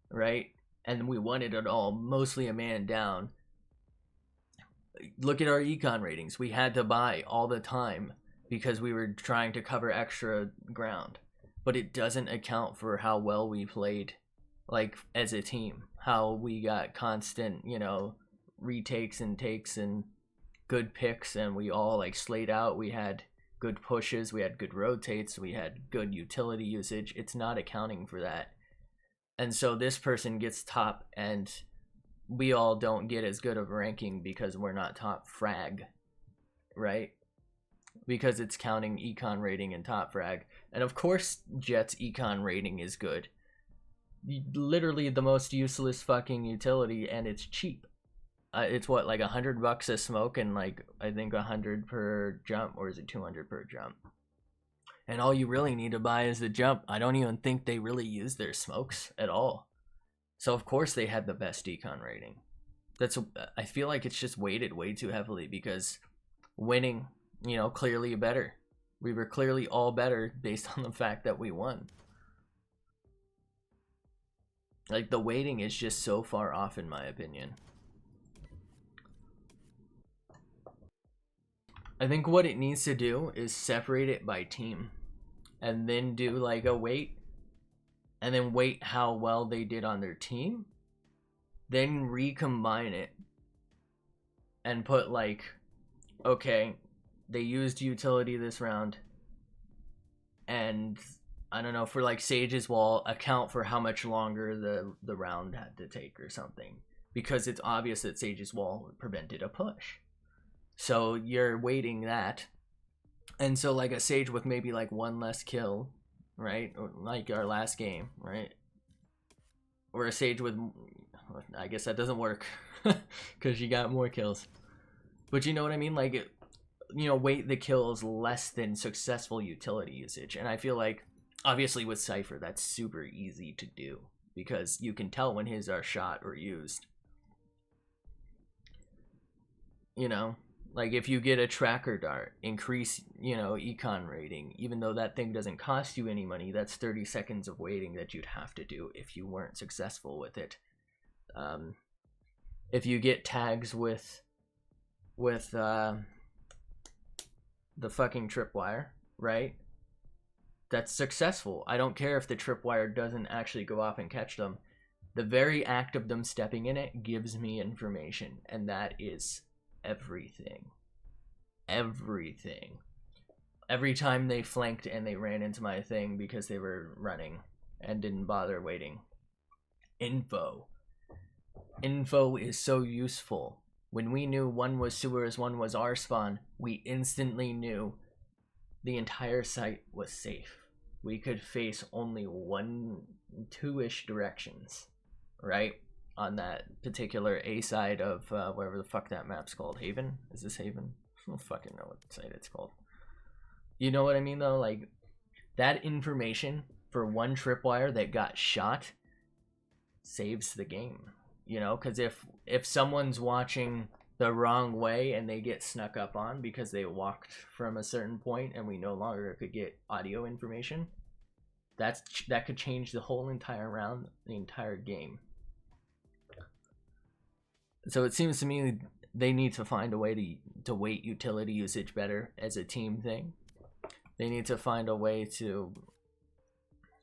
right? And we won it at all, mostly a man down. Look at our econ ratings. We had to buy all the time because we were trying to cover extra ground. But it doesn't account for how well we played, like, as a team. How we got constant, you know, retakes and takes and good picks, and we all, like, slayed out. We had good pushes, we had good rotates, we had good utility usage. It's not accounting for that. And so this person gets top, and we all don't get as good of a ranking because we're not top frag, right? Because it's counting econ rating and top frag. And of course Jet's econ rating is good. Literally the most useless fucking utility, and it's cheap. It's what, like $100 a smoke, and like I think 100 per jump, or is it 200 per jump? And all you really need to buy is the jump. I don't even think they really use their smokes at all. So of course they had the best econ rating. I feel like it's just weighted way too heavily because winning, you know, clearly better. We were clearly all better based on the fact that we won. Like, the weighting is just so far off in my opinion. I think what it needs to do is separate it by team and then do like a weight, and then weight how well they did on their team, then recombine it and put like, okay, they used utility this round, and I don't know, for like Sage's wall, account for how much longer the round had to take or something, because it's obvious that Sage's wall prevented a push. So you're weighting that, and so like a Sage with maybe like one less kill, right? Or like our last game, right? Or a Sage with, I guess that doesn't work because you got more kills. But you know what I mean? Like, you know, weight the kills less than successful utility usage. And I feel like, obviously with Cypher, that's super easy to do because you can tell when his are shot or used. You know? Like, if you get a tracker dart, increase, you know, econ rating, even though that thing doesn't cost you any money, that's 30 seconds of waiting that you'd have to do if you weren't successful with it. If you get tags with the fucking tripwire, right? That's successful. I don't care if the tripwire doesn't actually go off and catch them. The very act of them stepping in it gives me information, and that is everything. Everything. Every time they flanked and they ran into my thing because they were running and didn't bother waiting. Info. Info is so useful. When we knew one was sewers, one was our spawn, we instantly knew the entire site was safe. We could face only two-ish directions, right? On that particular A side of whatever the fuck that map's called. Haven? Is this Haven? I don't fucking know what site it's called. You know what I mean though? Like, that information for one tripwire that got shot saves the game. You know, because if someone's watching the wrong way and they get snuck up on because they walked from a certain point and we no longer could get audio information, that could change the whole entire round, the entire game. So it seems to me they need to find a way to weight utility usage better as a team thing. They need to find a way to,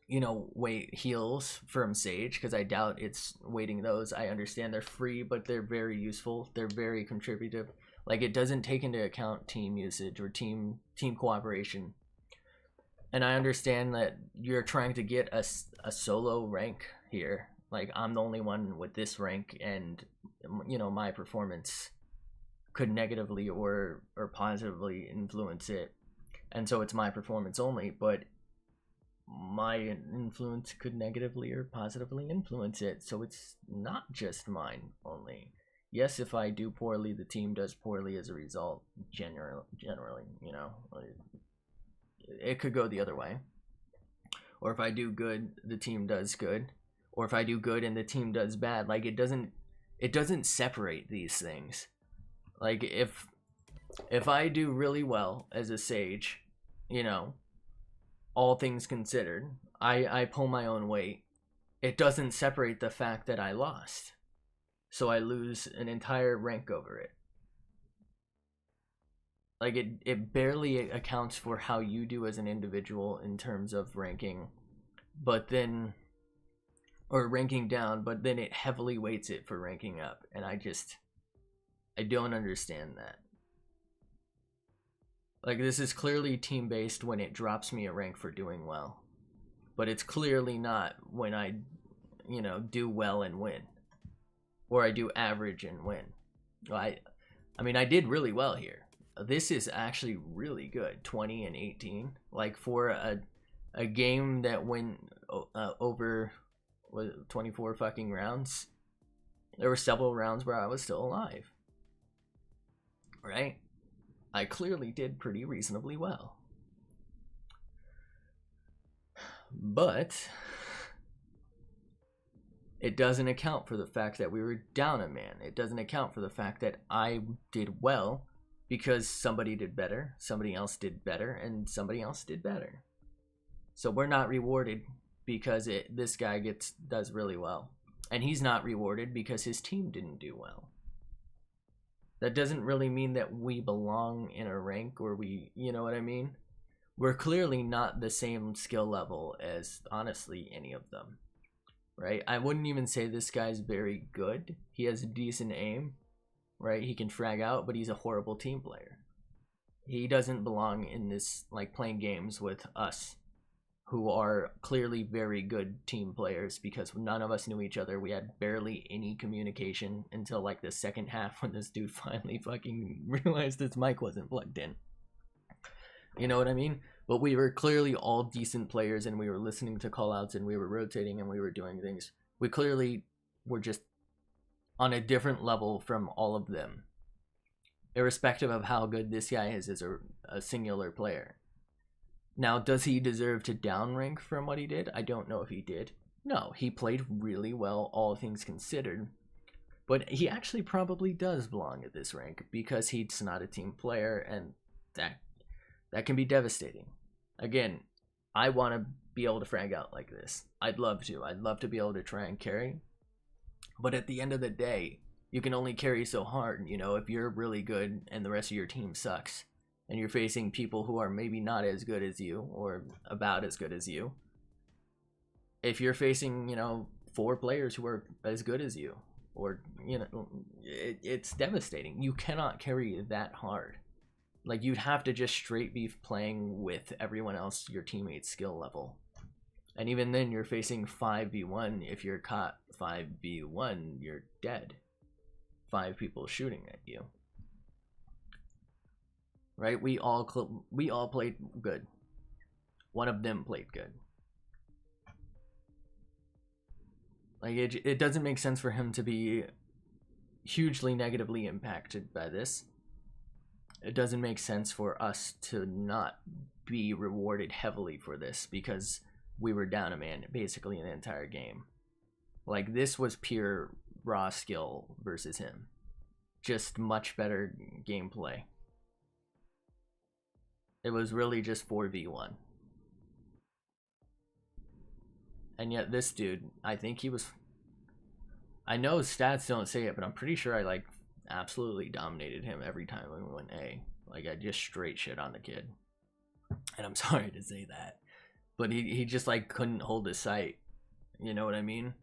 you know, weight heals from Sage, because I doubt it's weighting those. I understand they're free, but they're very useful. They're very contributive. Like, it doesn't take into account team usage or team cooperation. And I understand that you're trying to get a solo rank here. Like, I'm the only one with this rank, and, you know, my performance could negatively or positively influence it. And so it's my performance only, but my influence could negatively or positively influence it. So it's not just mine only. Yes, if I do poorly, the team does poorly as a result, generally, you know. It could go the other way. Or if I do good, the team does good. Or if I do good and the team does bad. Like, it doesn't separate these things. Like, if I do really well as a Sage, you know, all things considered, I pull my own weight. It doesn't separate the fact that I lost. So I lose an entire rank over it. Like, it barely accounts for how you do as an individual in terms of ranking, but then, or ranking down, but then it heavily weights it for ranking up. And I don't understand that. Like, this is clearly team-based when it drops me a rank for doing well. But it's clearly not when I, you know, do well and win. Or I do average and win. I mean, I did really well here. This is actually really good. 20 and 18. Like, for a game that went over 24 fucking rounds, there were several rounds where I was still alive. Right? I clearly did pretty reasonably well. But it doesn't account for the fact that we were down a man. It doesn't account for the fact that I did well because somebody did better, somebody else did better, and somebody else did better. So we're not rewarded because this guy does really well. And he's not rewarded because his team didn't do well. That doesn't really mean that we belong in a rank, or we, you know what I mean? We're clearly not the same skill level as, honestly, any of them. Right? I wouldn't even say this guy's very good. He has a decent aim, right? He can frag out, but he's a horrible team player. He doesn't belong in this, like, playing games with us, who are clearly very good team players, because none of us knew each other. We had barely any communication until, like, the second half when this dude finally fucking realized his mic wasn't plugged in. You know what I mean? But we were clearly all decent players, and we were listening to callouts, and we were rotating, and we were doing things. We clearly were just on a different level from all of them, irrespective of how good this guy is as a singular player. Now, does he deserve to downrank from what he did? I don't know if he did. No, he played really well, all things considered. But he actually probably does belong at this rank, because he's not a team player, and that can be devastating. Again, I want to be able to frag out like this. I'd love to. I'd love to be able to try and carry. But at the end of the day, you can only carry so hard, you know, if you're really good and the rest of your team sucks, and you're facing people who are maybe not as good as you, or about as good as you. If you're facing, you know, 4 players who are as good as you, or, you know, it's devastating. You cannot carry that hard. Like, you'd have to just straight be playing with everyone else, your teammates' skill level. And even then, you're facing 5v1. If you're caught 5v1, you're dead. 5 people shooting at you. Right? We all played good. One of them played good. Like, it doesn't make sense for him to be hugely negatively impacted by this. It doesn't make sense for us to not be rewarded heavily for this, because we were down a man basically the entire game. Like, this was pure raw skill versus him. Just much better gameplay. It was really just 4v1. And yet this dude, I think he was... I know stats don't say it, but I'm pretty sure I, like, absolutely dominated him every time we went A. Like, I just straight shit on the kid. And I'm sorry to say that. But he just, like, couldn't hold his sight. You know what I mean?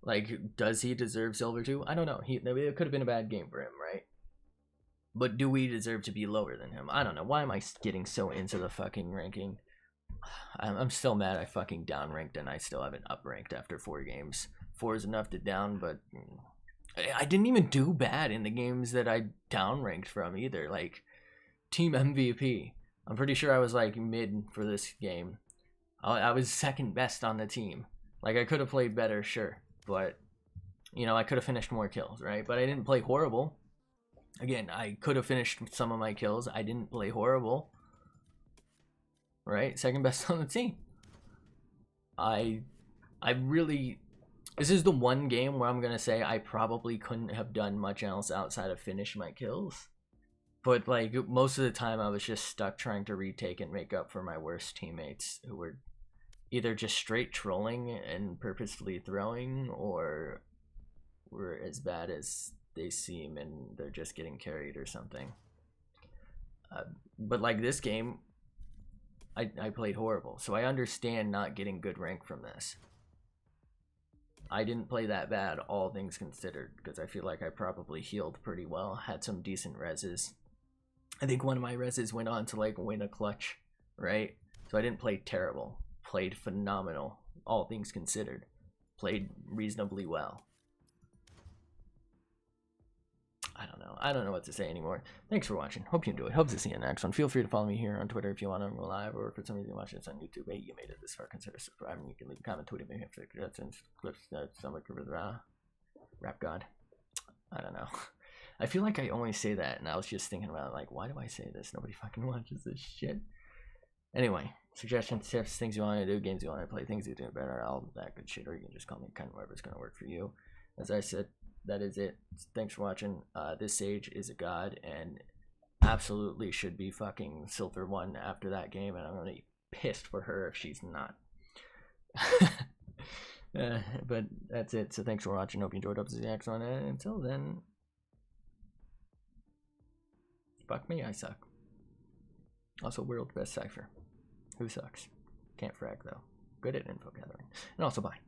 Like, does he deserve silver too? I don't know. It could have been a bad game for him, right? But do we deserve to be lower than him? I don't know. Why am I getting so into the fucking ranking? I'm still mad I fucking downranked and I still haven't upranked after 4 games. 4 is enough to down, but I didn't even do bad in the games that I downranked from either. Like, team MVP. I'm pretty sure I was like mid for this game. I was second best on the team. Like, I could have played better, sure. But, you know, I could have finished more kills, right? But I didn't play horrible. Again, I could have finished some of my kills. I didn't play horrible. Right? Second best on the team. I really... This is the one game where I'm going to say I probably couldn't have done much else outside of finish my kills. But, like, most of the time I was just stuck trying to retake and make up for my worst teammates who were either just straight trolling and purposefully throwing, or were as bad as they seem and they're just getting carried or something. But like this game, I played horrible, so I understand not getting good rank from this. I didn't play that bad, all things considered, because I feel like I probably healed pretty well, had some decent reses. I think one of my reses went on to like win a clutch, right? So I didn't play terrible, played phenomenal, all things considered, played reasonably well. I don't know what to say anymore. Thanks for watching. Hope you enjoyed. Hope to see you in the next one. Feel free to follow me here on Twitter if you want to go live, or for some reason you watch this on YouTube. Hey, you made it this far, consider subscribing. You can leave a comment, tweet at me if that's in clips that sound like rap god. I don't know. I feel like I only say that, and I was just thinking about, like, why do I say this? Nobody fucking watches this shit. Anyway, suggestions, tips, things you want to do, games you want to play, things you do better, all that good shit, or you can just call me kind of whatever's going to work for you. As I said, that is it. Thanks for watching. This Sage is a god and absolutely should be fucking Silver 1 after that game, and I'm going to be pissed for her if she's not. But that's it. So thanks for watching. Hope you enjoyed. Up to the next one. And until then, fuck me, I suck. Also, world's best cipher. Who sucks? Can't frag though. Good at info gathering. And also, bye.